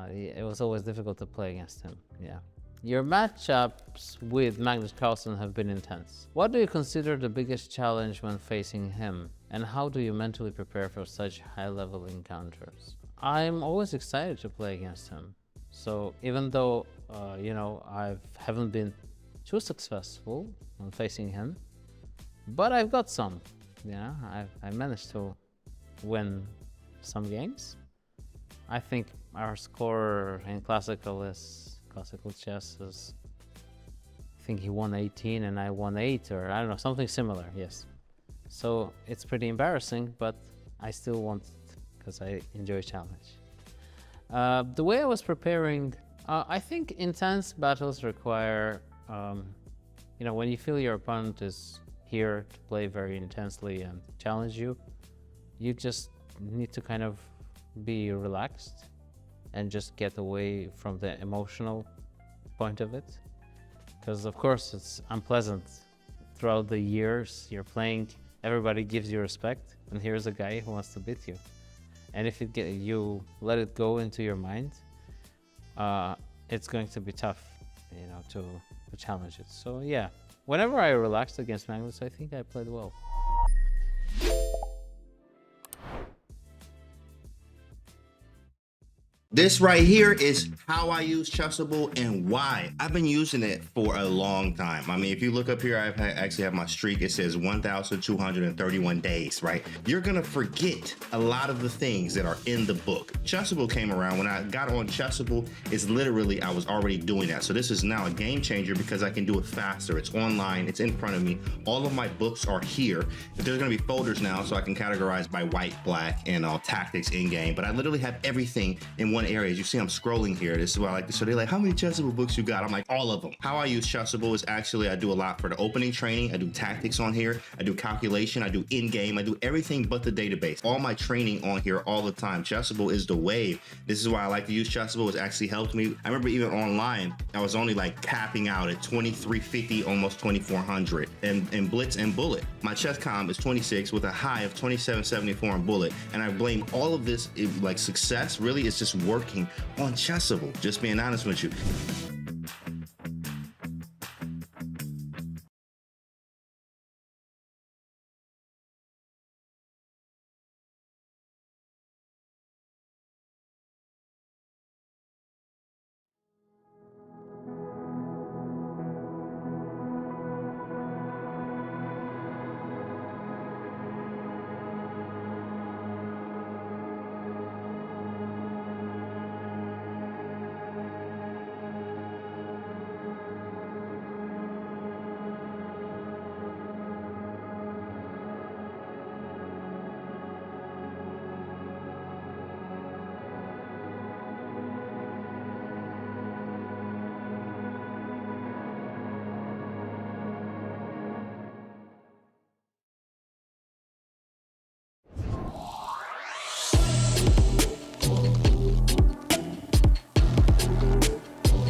It was always difficult to play against him. Yeah. Your matchups with Magnus Carlsen have been intense. What do you consider the biggest challenge when facing him? And how do you mentally prepare for such high-level encounters? I'm always excited to play against him. So even though, I haven't been too successful on facing him, but I've got some. I managed to win some games. I think our score in classical chess is, I think he won 18 and I won 8, or I don't know, something similar, yes. So it's pretty embarrassing, but I still want it because I enjoy challenge. The way I was preparing, I think intense battles require, when you feel your opponent is here to play very intensely and challenge you, you just need to kind of be relaxed and just get away from the emotional point of it, because of course it's unpleasant. Throughout the years you're playing, everybody gives you respect, and here's a guy who wants to beat you, and if you let it go into your mind, it's going to be tough, to challenge it. So yeah, whenever I relaxed against Magnus, I think I played well. This right here is how I use Chessable and why. I've been using it for a long time. I mean, if you look up here, I actually have my streak. It says 1,231 days, right? You're gonna forget a lot of the things that are in the book. Chessable came around. When I got on Chessable, it's literally, I was already doing that. So this is now a game changer because I can do it faster. It's online, it's in front of me. All of my books are here. There's gonna be folders now, so I can categorize by white, black, and tactics in game. But I literally have everything in one area. As you see, I'm scrolling here. This is why I like this. So they're like, how many Chessable books you got? I'm like, all of them. How I use Chessable is actually, I do a lot for the opening training. I do tactics on here. I do calculation. I do in-game. I do everything but the database. All my training on here all the time. Chessable is the wave. This is why I like to use Chessable. It's actually helped me. I remember even online, I was only like capping out at 2350, almost 2400 in Blitz and Bullet. My chess com is 26 with a high of 2774 in Bullet. And I blame all of this, like success really is just working on Chessable. Just being honest with you.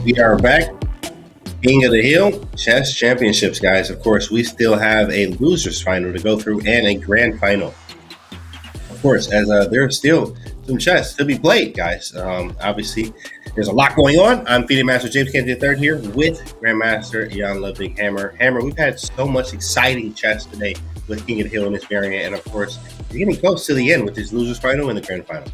We are back. King of the Hill Chess Championships, guys. Of course, we still have a losers final to go through and a grand final. Of course, as there's still some chess to be played, guys. Obviously, there's a lot going on. I'm FIDE Master James Kennedy III here with Grandmaster Jan Ludwig Hammer. Hammer, we've had so much exciting chess today with King of the Hill in this variant, and of course, we're getting close to the end with this losers final and the grand final.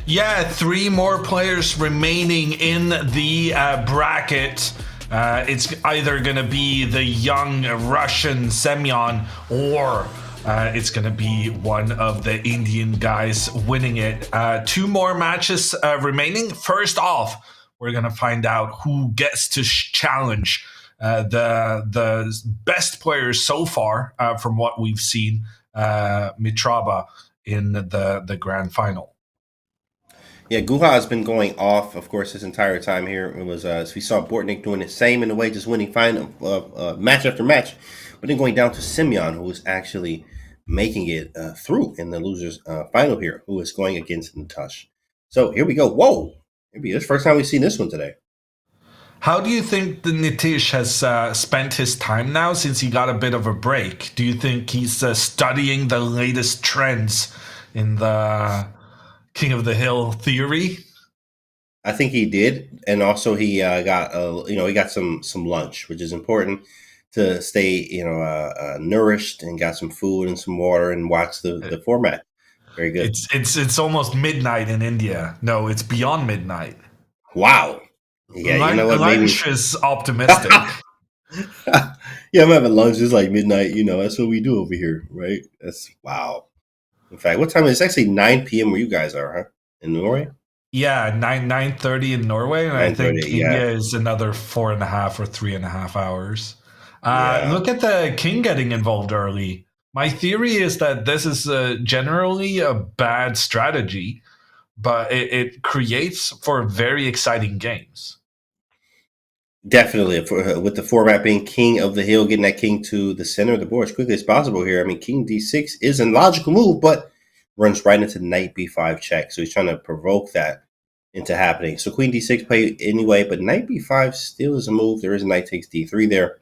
Yeah, 3 more players remaining in the bracket. It's either going to be the young Russian Simeon or it's going to be one of the Indian guys winning it. 2 more matches remaining. First off, we're going to find out who gets to challenge the best players so far from what we've seen, Mitrabha, in the grand final. Yeah, Guha has been going off, of course, this entire time here. It was as we saw Bortnik doing the same in a way, just winning final match after match, but then going down to Simeon, who was actually making it through in the losers final here, who is going against Natash. So here we go. Whoa, maybe this first time we've seen this one today. How do you think the Nitish has spent his time now since he got a bit of a break? Do you think he's studying the latest trends in the King of the Hill theory? I think he did, and also he got he got some lunch, which is important to stay nourished, and got some food and some water and watch the format. Very good. It's almost midnight in India. No, it's beyond midnight. Wow. Yeah, you know what? Lunch is optimistic. Yeah, I'm having lunch. It's like midnight. That's what we do over here, right? That's wow. In fact, what time is it? It's actually 9 p.m. where you guys are, huh? In Norway? Yeah, 9:30 in Norway, and I think India is another 4.5 or 3.5 hours. Look at the king getting involved early. My theory is that this is generally a bad strategy, but it creates for very exciting games. Definitely, with the format being king of the hill, getting that king to the center of the board as quickly as possible here. I mean, king d6 is a logical move, but runs right into knight b5 check. So he's trying to provoke that into happening. So queen d6 play anyway, but knight b5 still is a move. There is a knight takes d3 there,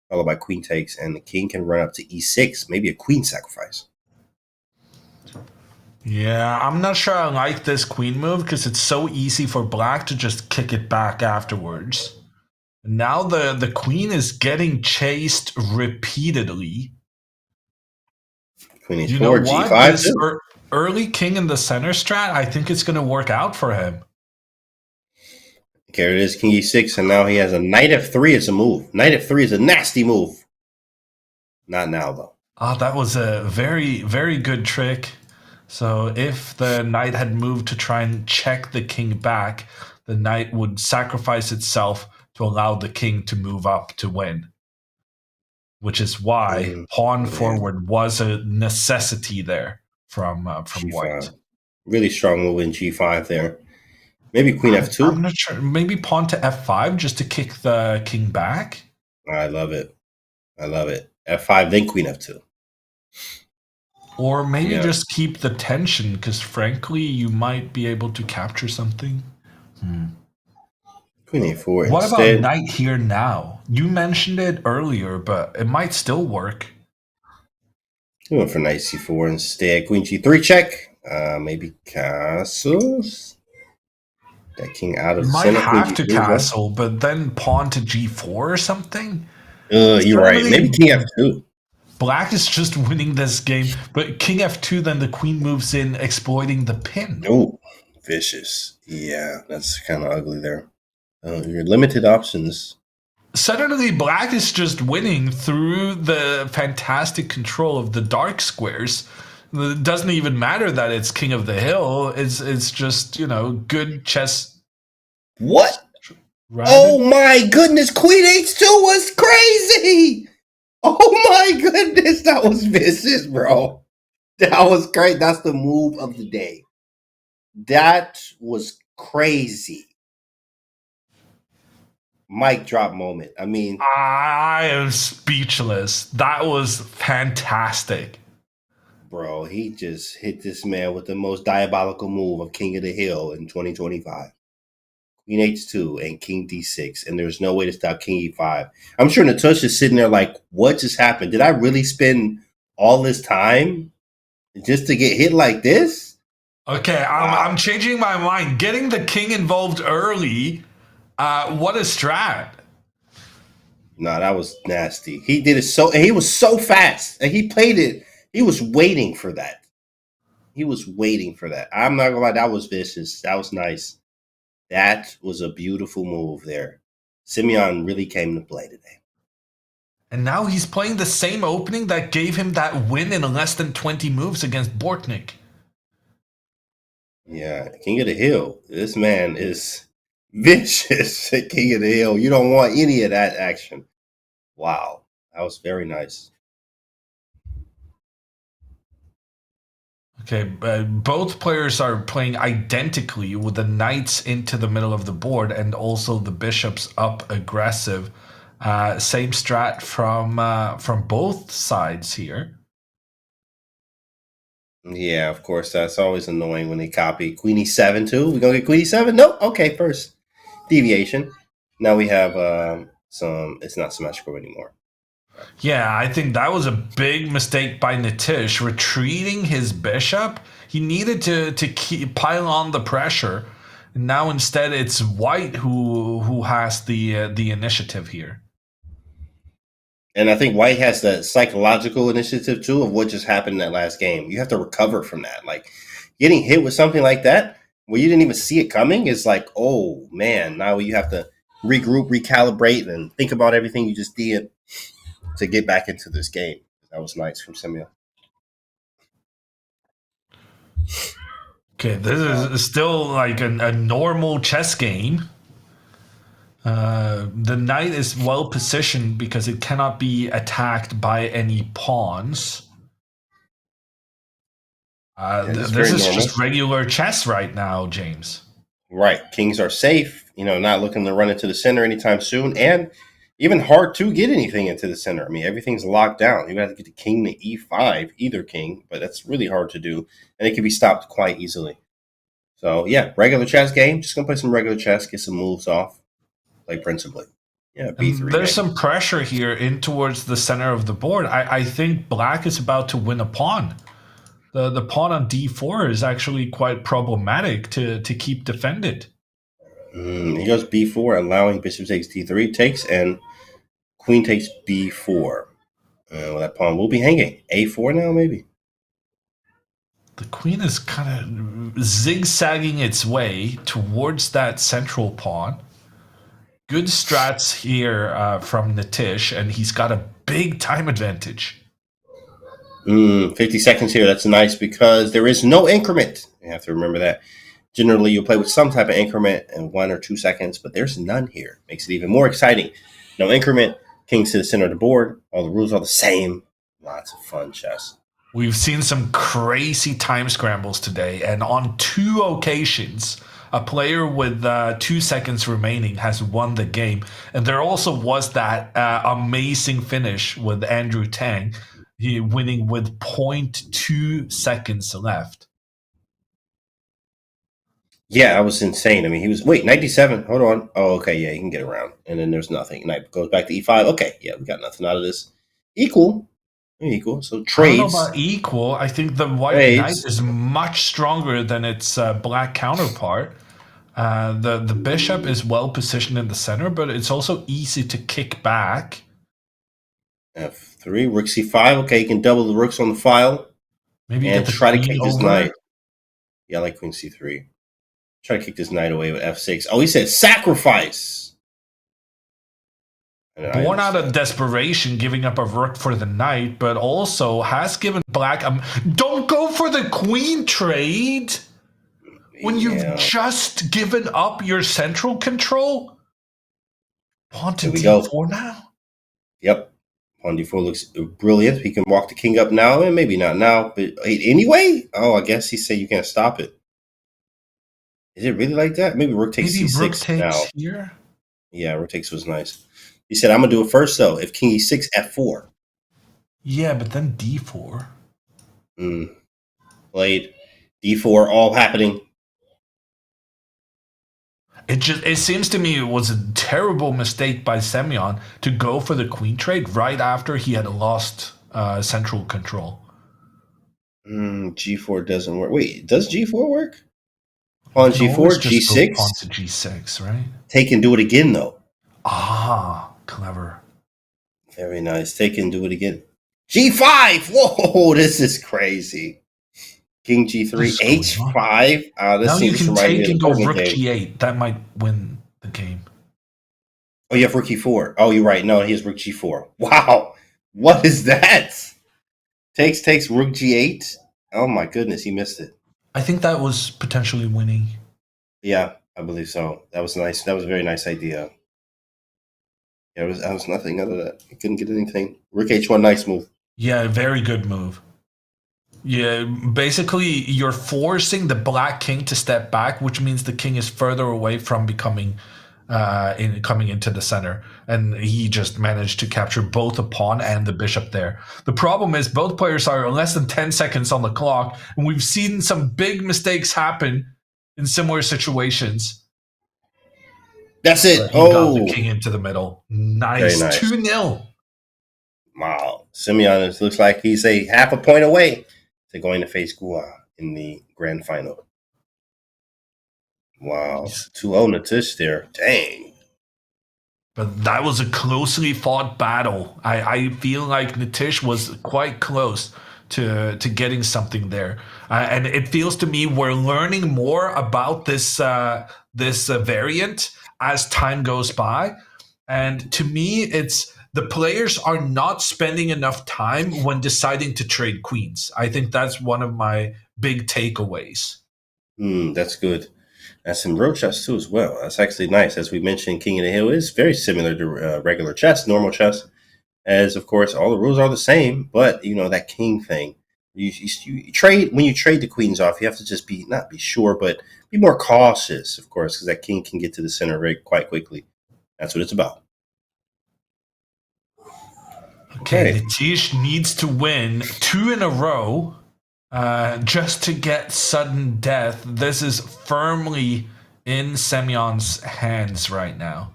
followed by queen takes, and the king can run up to e6, maybe a queen sacrifice. Yeah, I'm not sure I like this queen move because it's so easy for black to just kick it back afterwards. Now the queen is getting chased repeatedly. Queen h4, g5. This early king in the center strat, I think it's going to work out for him. Okay, it is king e6, and now he has a knight f3 as a move. Knight f3 is a nasty move. Not now, though. That was a very, very good trick. So if the knight had moved to try and check the king back, the knight would sacrifice itself to allow the king to move up to win. Which is why pawn forward was a necessity there from G5. white. Really strong move in g5 there. Maybe queen f2. I'm not sure. Maybe pawn to f5 just to kick the king back. I love it. I love it. f5, then queen f2. Or maybe just keep the tension, because frankly, you might be able to capture something. Queen a4 What instead. about knight here now? You mentioned it earlier, but it might still work. He went for knight c4 instead. Queen g3 check. Maybe castles. That king out of the Might center. have to castle, but then pawn to g4 or something. You're right. Maybe king f2. Black is just winning this game, but king f2, then the queen moves in, exploiting the pin. Oh, vicious. Yeah, that's kind of ugly there. Your limited options. Suddenly, black is just winning through the fantastic control of the dark squares. It doesn't even matter that it's king of the hill. It's just, good chess. What? Right? Oh my goodness, queen h2 was crazy. Oh my goodness, that was vicious, bro. That was great. That's the move of the day. That was crazy. Mic drop moment. I mean, I am speechless. That was fantastic. Bro, he just hit this man with the most diabolical move of King of the Hill in 2025. Queen H2 and King D6, and there's no way to stop King E5. I'm sure Natush is sitting there like, what just happened? Did I really spend all this time just to get hit like this? Okay, Wow. I'm changing my mind. Getting the king involved early. What a strat. No, that was nasty. He did it he was so fast. And he played it. He was waiting for that. He was waiting for that. I'm not gonna lie, that was vicious. That was nice. That was a beautiful move there. Simeon really came to play today. And now he's playing the same opening that gave him that win in less than 20 moves against Bortnik. Yeah, King of the Hill. This man is vicious at King of the Hill. You don't want any of that action. Wow. That was very nice. Okay, both players are playing identically with the knights into the middle of the board and also the bishops up aggressive. Same strat from both sides here. Yeah, of course. That's always annoying when they copy Queen E7 too. We gonna get Queen E7? Nope. Okay, first deviation. Now we have some. It's not symmetrical anymore. Yeah, I think that was a big mistake by Nitish, retreating his bishop. He needed to pile on the pressure. Now instead, it's White who has the initiative here. And I think White has the psychological initiative too of what just happened in that last game. You have to recover from that. Like getting hit with something like that where you didn't even see it coming is like, oh man, now you have to regroup, recalibrate, and think about everything you just did to get back into this game. That was nice from Simeon. Okay, this is still like a normal chess game. The knight is well positioned because it cannot be attacked by any pawns. This is just regular chess right now, James. Right. Kings are safe, not looking to run into the center anytime soon, and even hard to get anything into the center. I mean, everything's locked down. You have to get the king to E5, either king, but that's really hard to do, and it can be stopped quite easily. So, yeah, regular chess game. Just going to play some regular chess, get some moves off, play principally. Yeah, B3. There's some pressure here in towards the center of the board. I think black is about to win a pawn. The pawn on d4 is actually quite problematic to keep defended. He goes b4, allowing bishop takes d3, takes, and queen takes b4. Well, that pawn will be hanging. a4 now, maybe. The queen is kind of zigzagging its way towards that central pawn. Good strats here from Nitish, and he's got a big time advantage. 50 seconds here. That's nice because there is no increment. You have to remember that. Generally, you'll play with some type of increment in 1 or 2 seconds, but there's none here. Makes it even more exciting. No increment. Kings to the center of the board. All the rules are the same. Lots of fun chess. We've seen some crazy time scrambles today, and on 2 occasions, a player with 2 seconds remaining has won the game. And there also was that amazing finish with Andrew Tang, winning with 0.2 seconds left. Yeah, that was insane. I mean, he was, 97. Hold on. Oh, okay. Yeah, he can get around. And then there's nothing. Knight goes back to E5. Okay. Yeah, we got nothing out of this. Equal. So trades. I don't know about equal. I think the white knight is much stronger than its black counterpart. The bishop is well positioned in the center, but it's also easy to kick back. F3, rook C5. Okay, you can double the rooks on the file. Maybe and get the try to queen kick this over. knight. Yeah, I like queen C3. Try to kick this knight away with F6. Oh, he said sacrifice. Born out of desperation, giving up a rook for the knight, but also has given black don't go for the queen trade when you've just given up your central control. Pawn to D4 now. Yep. Pawn D4 looks brilliant. He can walk the king up now, and maybe not now, but anyway. Oh, I guess he said you can't stop it. Is it really like that? Maybe rook takes C6 rook takes now. Here? Yeah, rook takes was nice. He said, I'm going to do it first, though. If king E6, F4. Yeah, but then D4. Played. D4, all happening. It seems to me it was a terrible mistake by Simeon to go for the queen trade right after he had lost central control. G4 doesn't work. Wait, does G4 work? Pawn You can always G4, just go pawn G6. to G6, right? Take and do it again, though. Ah, clever. Very nice. Take and do it again. G5. Whoa, this is crazy. King G3, What's going on? H5. Now you This can reminds me take of and the go Bortnyk rook game. G8. That might win the game. Oh, you have rook E4. Oh, you're right. No, he has rook G4. Wow. What is that? Takes rook G8. Oh my goodness, he missed it. I think that was potentially winning. Yeah, I believe so. That was nice. That was a very nice idea. Yeah, I was nothing other than that. He couldn't get anything. Rook H1, nice move. Yeah, very good move. Yeah, basically you're forcing the black king to step back, which means the king is further away from becoming coming into the center, and he just managed to capture both a pawn and the bishop there. The problem is both players are less than 10 seconds on the clock, and we've seen some big mistakes happen in similar situations. That's it. But he got the Oh, king into the middle. very Nice. nice. 2-0. Wow. Simeon looks like he's a half a point away to going to face Guha in the grand final. Wow. 2-0 Natish there. Dang. But that was a closely fought battle. I feel like Nitish was quite close to getting something there, and it feels to me we're learning more about this variant as time goes by. And to me, it's the players are not spending enough time when deciding to trade queens. I think that's one of my big takeaways. That's good. That's some real chess too as well. That's actually nice. As we mentioned, King of the Hill is very similar to regular chess, normal chess. As of course, all the rules are the same, but you know that king thing. You trade when you trade the queens off. You have to just be not be sure, but be more cautious, of course, because that king can get to the center rig quite quickly. That's what it's about. Okay, Okay, Nitish needs to win 2 in a row just to get sudden death. This is firmly in Semyon's hands right now.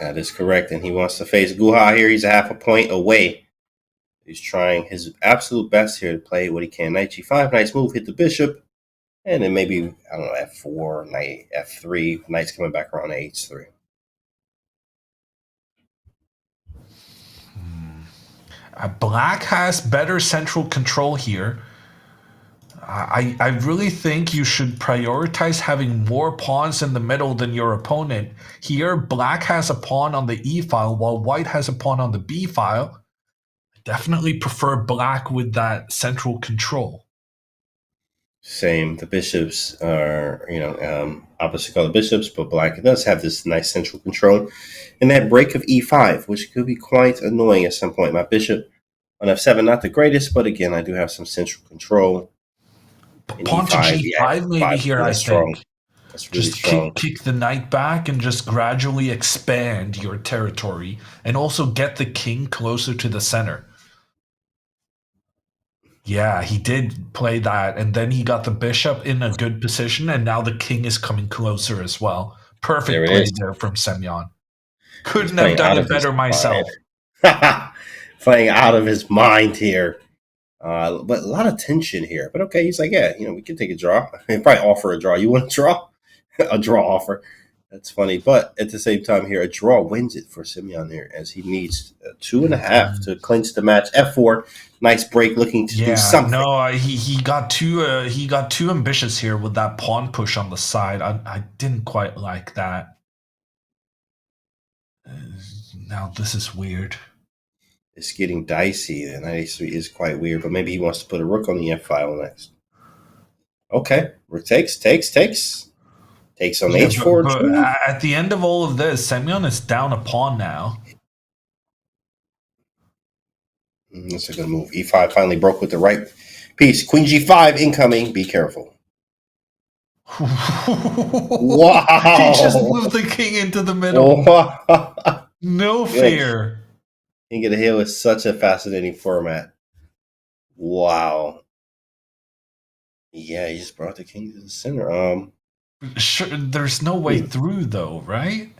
that is correct, and he wants to face Guha here. He's a half a point away. He's trying his absolute best here to play what he can. Knight G5, nice move, hit the bishop, and then maybe I don't know F4, knight F3. Knight's coming back around to H3. Black has better central control here. I really think you should prioritize having more pawns in the middle than your opponent. Here, black has a pawn on the E file while white has a pawn on the B file. I definitely prefer black with that central control. Same. The bishops are, opposite color bishops, but black does have this nice central control. And that break of e5, which could be quite annoying at some point. My bishop on f7, not the greatest, but again, I do have some central control. In Pawn to e5, yeah, G5 maybe five, here, I that's strong. think. That's really Just strong. kick the knight back and just gradually expand your territory and also get the king closer to the center. Yeah, he did play that, and then he got the bishop in a good position, and now the king is coming closer as well. There Perfect it play is. there from Semyon. He's Couldn't have playing done out it of his better myself. mind. Playing out of his mind here. But a lot of tension here. But okay, he's like, yeah, we can take a draw. He'd probably offer a draw. You want a draw? A draw offer. That's funny. But at the same time here, a draw wins it for Simeon here as he needs 2.5 to clinch the match. F4, nice break, looking to do Yeah, something. no, he got too ambitious here with that pawn push on the side. I didn't quite like that. Now this is weird. It's getting dicey. And knight h3 is quite weird, but maybe he wants to put a rook on the f file next. Okay, rook takes. Takes on Yeah, h4 but too. at the end of all of this, Semyon is down a pawn now. That's a good move. e5 finally broke with the right piece. Queen g5 incoming. Be careful. He just Wow. moved the king into the middle. No fear. King of the Hill is such a fascinating format. Wow. Yeah, he just brought the king to the center. Sure, there's no way through though, right?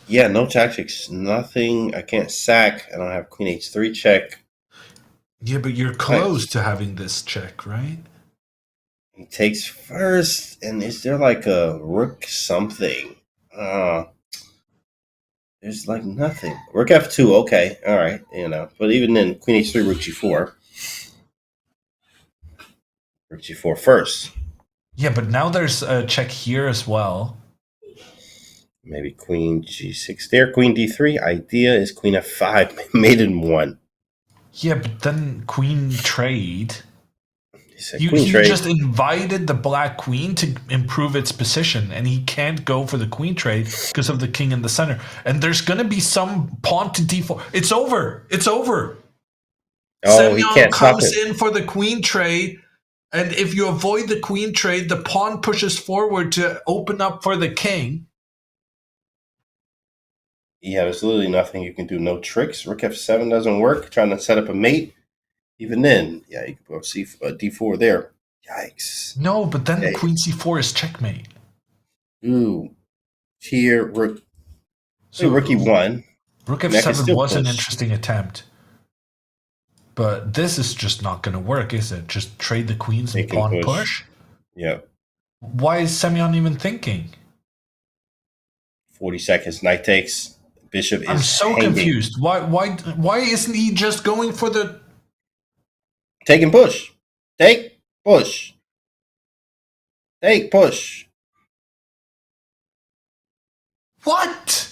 Yeah, no tactics, nothing. I can't sack. I don't have queen h3 check. Yeah, but you're close Nice. to having this check, right? He takes first, and is there like a rook something? There's like nothing. Rook f2, okay, all right, But even then, queen h3, rook g4. Rook g4 first. Yeah, but now there's a check here as well. Maybe queen g6 there. Queen d3. Idea is queen f5. Mate in 1. Yeah, but then queen trade. He trade. Just invited the black queen to improve its position, and he can't go for the queen trade because of the king in the center. And there's going to be some pawn to d4. It's over. It's over. Oh, Simeon he can't stop comes it. in for the queen trade, and if you avoid the queen trade, the pawn pushes forward to open up for the king. Yeah, there's literally nothing you can do. No tricks. Rook f7 doesn't work. Trying to set up a mate. Even then, yeah, you can go d4 there. Yikes. No, but then queen c4 is checkmate. Ooh. Here, rook. So rook e1. Rook f7 was an interesting attempt. But this is just not going to work, is it? Just trade the queens and pawn push? Yeah. Why is Simeon even thinking? 40 seconds. Knight takes. Bishop is I'm so hanging. Confused. Why isn't he just going for the... Take and push. Take, push. Take, push. What?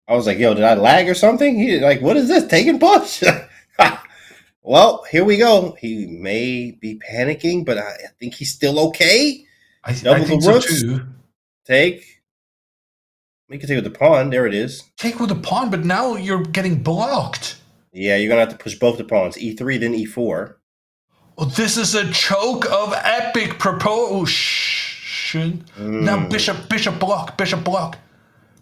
I was like, yo, did I lag or something? He like, what is this? Take and push. Well, here we go. He may be panicking, but I think he's still okay. I think so too. Take. We can take with the pawn. There it is. Take with the pawn, but now you're getting blocked. Yeah, you're going to have to push both the pawns. E3, then E4. Oh, this is a choke of epic proportion. Now bishop block.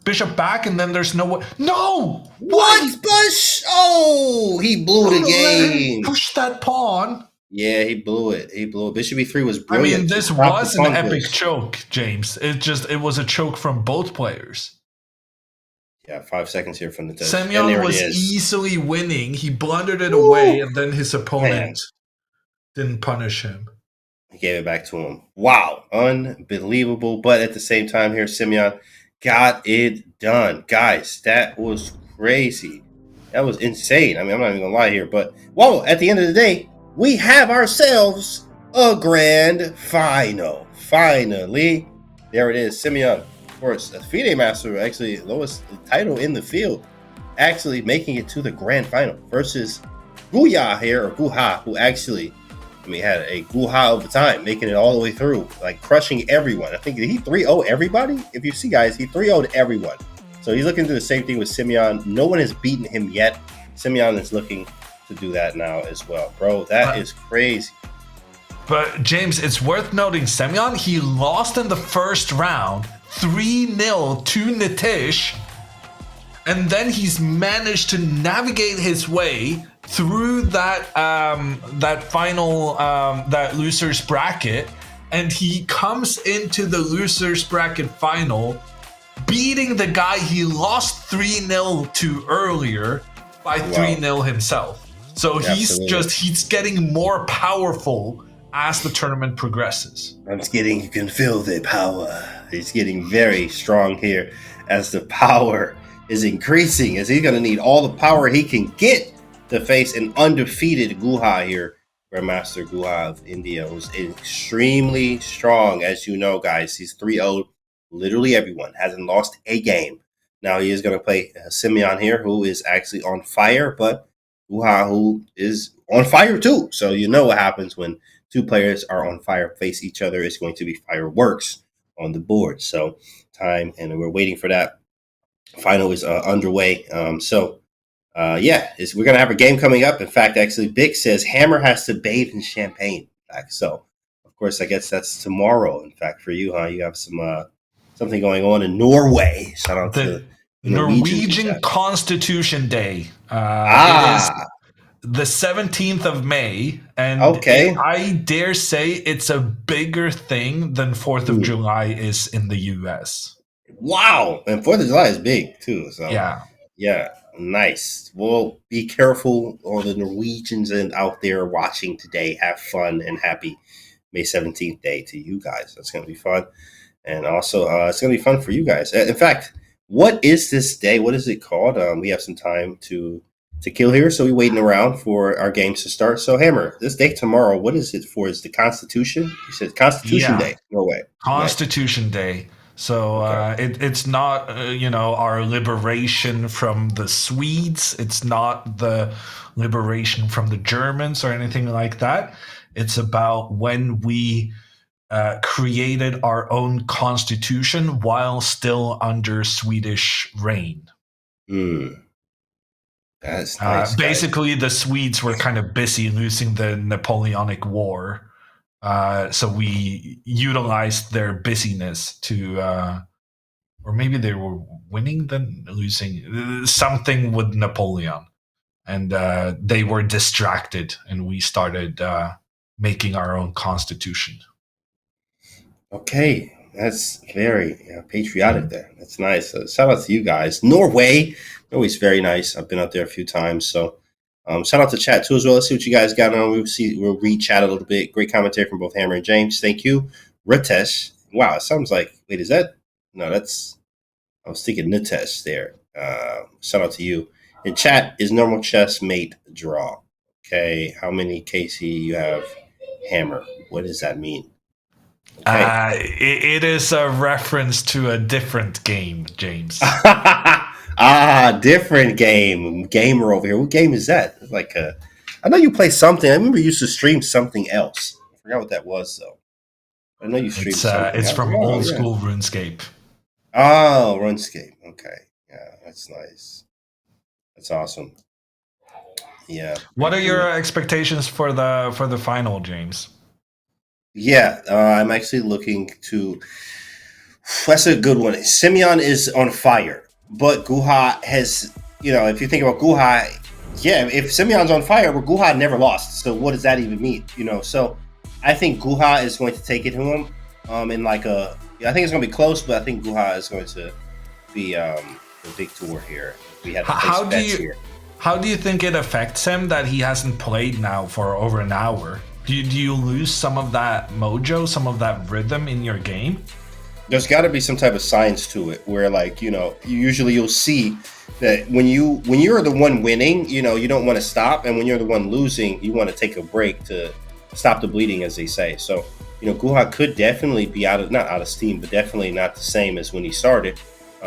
Bishop back, and then there's no way. No! What? Push! Oh, he blew the game. Push that pawn. Yeah, he blew it. Bishop E3 was brilliant. I mean, this was an epic choke, James. It was a choke from both players. Yeah, 5 seconds here from the test. Simeon was easily winning. He blundered it away, and then his opponent didn't punish him. He gave it back to him. Wow, unbelievable. But at the same time here, Simeon got it done. Guys, that was crazy. That was insane. I mean, I'm not even going to lie here. But, well, at the end of the day, we have ourselves a grand final. Finally, there it is. Simeon, of course, a FIDE master, actually lowest title in the field, actually making it to the grand final versus Guha here, or Guha, who actually, had a Guha over time, making it all the way through, like crushing everyone. I think he 3-0 everybody. If you see, guys, he 3-0'd everyone. So he's looking to do the same thing with Simeon. No one has beaten him yet. Simeon is looking to do that now as well, bro. That is crazy. But James, it's worth noting, Simeon, he lost in the first round 3-0 to Nitish, and then he's managed to navigate his way through that final that losers bracket, and he comes into the losers bracket final beating the guy he lost 3-0 to earlier by 3-0 himself. So he's getting more powerful as the tournament progresses. You can feel the power. He's getting very strong here as the power is increasing, as he's going to need all the power he can get to face an undefeated Guha here. Grandmaster Guha of India, who's extremely strong, as you know, guys. He's 3-0 literally everyone, hasn't lost a game. Now he is going to play Simeon here, who is actually on fire, but Guha, who is on fire too. So you know what happens when two players are on fire, face each other. It's going to be fireworks on the board. So time, and we're waiting for that. Final is underway. We're going to have a game coming up. In fact, actually, Big says Hammer has to bathe in champagne. So, of course, I guess that's tomorrow. In fact, for you, you have some something going on in Norway. Shout out to Norwegian Constitution Day. the 17th of May, and Okay. I dare say it's a bigger thing than 4th of July is in the US. Wow. And 4th of July is big too. So, Yeah. yeah, nice. Well, be careful, all the Norwegians and out there watching today. Have fun and happy May 17th day to you guys. That's going to be fun. And also, it's going to be fun for you guys. In fact, what is this day? What is it called? We have some time to kill here, so we're waiting around for our games to start. So, Hammer, this day tomorrow, what is it for? Is the Constitution? You said Constitution Yeah. Day. No way. Constitution Day. So it's not, our liberation from the Swedes. It's not the liberation from the Germans or anything like that. It's about when we created our own constitution while still under Swedish reign. That's nice. Basically, the Swedes were kind of busy losing the Napoleonic War. So we utilized their busyness to, or maybe they were winning then losing something with Napoleon, and they were distracted, and we started making our own constitution. Okay, that's very patriotic there. That's nice. Shout out to you guys. Norway's very nice. I've been out there a few times. So shout out to chat too as well. Let's see what you guys got on. We'll read chat a little bit. Great commentary from both Hammer and James. Thank you. Ritesh. Wow, it sounds like, wait, is that? No, I was thinking Nitesh there. Shout out to you. In chat, is normal chess mate draw? Okay, how many KC you have? Hammer. What does that mean? Okay. It is a reference to a different game, James. Different game. Gamer over here. What game is that? It's like I know you play something. I remember you used to stream something else. I forgot what that was though. I know you streamed something. It's from old school RuneScape. Oh, RuneScape. Okay. Yeah, that's nice. That's awesome. Yeah. What are your expectations for the final, James? Yeah, I'm actually looking to. That's a good one. Simeon is on fire, but Guha has. If you think about Guha, yeah, if Simeon's on fire, but Guha never lost. So what does that even mean? So I think Guha is going to take it to him. In like I think it's going to be close, but I think Guha is going to be the victor here. We had to place bets here. How do you think it affects him that he hasn't played now for over an hour? Do you lose some of that mojo, some of that rhythm in your game? There's got to be some type of science to it where, usually you'll see that when you're the one winning, you don't want to stop. And when you're the one losing, you want to take a break to stop the bleeding, as they say. So, Guha could definitely be not out of steam, but definitely not the same as when he started.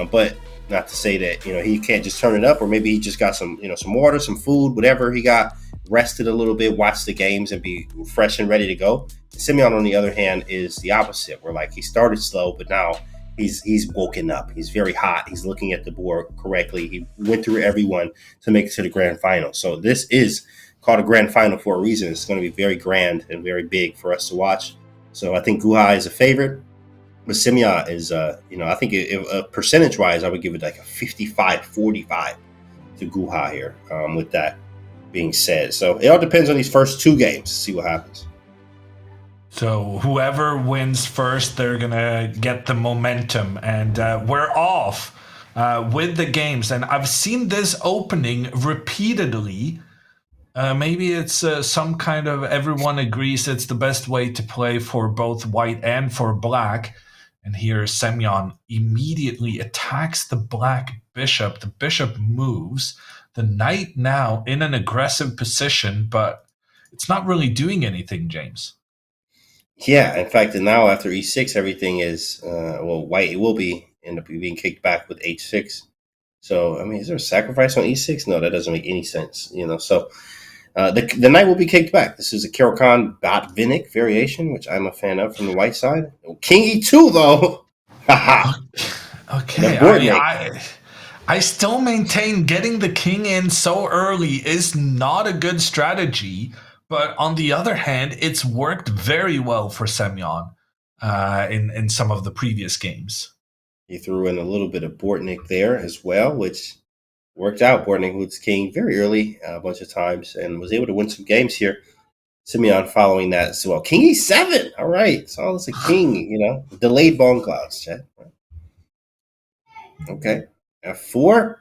But not to say that, he can't just turn it up, or maybe he just got some water, some food, whatever he got, rested a little bit, watch the games and be fresh and ready to go. Simeon, on the other hand, is the opposite, where he started slow, but now he's woken up. He's very hot. He's looking at the board correctly. He went through everyone to make it to the grand final. So this is called a grand final for a reason. It's going to be very grand and very big for us to watch. So I think Guha is a favorite, but Simeon is, I think percentage-wise, I would give it like a 55-45 to Guha here with that being said. So it all depends on these first two games to see what happens. So whoever wins first, they're going to get the momentum. And we're off with the games. And I've seen this opening repeatedly. Maybe it's some kind of everyone agrees it's the best way to play for both white and for black. And here Simeon immediately attacks the black bishop. The bishop moves. The knight now in an aggressive position, but it's not really doing anything, James. Yeah, in fact, and now after e6, everything is, white it will end up being kicked back with h6. So, is there a sacrifice on e6? No, that doesn't make any sense, So the knight will be kicked back. This is a Caro-Kann Botvinnik variation, which I'm a fan of from the white side. King e2, though. Okay, I still maintain getting the king in so early is not a good strategy, but on the other hand, it's worked very well for Simeon in some of the previous games. He threw in a little bit of Bortnik there as well, which Worked out. Bortnik was king very early, a bunch of times, and was able to win some games here. Simeon following that as well. King E7. All right. So it's a king, delayed bone clouds, Chet. Okay. F4.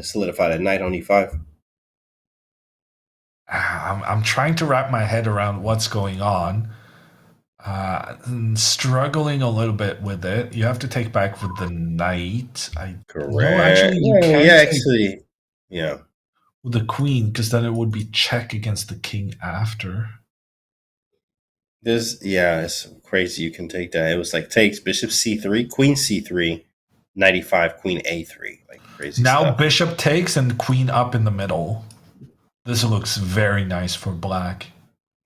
Solidified at knight on E5. I'm trying to wrap my head around what's going on. Struggling a little bit with it. You have to take back with the knight. Correct. No, actually, you Yeah, can take actually. Yeah. with the queen because then it would be check against the king after. It's crazy. You can take that. It was like takes bishop C3, queen C3, 95, queen A3. Like crazy Now stuff. bishop takes and queen up in the middle. This looks very nice for black.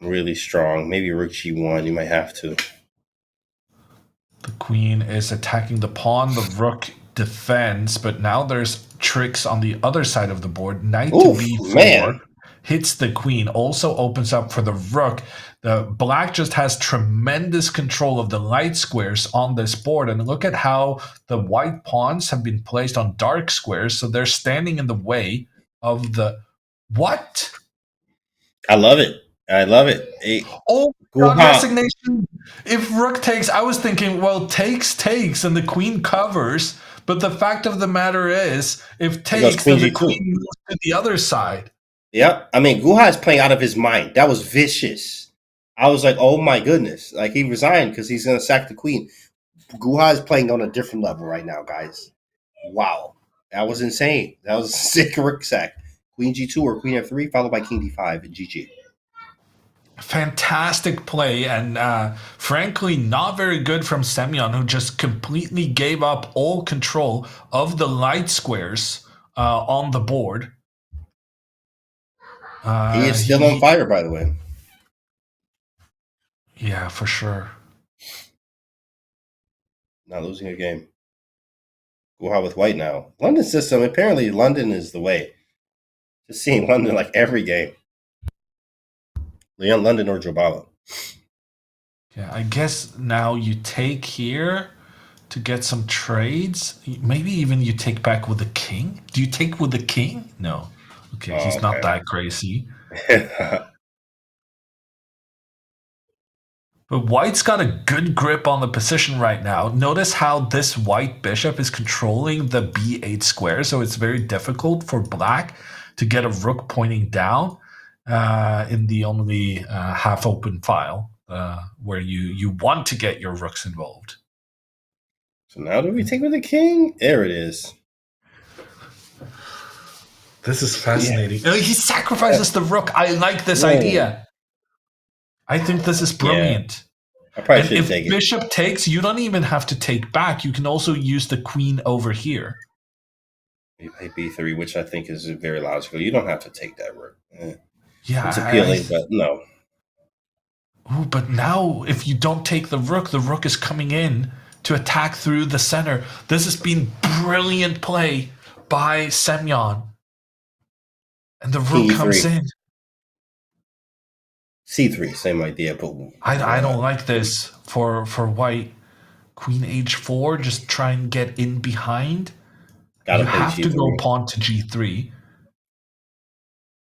Really strong. Maybe rook G1. You might have to. The queen is attacking the pawn. The rook defends, but now there's tricks on the other side of the board. Knight to B4 man. hits the queen. Also opens up for the rook. The black just has tremendous control of the light squares on this board. And look at how the white pawns have been placed on dark squares. So they're standing in the way of the... What? I love it. Oh, Guha. God, resignation. If rook takes, I was thinking, well, takes, and the queen covers. But the fact of the matter is, if takes, then the queen moves to the other side. Yep. I mean, Guha is playing out of his mind. That was vicious. I was like, oh my goodness. Like, he resigned because he's going to sack the queen. Guha is playing on a different level right now, guys. Wow. That was insane. That was a sick rook sack. Queen G2 or Queen F3, followed by King D5 and GG. Fantastic play, and frankly, not very good from Simeon, who just completely gave up all control of the light squares on the board. He is still on fire, by the way. Yeah, for sure. Not losing a game. Guha with white now. London system, apparently London is the way. Just seeing London like every game. Leon London or Jobala. Yeah, I guess now you take here to get some trades. Maybe even you take back with the king. Do you take with the king? No. Okay, he's not that crazy. But white's got a good grip on the position right now. Notice how this white bishop is controlling the b8 square, so it's very difficult for black to get a rook pointing down in the only half-open file where you want to get your rooks involved. So now do we take with the king? There it is. This is fascinating. Yeah. He sacrifices the rook. I like this idea. I think this is brilliant. Yeah. I probably should take it. If bishop takes, you don't even have to take back. You can also use the queen over here. You play b3, which I think is very logical. You don't have to take that rook. Yeah, it's appealing, but no. Ooh, but now, if you don't take the rook is coming in to attack through the center. This has been brilliant play by Simeon. And the rook comes in. C3, same idea, but I don't like this for white. Queen H4, just try and get in behind. You have to go pawn to G3.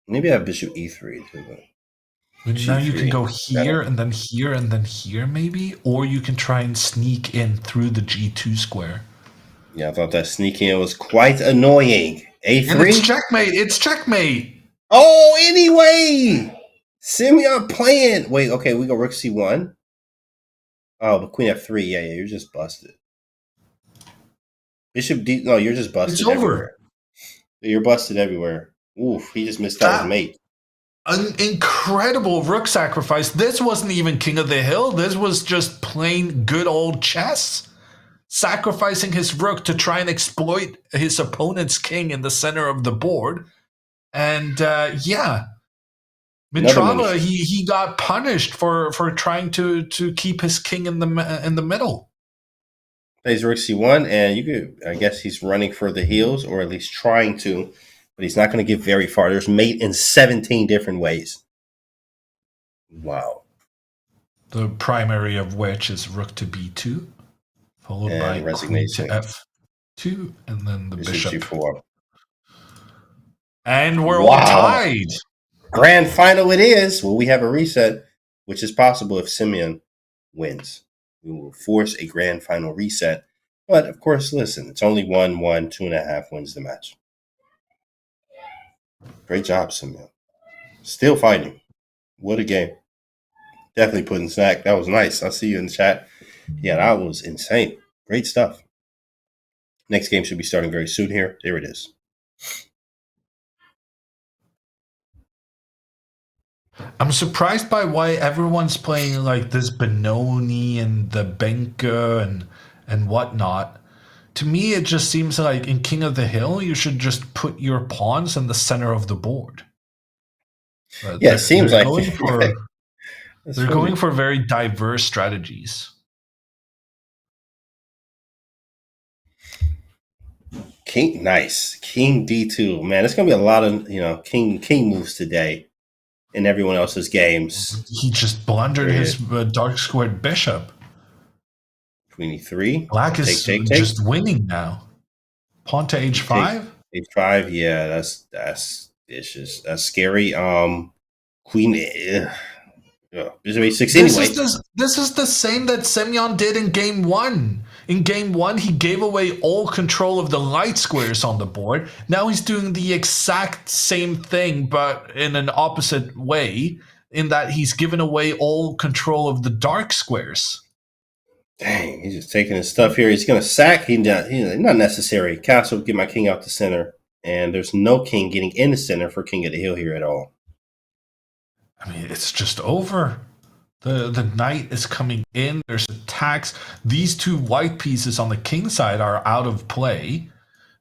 Maybe I have bishop E3 too. Now you can go here and then here and then here maybe, or you can try and sneak in through the G2 square. Yeah, I thought that sneaking in was quite annoying. A3? And it's checkmate. It's checkmate. Oh, anyway. Simeon playing. Wait, okay, we go rook C1. Oh, but queen F3. Yeah, you're just busted. Bishop D. No, you're just busted. It's over. Everywhere. You're busted everywhere. Oof, he just missed out his mate. An incredible rook sacrifice. This wasn't even King of the Hill. This was just plain good old chess. Sacrificing his rook to try and exploit his opponent's king in the center of the board. And Mitrabha, he got punished for trying to keep his king in the middle. Plays rook C1, and I guess he's running for the heels, or at least trying to, but he's not going to get very far. There's mate in 17 different ways. Wow. The primary of which is rook to B2, followed by resignation queen to F2, and then the bishop G4. And we're all Wow. tied. Grand final it is. Well, we have a reset, which is possible if Simeon wins. We will force a grand final reset. But of course, listen, it's only 1-1, 2.5 wins the match. Great job, Simeon. Still fighting. What a game. Definitely putting snack. That was nice. I see you in the chat. Yeah, that was insane. Great stuff. Next game should be starting very soon here. There it is. I'm surprised by why everyone's playing like this Benoni and the Benka and whatnot. To me, it just seems like in King of the Hill, you should just put your pawns in the center of the board. But Yeah, it seems they're like going for That's they're funny. going for very diverse strategies. King, nice. King D2. Man, it's gonna be a lot of king moves today in everyone else's games. He just blundered There it his dark squared bishop. 23. Black is Take. just winning now. Pawn to h5. H5. Yeah, that's vicious. That's scary. Queen. Bishop H6 anyway. This is the same that Simeon did in game one. In game one, he gave away all control of the light squares on the board. Now he's doing the exact same thing, but in an opposite way, in that he's given away all control of the dark squares. Dang, he's just taking his stuff here. He's gonna sack. He's not necessary. Castle, get my king out the center, and there's no king getting in the center for King of the Hill here at all. I mean, it's just over. The knight is coming in. There's attacks. These two white pieces on the king side are out of play.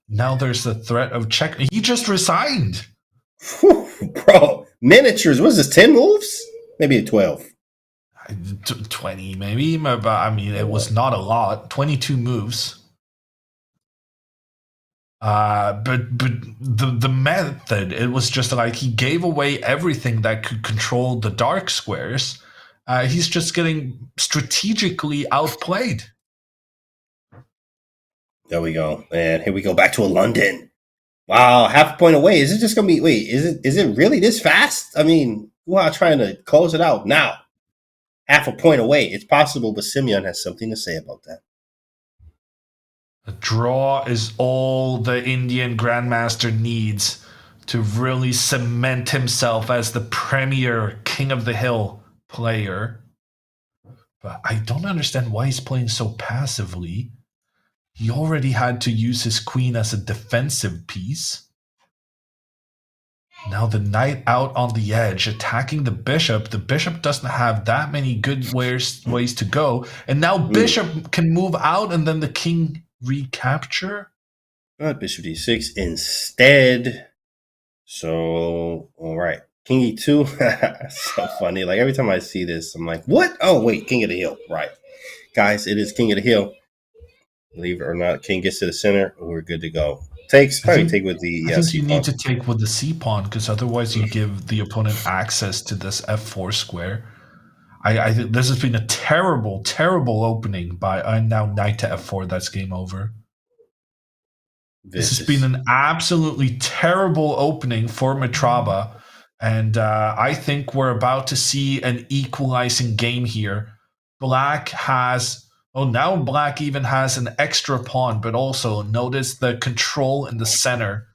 Now there's the threat of check. He just resigned. Whew, bro, miniatures. What's this? 10 moves? Maybe 12. 20 maybe, but I mean, it was not a lot. 22 moves. But the method, it was just like he gave away everything that could control the dark squares. He's just getting strategically outplayed. There we go. And here we go back to a London. Wow, half a point away. Is it just gonna be is it really this fast? I mean, Guha trying to close it out now. Half a point away. It's possible, but Simeon has something to say about that. A draw is all the Indian Grandmaster needs to really cement himself as the premier King of the Hill player. But I don't understand why he's playing so passively. He already had to use his queen as a defensive piece. Now the knight out on the edge, attacking the bishop. The bishop doesn't have that many good ways to go. And now bishop can move out and then the king recapture. Bishop d6 instead. So, all right. King e2. So funny. Like every time I see this, I'm like, what? Oh, wait. King of the Hill. Right. Guys, it is King of the Hill. Believe it or not, king gets to the center. We're good to go. Probably take with the. I think you need to take with the c pawn because otherwise you give the opponent access to this f4 square. I think this has been a terrible, terrible opening by now knight to f4. That's game over. This has been an absolutely terrible opening for Mitrabha, and I think we're about to see an equalizing game here. Black has. Oh, now Black even has an extra pawn, but also notice the control in the center.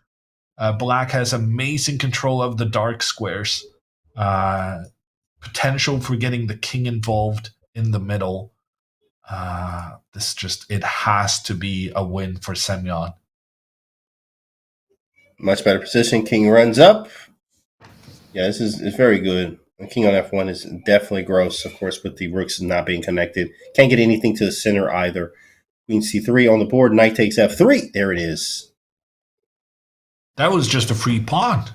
Black has amazing control of the dark squares. Potential for getting the king involved in the middle. It has to be a win for Simeon. Much better position. King runs up. Yeah, this is very good. King on f1 is definitely gross, of course, with the rooks not being connected. Can't get anything to the center either. Queen c3 on the board. Knight takes f3. There it is. That was just a free pawn.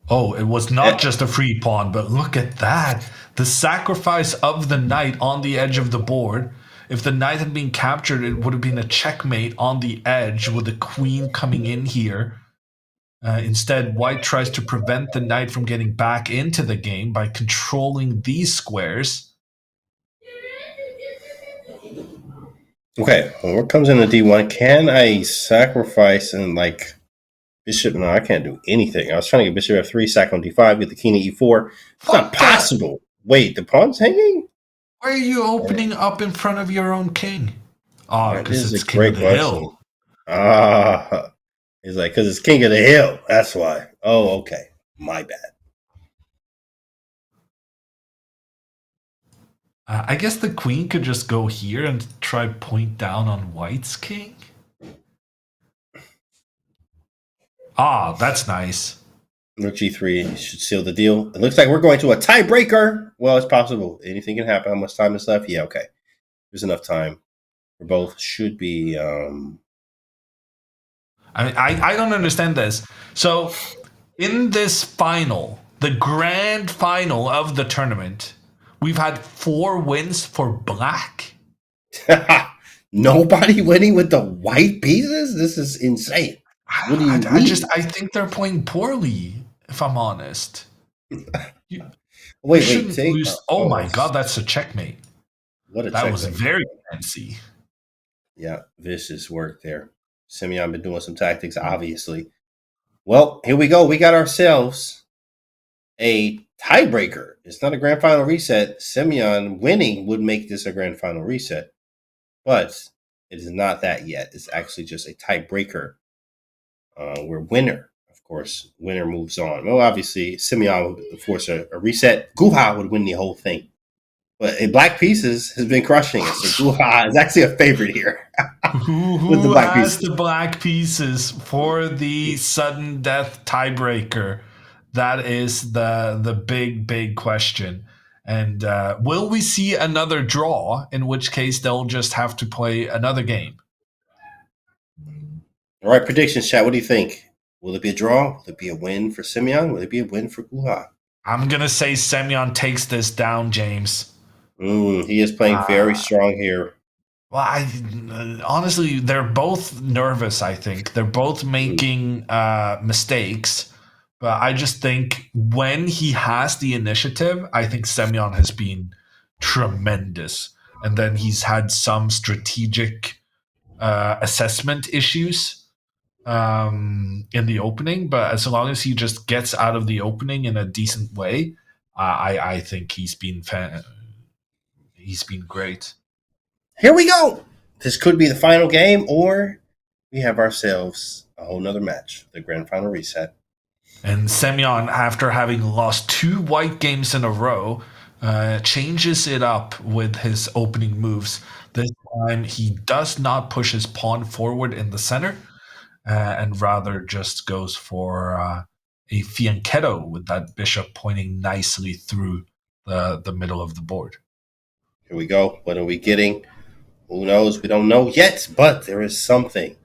Oh, it was not just a free pawn, but look at that. The sacrifice of the knight on the edge of the board. If the knight had been captured, it would have been a checkmate on the edge with the queen coming in here. Instead, white tries to prevent the knight from getting back into the game by controlling these squares. Okay, well, what comes into d1? Can I sacrifice and Bishop, no, I can't do anything. I was trying to get bishop f3, sack on d5, get the king to e4. It's What not the? possible. Wait, the pawn's hanging? Why are you opening up in front of your own king? Oh, That because is a it's king of great the question. hill. He's like, because it's king of the hill. That's why. Oh, okay. My bad. I guess the queen could just go here and try point down on white's king. Ah, that's nice. Rook g3 should seal the deal. It looks like we're going to a tiebreaker. Well, it's possible. Anything can happen. How much time is left? Yeah, okay. There's enough time for both. Should be. I don't understand this. So, in this final, the grand final of the tournament, we've had 4 wins for black. Nobody winning with the white pieces? This is insane. What do you mean? I think they're playing poorly, if I'm honest. You Wait, shouldn't take. lose. Oh my god, that's a checkmate. What a That was checkmate. very fancy. Yeah, vicious work there. Simeon been doing some tactics, obviously. Well, here we go. We got ourselves a tiebreaker. It's not a grand final reset. Simeon winning would make this a grand final reset, but it is not that yet. It's actually just a tiebreaker. Where winner, of course, winner moves on. Well, obviously, Simeon would force a reset. Guha would win the whole thing. But Black Pieces has been crushing it. So Guha is actually a favorite here. With the Who black has pieces. the black pieces for the sudden death tiebreaker? That is the big question. And will we see another draw? In which case, they'll just have to play another game. All right, predictions, chat. What do you think? Will it be a draw? Will it be a win for Simeon? Will it be a win for Guha? I'm gonna say Semyon takes this down, James. He is playing very strong here. Well, honestly, they're both nervous. I think they're both making mistakes, but I just think when he has the initiative, I think Semyon has been tremendous, and then he's had some strategic assessment issues in the opening. But as long as he just gets out of the opening in a decent way, I think he's been great. Here we go. This could be the final game, or we have ourselves a whole nother match, the grand final reset. And Semyon, after having lost 2 white games in a row, changes it up with his opening moves. This time, he does not push his pawn forward in the center, and rather just goes for a fianchetto with that bishop pointing nicely through the middle of the board. Here we go. What are we getting? Who knows? We don't know yet, but there is something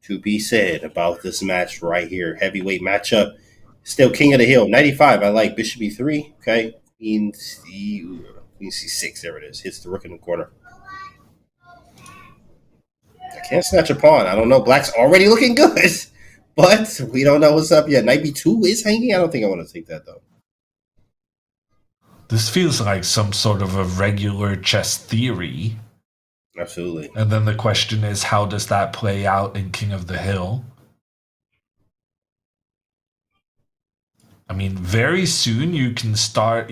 to be said about this match right here. Heavyweight matchup. Still king of the hill. 95. I like bishop e3. Okay. Queen c6. There it is. Hits the rook in the corner. I can't snatch a pawn. I don't know. Black's already looking good, but we don't know what's up yet. Knight b2 is hanging. I don't think I want to take that, though. This feels like some sort of a regular chess theory. Absolutely. And then the question is, how does that play out in King of the Hill? I mean, very soon you can start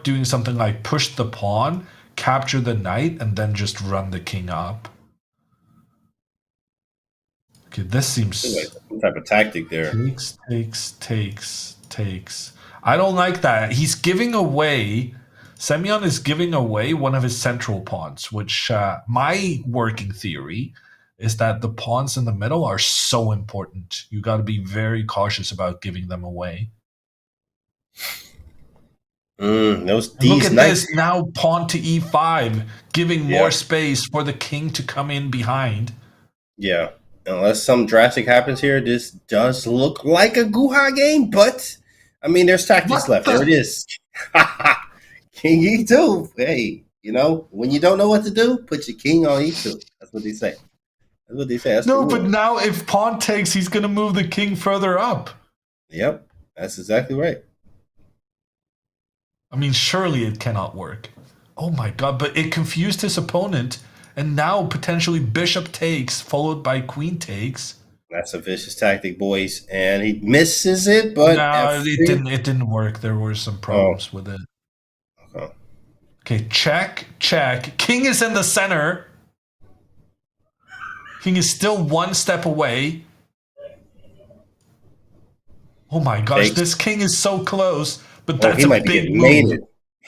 doing something like push the pawn, capture the knight, and then just run the king up. Okay, this seems Like some type of tactic there. takes. I don't like that. He's giving away. Semyon is giving away one of his central pawns, which my working theory is that the pawns in the middle are so important. You got to be very cautious about giving them away. Look at this now, pawn to e5, giving more space for the king to come in behind. Yeah, unless some drastic happens here, this does look like a Guha game, but I mean, there's tactics left. There it is. King e2. Hey, when you don't know what to do, put your king on e2. That's what they say. That's no, but now if pawn takes, he's going to move the king further up. Yep, that's exactly right. I mean, surely it cannot work. Oh my god, but it confused his opponent, and now potentially bishop takes, followed by queen takes. That's a vicious tactic, boys. And he misses it, but No, it F3. didn't. It didn't work. There were some Oh, problems with it. okay. Okay, check, check. King is in the center. King is still one step away. Oh my gosh, Takes. this king is so close, but Oh, that's he a might be big getting move. mated.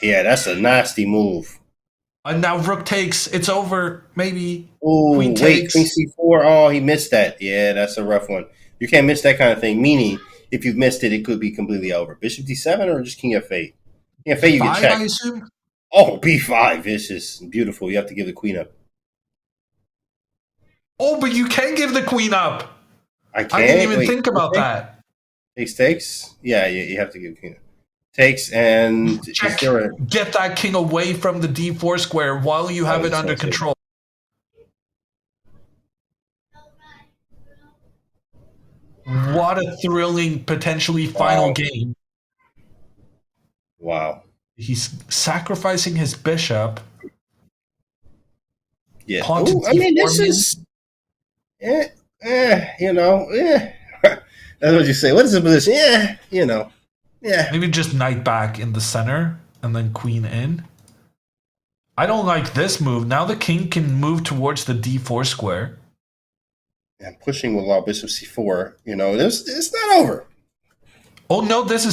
Yeah, that's a nasty move. And now rook takes. It's over. Maybe Oh, queen wait, Queen takes. C4. Oh, he missed that. Yeah, that's a rough one. You can't miss that kind of thing. Meaning, if you've missed it, it could be completely over. Bishop D7 or just King F8? King F8, you get B5, I checked. assume. Oh, B5. Vicious. Beautiful. You have to give the queen up. Oh, but you can give the queen up. I I didn't can't. even Wait, think about that. takes. Yeah, you have to give the queen up. Takes, and is Check. there a. Get that king away from the d4 square while you have Oh, it under control. What a thrilling, potentially final Wow. game. Wow. He's sacrificing his bishop. Yeah. Pawn to Oh, I mean, d4 this maybe? is. That's what you say. What is the position? Yeah. Maybe just knight back in the center and then queen in. I don't like this move. Now the king can move towards the d4 square. I'm pushing with law bishop c4. It's not over. Oh no, this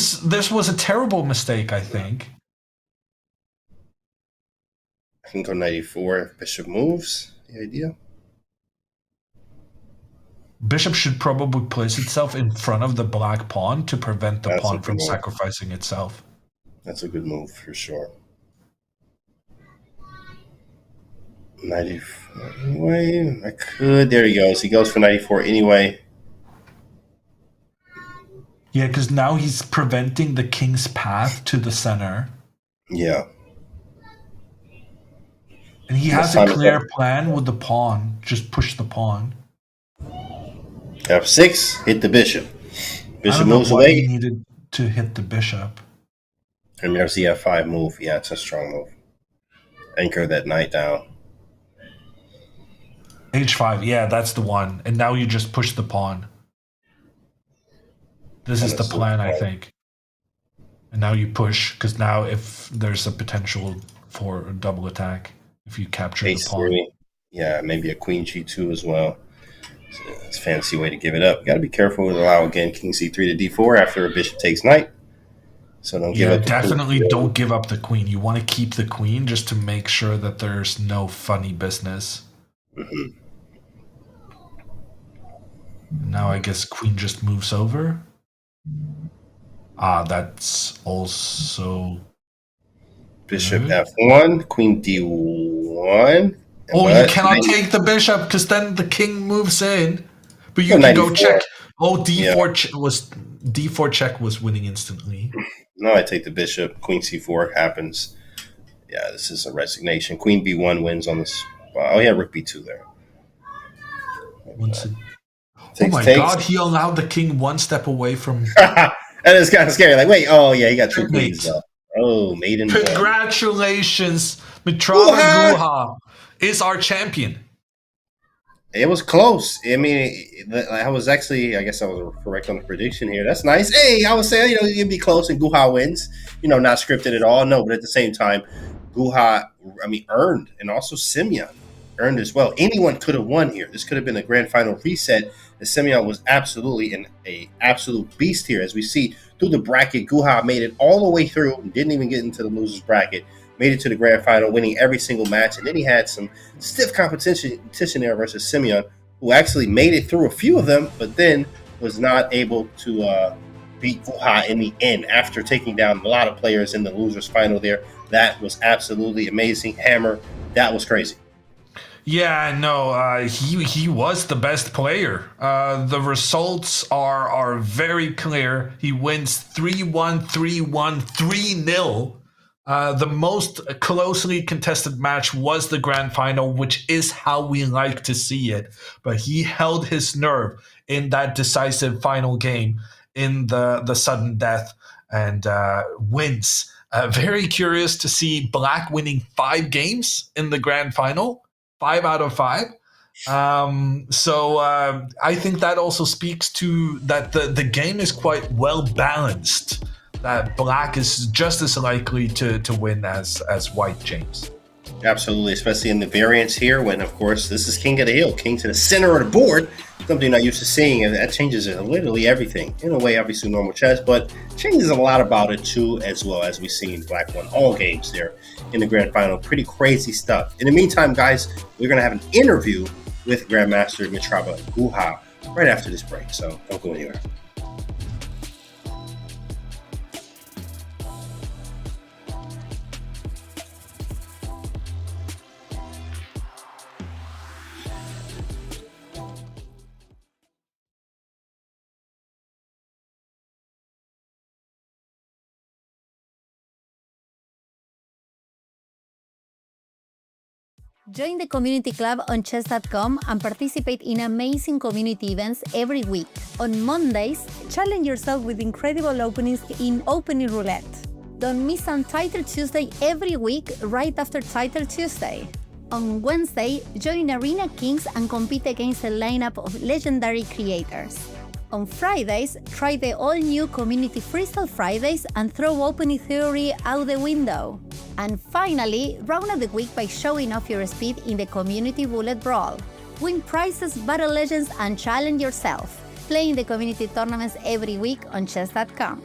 was a terrible mistake, I think. I can go knight e4 if bishop moves. The idea. Bishop should probably place itself in front of the black pawn to prevent the That's a pawn good from move. sacrificing itself. That's a good move for sure. Knight e4 anyway. I could. There he goes. He goes for knight e4 anyway. Yeah, because now he's preventing the king's path to the center. Yeah. And he What has a time is clear that? plan with the pawn. Just push the pawn. F6. Hit the bishop. I Bishop don't know moves why he away. needed to hit the bishop. And there's the f5 move. Yeah, it's a strong move. Anchor that knight down. H5, yeah, that's the one. And now you just push the pawn. This is the plan, I think. And now you push, because now if there's a potential for a double attack, if you capture the pawn. H3. Yeah, maybe a queen g2 as well. So it's a fancy way to give it up. You got to be careful with allow again king c3 to d4 after a bishop takes knight. So don't give up the definitely queen. don't give up the queen. You want to keep the queen just to make sure that there's no funny business. Mm-hmm. Now I guess queen just moves over. That's also Bishop good. f1, queen d1. Oh, you cannot take the bishop because then the king moves in. But you can go 94. check. Oh, d4 Yeah. was d4 check was winning instantly. No, I take the bishop. Queen c4 happens. Yeah, this is a resignation. Queen b1 wins on this. Oh yeah, rook b2 there. Oh my god, he allowed the king one step away from. That is kind of scary. Like, wait, oh yeah, he got two queens Checkmate. though. Oh, maiden. Congratulations, Mitrabha Guha is our champion. It was close. I mean, I was actually, I guess I was correct on the prediction here. That's nice. Hey, I was saying, you'd be close and Guha wins. Not scripted at all. No, but at the same time, Guha, earned, and also Simeon earned as well. Anyone could have won here. This could have been a grand final reset. And Simeon was absolutely an absolute beast here. As we see through the bracket, Guha made it all the way through and didn't even get into the losers bracket. Made it to the grand final, winning every single match. And then he had some stiff competition there versus Simeon, who actually made it through a few of them, but then was not able to beat Guha in the end after taking down a lot of players in the losers final there. That was absolutely amazing. Hammer, that was crazy. Yeah, no, he was the best player. The results are very clear. He wins 3-1, 3-1, 3-0. The most closely contested match was the grand final, which is how we like to see it. But he held his nerve in that decisive final game in the sudden death and wins. Very curious to see Black winning 5 games in the grand final, 5 out of 5. I think that also speaks to that the game is quite well balanced. That black is just as likely to win as white, James. Absolutely, especially in the variants here when, of course, this is king of the hill, king to the center of the board, something you're not used to seeing, and that changes literally everything. In a way, obviously normal chess, but changes a lot about it too, as well as we've seen Black won all games there in the grand final. Pretty crazy stuff. In the meantime, guys, we're going to have an interview with Grandmaster Mitrabha Guha right after this break, so don't go anywhere. Join the community club on Chess.com and participate in amazing community events every week. On Mondays, challenge yourself with incredible openings in Opening Roulette. Don't miss on Title Tuesday every week right after Title Tuesday. On Wednesday, join Arena Kings and compete against a lineup of legendary creators. On Fridays, try the all-new Community Freestyle Fridays and throw opening theory out the window. And finally, round out the week by showing off your speed in the Community Bullet Brawl. Win prizes, battle legends, and challenge yourself. Play in the community tournaments every week on Chess.com.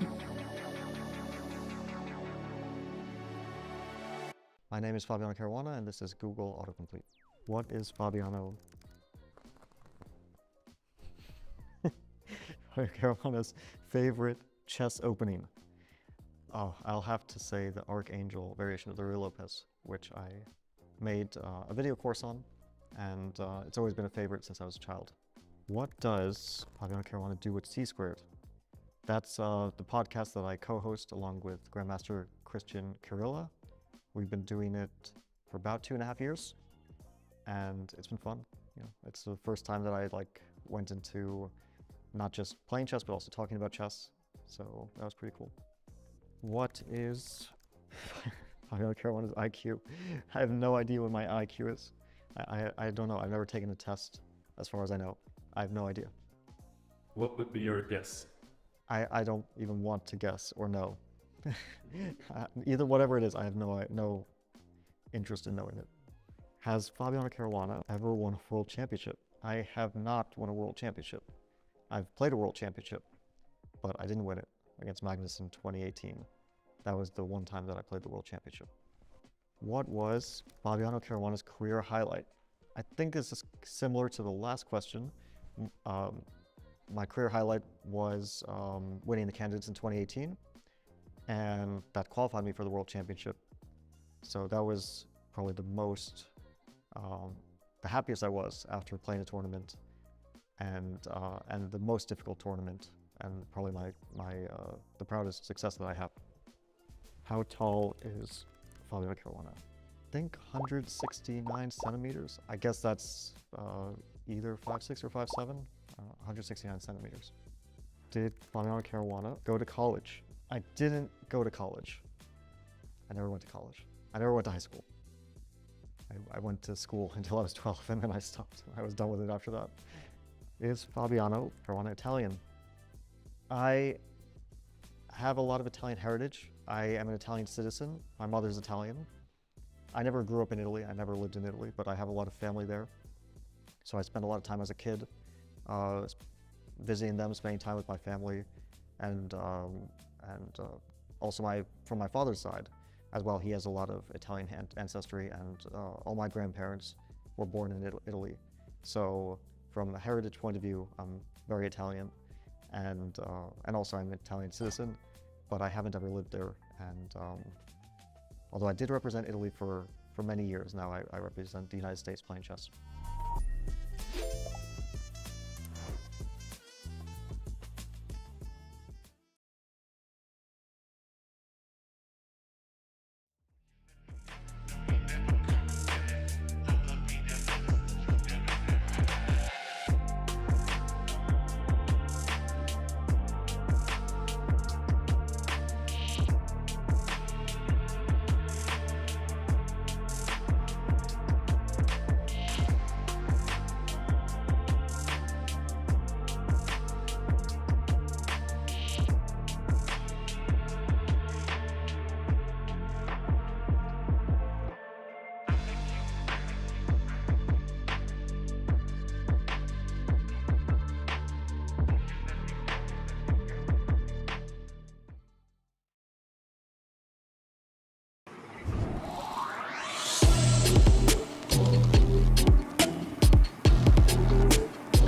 My name is Fabiano Caruana, and this is Google Autocomplete. What is Fabiano Caruana's favorite chess opening? Oh, I'll have to say the Archangel variation of the Rio Lopez, which I made a video course on, and it's always been a favorite since I was a child. What does Fabiano Caruana do with C-squared? That's the podcast that I co-host along with Grandmaster Christian Kirilla. We've been doing it for about 2.5 years, and it's been fun. You know, it's the first time that I went into not just playing chess, but also talking about chess. So that was pretty cool. What is Fabiano Caruana's IQ? I have no idea what my IQ is. I don't know. I've never taken a test, as far as I know. I have no idea. What would be your guess? I don't even want to guess or know. Either whatever it is, I have no interest in knowing it. Has Fabiano Caruana ever won a world championship? I have not won a world championship. I've played a world championship, but I didn't win it against Magnus in 2018. That was the one time that I played the world championship. What was Fabiano Caruana's career highlight? I think this is similar to the last question. My career highlight was winning the candidates in 2018, and that qualified me for the world championship. So that was probably the most, the happiest I was after playing a tournament, and the most difficult tournament, and probably the proudest success that I have. How tall is Fabiano Caruana? I think 169 centimeters. I guess that's either 5'6" or 5'7". 169 centimeters. Did Fabiano Caruana go to college? I didn't go to college. I never went to college. I never went to high school. I went to school until I was 12, and then I stopped. I was done with it after that. Is Fabiano Caruana Italian? I have a lot of Italian heritage. I am an Italian citizen. My mother's Italian. I never grew up in Italy. I never lived in Italy, but I have a lot of family there. So I spent a lot of time as a kid visiting them, spending time with my family, and also from my father's side as well. He has a lot of Italian ancestry, and all my grandparents were born in Italy. So from a heritage point of view, I'm very Italian, and also I'm an Italian citizen, but I haven't ever lived there. And although I did represent Italy for many years now, I represent the United States playing chess.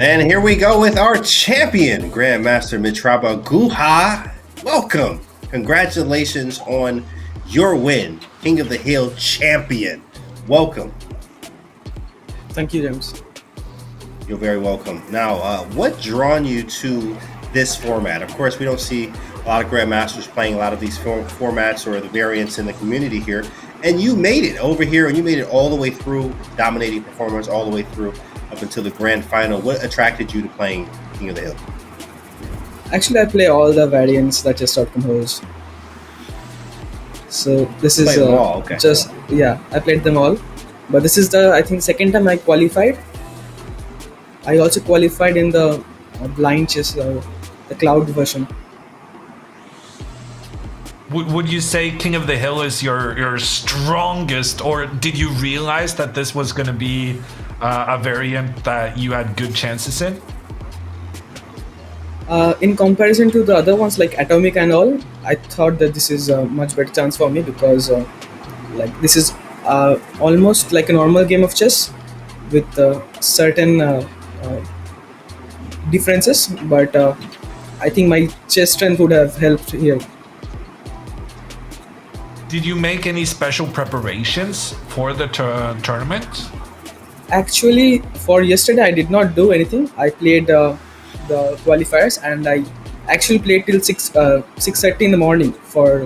And here we go with our champion, Grandmaster Mitrabha Guha. Welcome. Congratulations on your win, King of the Hill champion. Welcome. Thank you, James. You're very welcome. Now, what drawn you to this format? Of course, we don't see a lot of Grandmasters playing a lot of these formats or the variants in the community here. And you made it over here, and you made it all the way through, dominating performance all the way through up until the grand final. What attracted you to playing King of the Hill? Actually, I play all the variants that Chess.com holds. So this is okay. I played them all. But this is the, I think, second time I qualified. I also qualified in the blind chess, the cloud version. Would you say King of the Hill is your strongest, or did you realize that this was going to be a variant that you had good chances in? In comparison to the other ones like Atomic and all, I thought that this is a much better chance for me because this is almost like a normal game of chess with certain differences, but I think my chess strength would have helped here. Did you make any special preparations for the tournament? Actually, for yesterday I did not do anything. I played the qualifiers and I actually played till 6:30 in the morning for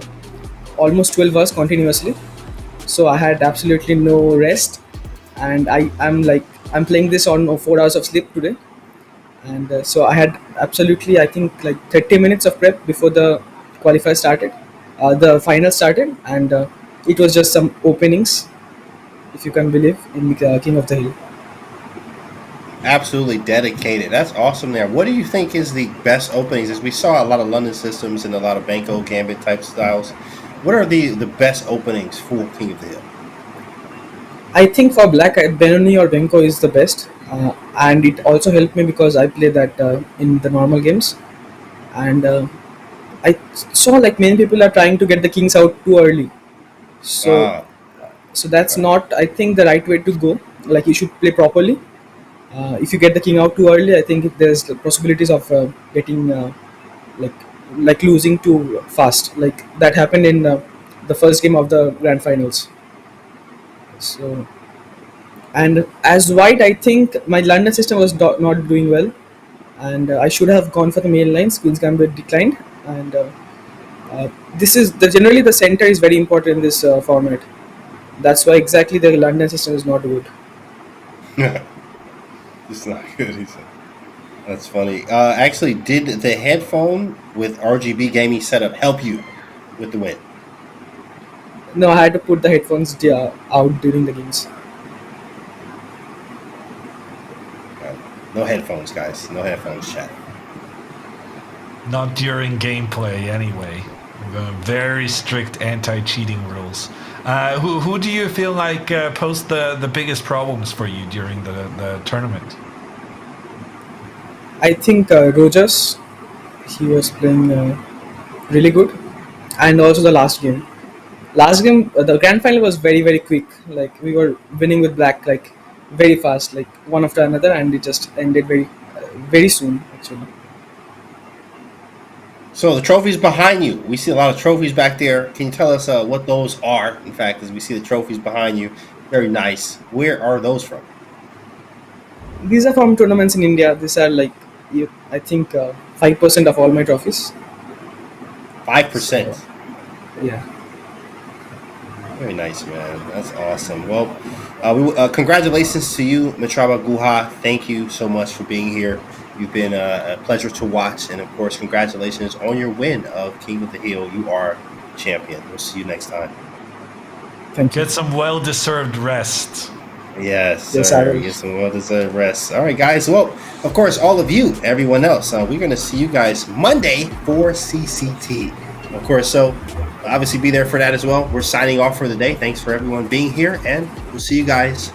almost 12 hours continuously. So I had absolutely no rest, and I'm playing this on 4 hours of sleep today. And so I had absolutely, I think, like 30 minutes of prep before the qualifier started. The final started, and it was just some openings, if you can believe, in King of the Hill. Absolutely dedicated. That's awesome there. What do you think is the best openings? As we saw a lot of London systems and a lot of Banco Gambit type styles. What are the best openings for King of the Hill? I think for Black, Benoni or Banco is the best. And it also helped me because I play that in the normal games. And I saw like many people are trying to get the kings out too early. So that's not, I think, the right way to go. Like, you should play properly. If you get the king out too early, I think there's the possibilities of getting like losing too fast. Like that happened in the first game of the grand finals. So, and as white, I think my London system was not doing well, and I should have gone for the main lines. Queen's Gambit declined, and this is generally the center is very important in this format. That's why exactly the London system is not good. It's not good, he said. That's funny. Actually, did the headphone with RGB gaming setup help you with the win? No, I had to put the headphones out during the games. No headphones, guys. No headphones, chat. Not during gameplay, anyway. Very strict anti-cheating rules. Who do you feel like posed the biggest problems for you during the tournament? I think Rojas, he was playing really good, and also the last game. Last game, the grand final was very, very quick. Like, we were winning with Black like very fast, like one after another, and it just ended very soon actually. So the trophies behind you, we see a lot of trophies back there. Can you tell us what those are? In fact, as we see the trophies behind you, very nice. Where are those from? These are from tournaments in India. These are like, I think 5% of all my trophies. 5%. So, yeah. Very nice, man. That's awesome. Well, congratulations to you, Mitrabha Guha. Thank you so much for being here. You've been a pleasure to watch. And, of course, congratulations on your win of King of the Hill. You are champion. We'll see you next time. Thank you. Get some well-deserved rest. Yes, yes, sir. Get some well-deserved rest. All right, guys. Well, of course, all of you, everyone else, we're going to see you guys Monday for CCT. Of course, so obviously be there for that as well. We're signing off for the day. Thanks for everyone being here, and we'll see you guys